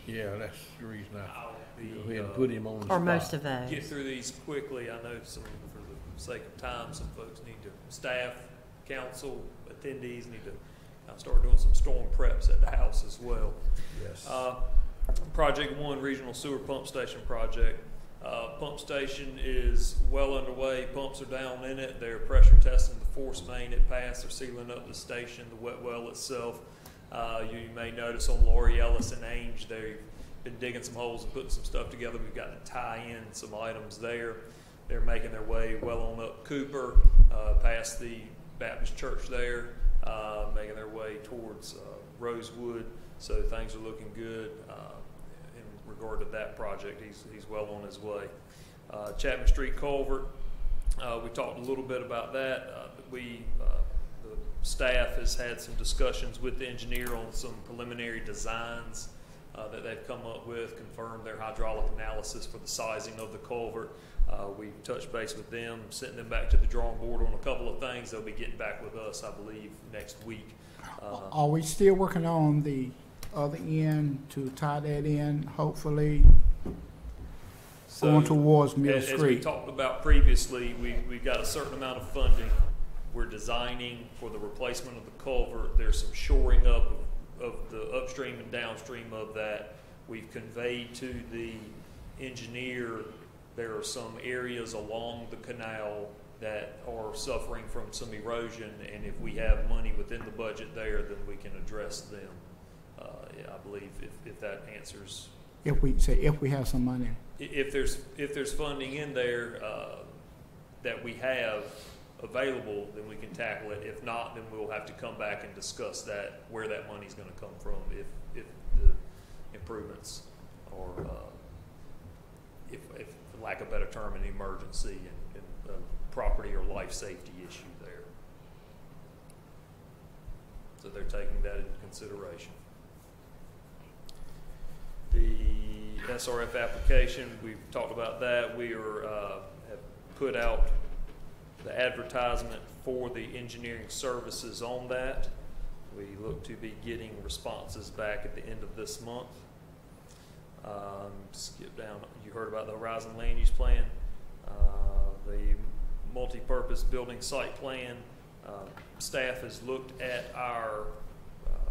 Yeah, that's the reason I I'll be, go ahead and put him on the or spot. most of those. get through these quickly. I know some, for the sake of time, some folks need to, staff, council, attendees need to start doing some storm preps at the house as well. Yes. Project 1, Regional Sewer Pump Station Project. Pump station is well underway. Pumps are down in it. They're pressure testing the force main it passed. They're sealing up the station, the wet well itself. You may notice on Laurie Ellis and Ainge, they've been digging some holes and putting some stuff together. We've got to tie in some items there. They're making their way well on up Cooper, past the Baptist church there, making their way towards Rosewood. So things are looking good in regard to that project. He's well on his way. Chapman Street Culvert, we talked a little bit about that. The staff has had some discussions with the engineer on some preliminary designs that they've come up with, confirmed their hydraulic analysis for the sizing of the culvert. We've touched base with them, sent them back to the drawing board on a couple of things. They'll be getting back with us, I believe, next week. Are we still working on the other end to tie that in, hopefully going towards Mill As we Street? talked about previously, we've got a certain amount of funding. We're designing for the replacement of the culvert. There's some shoring up of the upstream and downstream of that. We've conveyed to the engineer there are some areas along the canal that are suffering from some erosion, and if we have money within the budget there, then we can address them. I believe if that answers. If we have some money. If there's funding in there that we have available, then we can tackle it. If not, then we'll have to come back and discuss that, where that money's going to come from if the improvements are, if for lack of a better term, an emergency and a property or life safety issue there. So they're taking that into consideration. The SRF application, we've talked about that. We have put out the advertisement for the engineering services on that. We look to be getting responses back at the end of this month. Skip down, you heard about the Horizon Land Use Plan, the multi-purpose building site plan. Staff has looked at our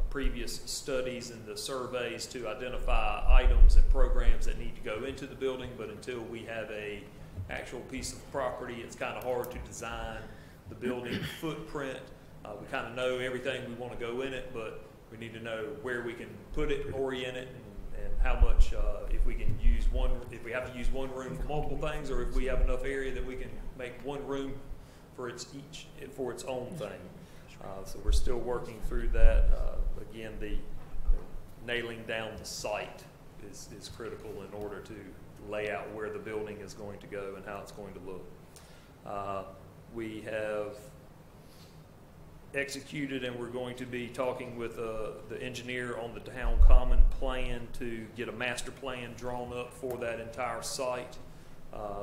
previous studies and the surveys to identify items and programs that need to go into the building, but until we have a actual piece of property, it's kind of hard to design the building footprint We kind of know everything we want to go in it, but we need to know where we can put it, orient it, and how much, if we can use one, if we have to use one room for multiple things, or if we have enough area that we can make one room for its own thing. So we're still working through that. Again, the nailing down the site is critical in order to lay out where the building is going to go and how it's going to look. We have executed, and we're going to be talking with the engineer on the town common plan to get a master plan drawn up for that entire site.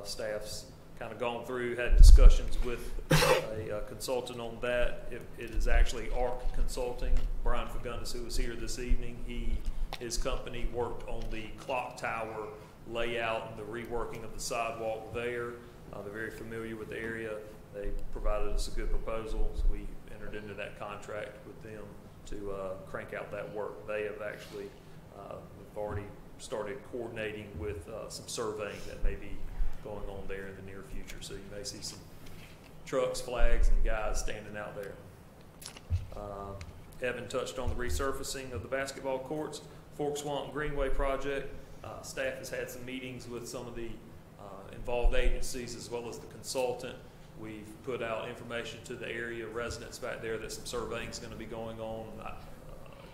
Staff's kind of gone through, had discussions with a consultant on that. It is actually ARC Consulting, Brian Fagundes, who was here this evening. His company worked on the clock tower layout and the reworking of the sidewalk there. They're very familiar with the area. They provided us a good proposal, so we entered into that contract with them to crank out that work. They have actually we've already started coordinating with some surveying that may be going on there in the near future. So you may see some trucks, flags, and guys standing out there. Evan touched on the resurfacing of the basketball courts, Fork Swamp Greenway project. Staff has had some meetings with some of the involved agencies as well as the consultant. We've put out information to the area residents back there that some surveying is going to be going on,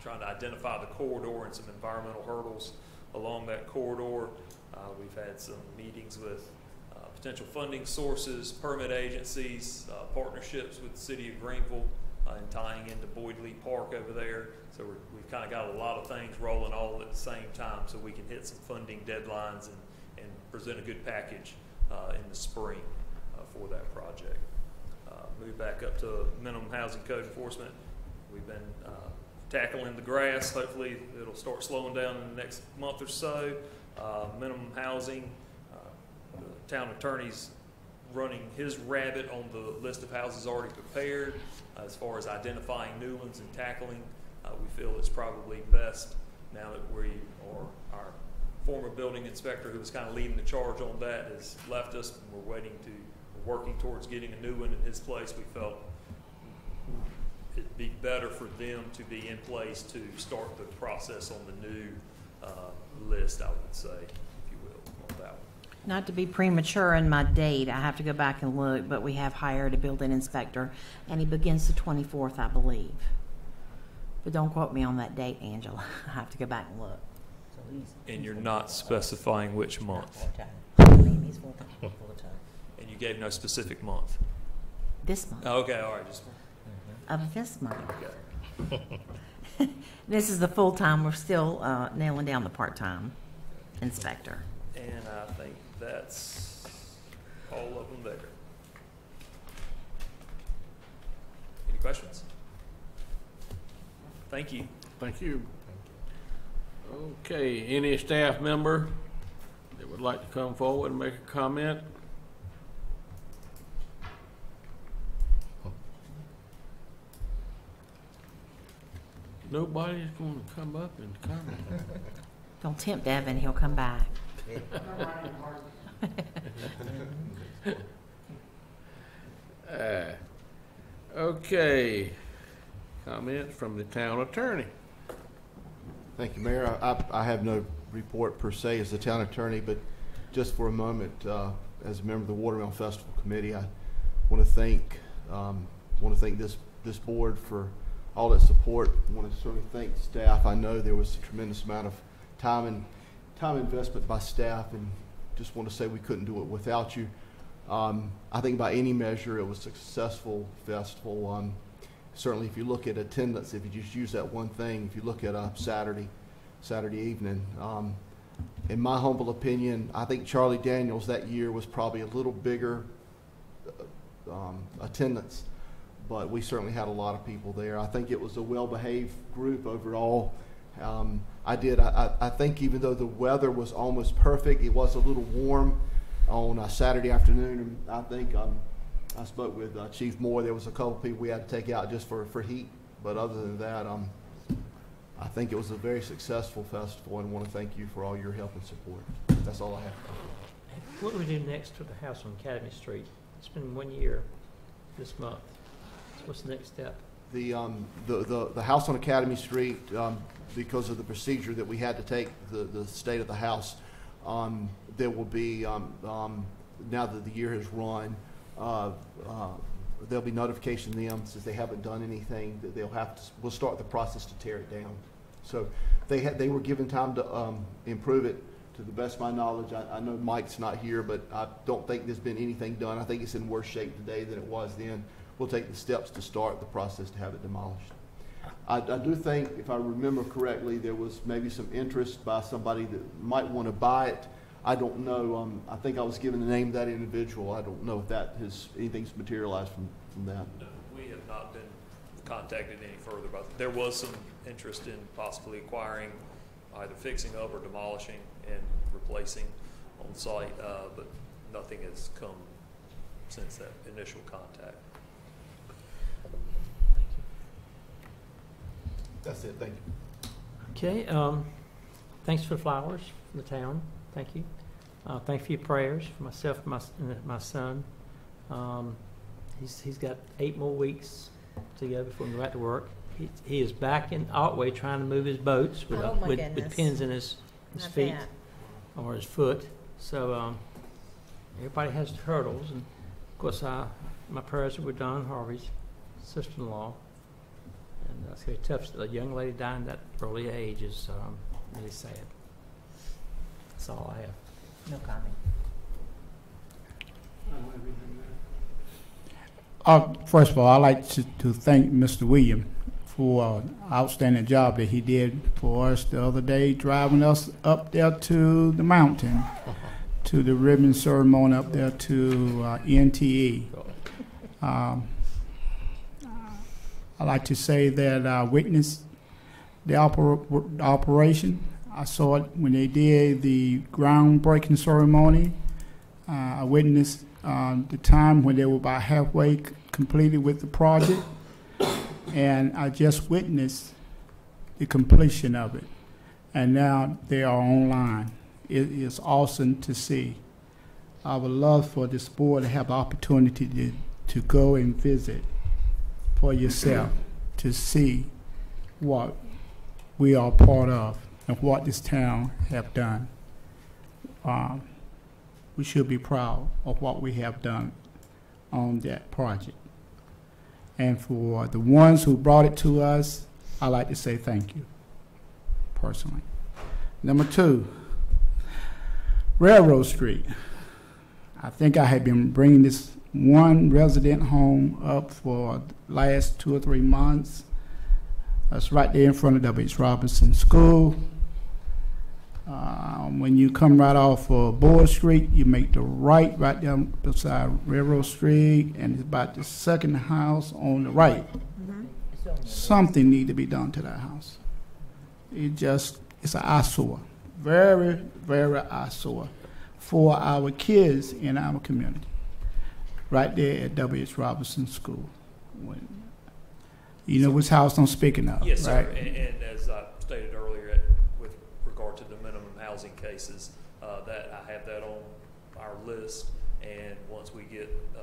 trying to identify the corridor and some environmental hurdles along that corridor. We've had some meetings with potential funding sources, permit agencies, partnerships with the city of Greenville, and tying into Boyd Lee Park over there. So we've kind of got a lot of things rolling all at the same time so we can hit some funding deadlines and present a good package in the spring for that project. Move back up to minimum housing code enforcement. We've been tackling the grass. Hopefully it'll start slowing down in the next month or so. Minimum housing, the town attorney's running his rabbit on the list of houses already prepared. As far as identifying new ones and tackling, we feel it's probably best now that we are, our former building inspector who was kind of leading the charge on that has left us, and we're working towards getting a new one in his place. We felt it'd be better for them to be in place to start the process on the new list, I would say, if you will, on that one. Not to be premature in my date, I have to go back and look, but we have hired a building inspector, and he begins the 24th, I believe. But don't quote me on that date, Angela. I have to go back and look. And you're not specifying which month? Full-time. He's full-time. And you gave no specific month? This month. Oh, okay, all right. Just of this month. Okay. This is the full-time. We're still nailing down the part-time inspector. And I think that's all of them there. Any questions? Thank you. Thank you. Okay, any staff member that would like to come forward and make a comment? Nobody's going to come up and comment. Don't tempt Evan. He'll come back. Okay. Comments from the town attorney. Thank you, Mayor. I have no report per se as the town attorney, but just for a moment, as a member of the Watermelon Festival Committee, I want to thank this board for all its support. I want to certainly thank staff. I know there was a tremendous amount of time investment by staff, and just want to say we couldn't do it without you. I think by any measure it was a successful festival. Certainly if you look at attendance, if you just use that one thing, if you look at Saturday evening, in my humble opinion, I think Charlie Daniels that year was probably a little bigger attendance, but we certainly had a lot of people there. I think it was a well-behaved group overall. I think even though the weather was almost perfect, it was a little warm on Saturday afternoon, and I think I spoke with Chief Moore. There was a couple people we had to take out just for heat, but other than that, I think it was a very successful festival, and I want to thank you for all your help and support. That's all I have. What do we do next to the house on Academy Street? It's been 1 year this month. So what's the next step? the house on Academy Street, because of the procedure that we had to take, the state of the house, there will be, now that the year has run, there'll be notification to them since they haven't done anything that we'll start the process to tear it down. So they were given time to improve it. To the best of my knowledge, I know Mike's not here, but I don't think there's been anything done. I think it's in worse shape today than it was then. We'll take the steps to start the process to have it demolished. I do think, if I remember correctly, there was maybe some interest by somebody that might want to buy it. I don't know. I think I was given the name of that individual. I don't know if anything's materialized from that. No, we have not been contacted any further about it. There was some interest in possibly acquiring, either fixing up or demolishing and replacing on site, but nothing has come since that initial contact. That's it. Thank you. Okay. Thanks for the flowers from the town. Thank you. Thank you for your prayers for myself and my son. He's got 8 more weeks to go before we go back to work. He is back in Otway trying to move his boats with pins in his feet or his foot. So everybody has hurdles, and of course my prayers are with Don Harvey's sister-in-law. And it's very tough. A young lady dying at that early age is really sad. That's all I have. No comment. First of all, I'd like to thank Mr. William for an outstanding job that he did for us the other day, driving us up there to the mountain, to the ribbon ceremony up there to NTE. I'd like to say that I witnessed the operation. I saw it when they did the groundbreaking ceremony. I witnessed the time when they were about halfway completed with the project. And I just witnessed the completion of it. And now they are online. It is awesome to see. I would love for this board to have the opportunity to go and visit for yourself, to see what we are part of and what this town have done. We should be proud of what we have done on that project. And for the ones who brought it to us, I'd like to say thank you, personally. Number 2, Railroad Street. I think I have been bringing this one resident home up for the last 2 or 3 months. That's right there in front of W.H. Robinson School. When you come right off of Board Street, you make the right down beside Railroad Street, and it's about the second house on the right. Something need to be done to that house. It's an eyesore. Very, very eyesore for our kids in our community. Right there at W.H. Robinson School. You know which house I'm speaking of, yes, right? Sir. And as I stated earlier, with regard to the minimum housing cases, that I have that on our list, and once we get the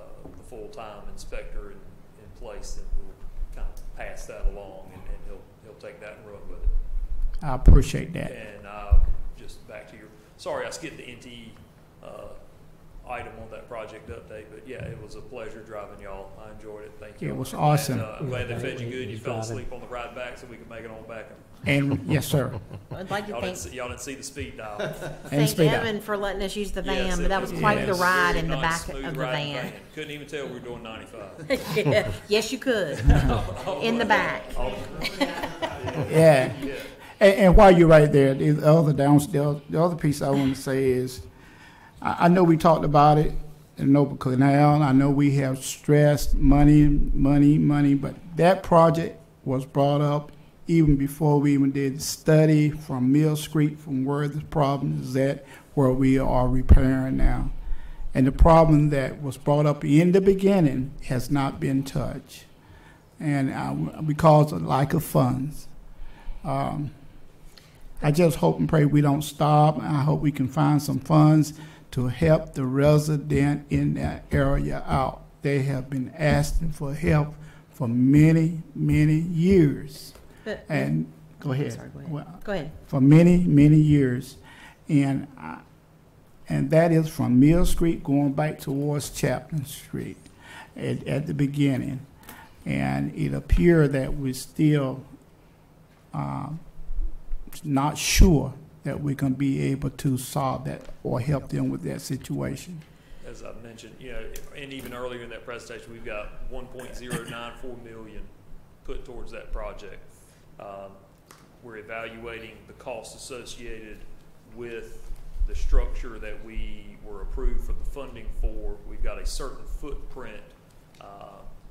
full-time inspector in place, then we'll kind of pass that along, and he'll take that and run with it. I appreciate that. And just back to sorry I skipped the NTE item on that project update, but yeah, it was a pleasure driving y'all. I enjoyed it. Thank you. It was awesome. I'm glad they fed you good. You fell asleep on the ride back so we could make it on back. And yes, sir. I'd like to y'all didn't see the speed dial. Thank Evan for letting us use the van, yes, but that was quite the ride in the nice, back of the van. Couldn't even tell we were doing 95. Yeah. Yes, you could. In the back. Yeah. And while you're right there, the other piece I want to say is, I know we talked about it in Noble Canal. I know we have stressed money, but that project was brought up even before we even did the study from Mill Street, from where the problem is at, where we are repairing now. And the problem that was brought up in the beginning has not been touched. And because of lack of funds. I just hope and pray we don't stop. I hope we can find some funds to help the resident in that area out. They have been asking for help for many, many years. But, And go ahead. Sorry, go ahead. Well, Go ahead. For many, many years. And that is from Mill Street going back towards Chapman Street at the beginning. And it appears that we're still not sure that we're going to be able to solve that or help them with that situation. As I mentioned, and even earlier in that presentation, we've got 1.094 million put towards that project. We're evaluating the costs associated with the structure that we were approved for the funding for. We've got a certain footprint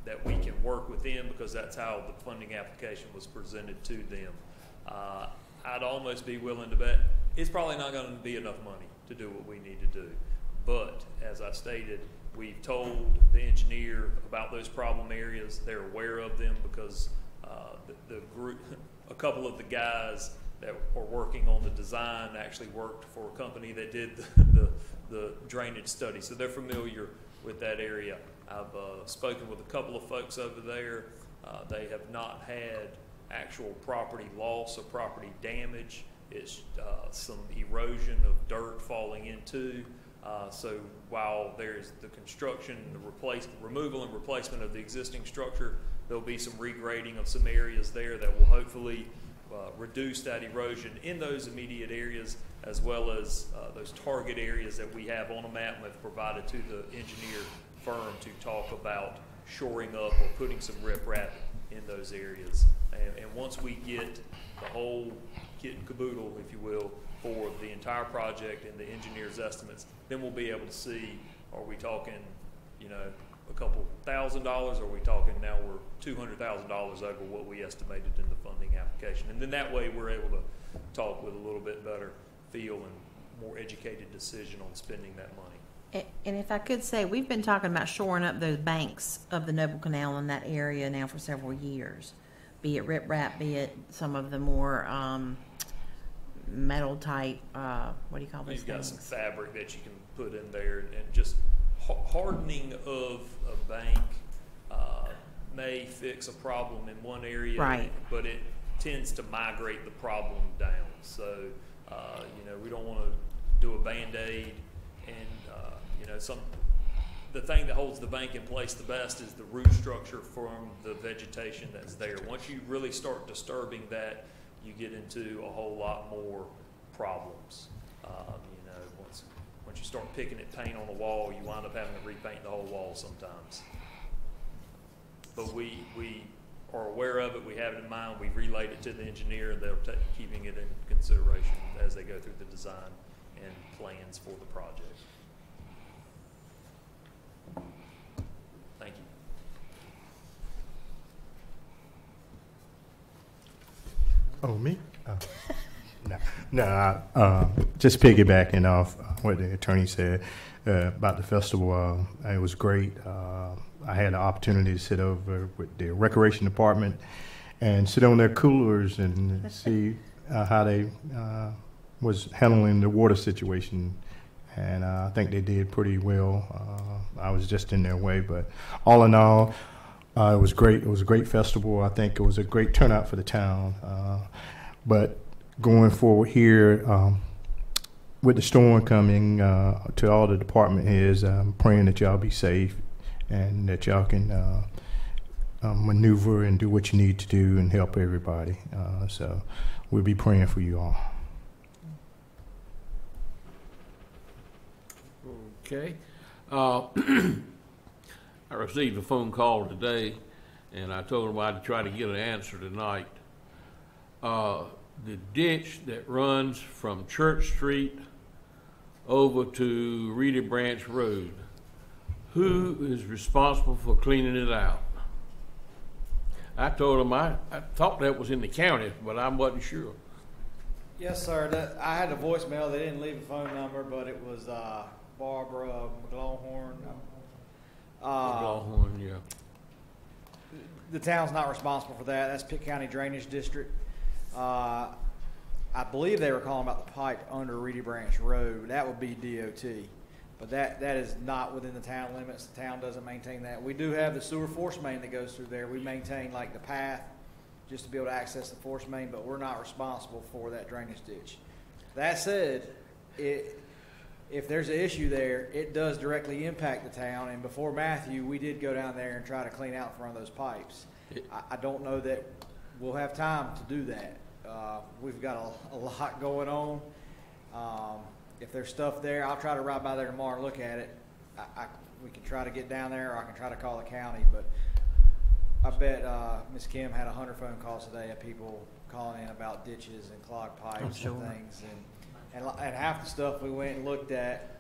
that we can work within because that's how the funding application was presented to them. I'd almost be willing to bet it's probably not going to be enough money to do what we need to do. But as I stated, we've told the engineer about those problem areas. They're aware of them because the group, a couple of the guys that are working on the design actually worked for a company that did the drainage study. So they're familiar with that area. I've spoken with a couple of folks over there. They have not had actual property loss or property damage. It's some erosion of dirt falling into. So while there's the construction, the removal and replacement of the existing structure, there'll be some regrading of some areas there that will hopefully reduce that erosion in those immediate areas, as well as those target areas that we have on a map and have provided to the engineer firm to talk about shoring up or putting some riprap in those areas. And once we get the whole kit and caboodle, if you will, for the entire project and the engineer's estimates, then we'll be able to see, are we talking, a couple $1,000, or are we talking now we're $200,000 over what we estimated in the funding application. And then that way we're able to talk with a little bit better feel and more educated decision on spending that money. And if I could say, we've been talking about shoring up those banks of the Noble Canal in that area now for several years, be it riprap, be it some of the more metal type, what do you call those You've got things? some fabric that you can put in there, and just hardening of a bank may fix a problem in one area, right, but it tends to migrate the problem down. So, we don't want to do a Band-Aid, and the thing that holds the bank in place the best is the root structure from the vegetation that's there. Once you really start disturbing that, you get into a whole lot more problems. Once you start picking at paint on the wall, you wind up having to repaint the whole wall sometimes. But we are aware of it, we have it in mind, we relayed it to the engineer, and they're keeping it in consideration as they go through the design and plans for the project. Thank you. Oh, me? Just piggybacking off what the attorney said about the festival. It was great. I had the opportunity to sit over with the recreation department and sit on their coolers and see how they was handling the water situation. And I think they did pretty well. I was just in their way, but all in all, it was great. It was a great festival. I think it was a great turnout for the town. But going forward here, with the storm coming, to all the department heads, I'm praying that y'all be safe and that y'all can maneuver and do what you need to do and help everybody. So we'll be praying for you all. Okay. I received a phone call today, and I told them I'd try to get an answer tonight. The ditch that runs from Church Street over to Reedy Branch Road, who is responsible for cleaning it out? I told them I thought that was in the county, but I wasn't sure. Yes, sir. I had a voicemail. They didn't leave a phone number, but it was Barbara McLawhorn. McLawhorn, yeah. The town's not responsible for that. That's Pitt County Drainage District. I believe they were calling about the pipe under Reedy Branch Road. That would be DOT. But that is not within the town limits. The town doesn't maintain that. We do have the sewer force main that goes through there. We maintain like the path just to be able to access the force main, but we're not responsible for that drainage ditch. That said, if there's an issue there, it does directly impact the town. And before Matthew, we did go down there and try to clean out front of those pipes. I don't know that we'll have time to do that. We've got a lot going on. If there's stuff there, I'll try to ride by there tomorrow and look at it. We can try to get down there, or I can try to call the county. But I bet Ms. Kim had 100 phone calls today of people calling in about ditches and clogged pipes and things. And half the stuff we went and looked at,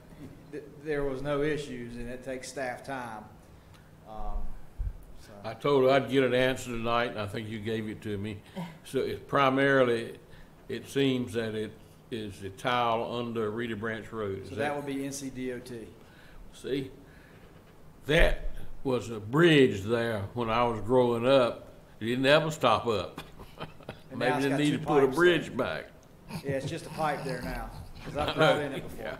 there was no issues, and it takes staff time. I told her I'd get an answer tonight, and I think you gave it to me. So it's primarily, it seems that it is the tile under Reedy Branch Road. So that would be NCDOT. See, that was a bridge there when I was growing up. It didn't ever stop up. Maybe they need to put a bridge back. Yeah, it's just a pipe there now, because I've drove in it before. Yeah.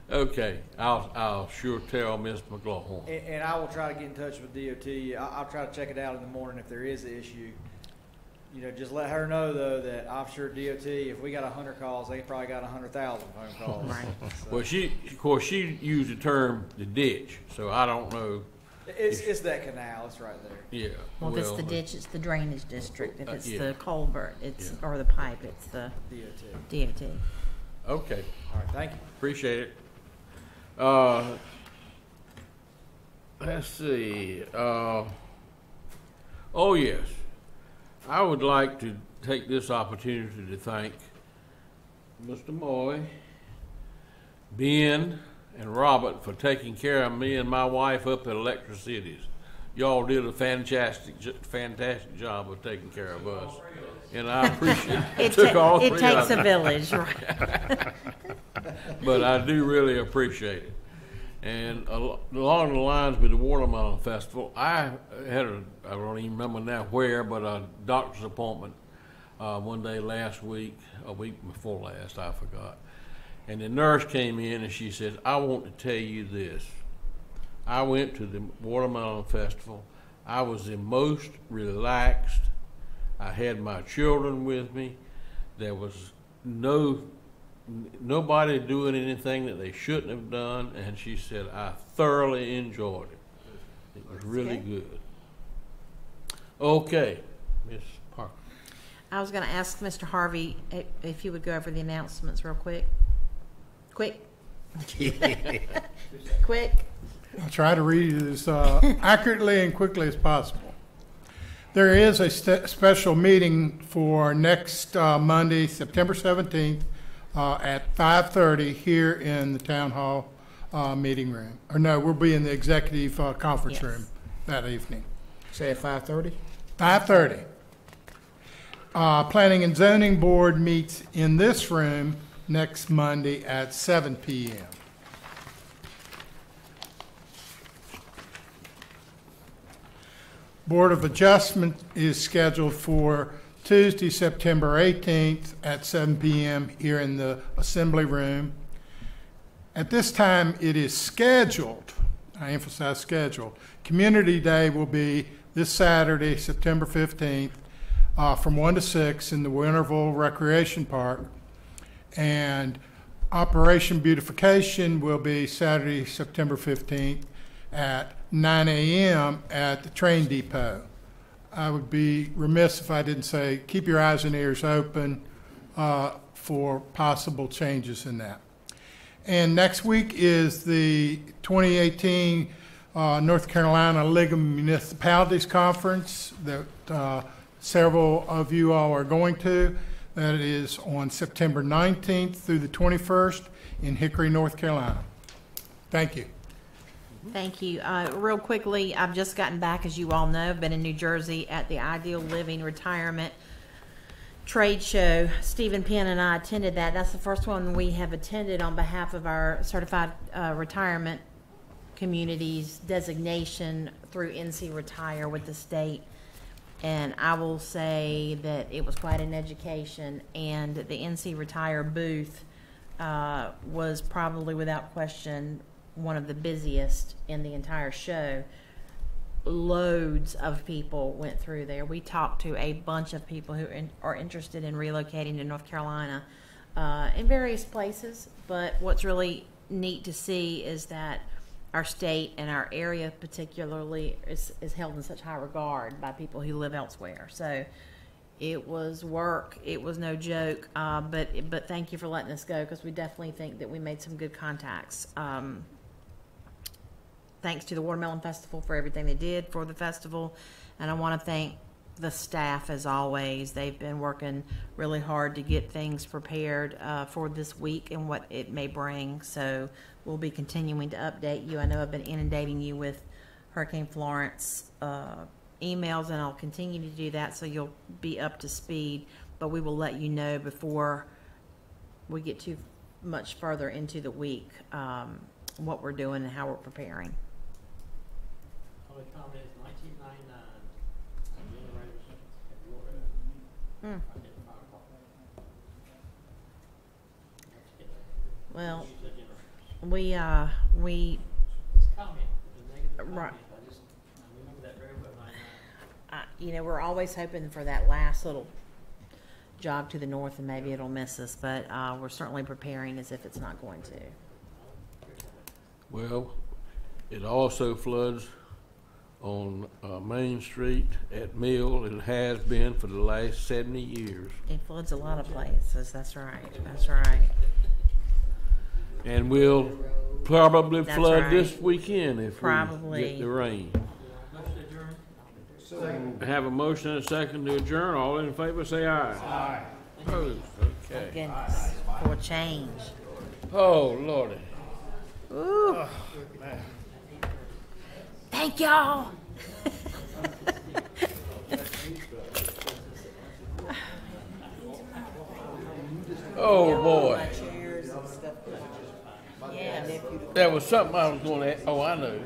Okay, I'll sure tell Ms. McLaughlin. And I will try to get in touch with DOT. I'll try to check it out in the morning if there is an issue. You know, just let her know though that I'm sure DOT, if we got 100 calls, they probably got 100,000 phone calls. Right. So. Well, of course, she used the term the ditch, so I don't know. It's that canal. It's right there. Yeah. Well, if it's the ditch, it's the drainage district. If it's yeah. the culvert, it's or the pipe, it's the DOT. Okay. All right. Thank you. Appreciate it. Let's see. Oh, yes. I would like to take this opportunity to thank Mr. Moy, Ben, and Robert for taking care of me and my wife up at Electric Cities. Y'all did a fantastic job of taking care of us, and I appreciate it. It takes a village, right? But I do really appreciate it. And along the lines with the Watermelon Festival, I don't even remember now where, but a doctor's appointment one day last week, a week before last, I forgot. And the nurse came in and she says, I want to tell you this. I went to the Watermelon Festival. I was the most relaxed. I had my children with me. There was nobody doing anything that they shouldn't have done, and she said, I thoroughly enjoyed it. It was really good. Okay, Ms. Parker. I was going to ask Mr. Harvey if you would go over the announcements real quick. Quick. Quick. I'll try to read it as accurately and quickly as possible. There is a special meeting for next Monday, September 17th, at 5:30 here in the Town Hall meeting room. Or no, we'll be in the executive conference room that evening. Say at 5:30? 5:30. Planning and Zoning Board meets in this room next Monday at 7 p.m. Board of Adjustment is scheduled for Tuesday, September 18th at 7 p.m. here in the Assembly Room. At this time, it is scheduled, I emphasize scheduled, Community Day will be this Saturday, September 15th, from 1 to 6 in the Winterville Recreation Park. And Operation Beautification will be Saturday, September 15th at 9 a.m. at the train depot. I would be remiss if I didn't say keep your eyes and ears open for possible changes in that. And next week is the 2018 North Carolina League of Municipalities Conference that several of you all are going to. That is on September 19th through the 21st in Hickory, North Carolina. Thank you. Thank you. Real quickly, I've just gotten back, as you all know. I've been in New Jersey at the Ideal Living Retirement Trade Show. Stephen Penn and I attended that. That's the first one we have attended on behalf of our Certified Retirement Communities designation through NC Retire with the state. And I will say that it was quite an education, and the NC Retire booth was probably without question one of the busiest in the entire show. Loads of people went through there. We talked to a bunch of people who are interested in relocating to North Carolina in various places. But what's really neat to see is that our state and our area particularly is held in such high regard by people who live elsewhere. So it was work. It was no joke. But thank you for letting us go, because we definitely think that we made some good contacts. Thanks to the Watermelon Festival for everything they did for the festival. And I want to thank the staff as always. They've been working really hard to get things prepared for this week and what it may bring. So we'll be continuing to update you. I know I've been inundating you with Hurricane Florence emails, and I'll continue to do that so you'll be up to speed. But we will let you know before we get too much further into the week what we're doing and how we're preparing. Comment is 1999. Well, we're always hoping for that last little jog to the north, and maybe it'll miss us, but we're certainly preparing as if it's not going to. Well, it also floods on Main Street at Mill. It has been for the last 70 years. It floods a lot of places. That's right. That's right. And we'll probably That's flood right. this weekend if Probably. we get the rain. Have a motion and a second to adjourn. All in favor, say aye. Aye. Opposed? Okay. Goodness. For a change. Oh, Lordy. Ooh. Thank y'all. Oh, boy. Yes. There was something I was going to. Oh, I know.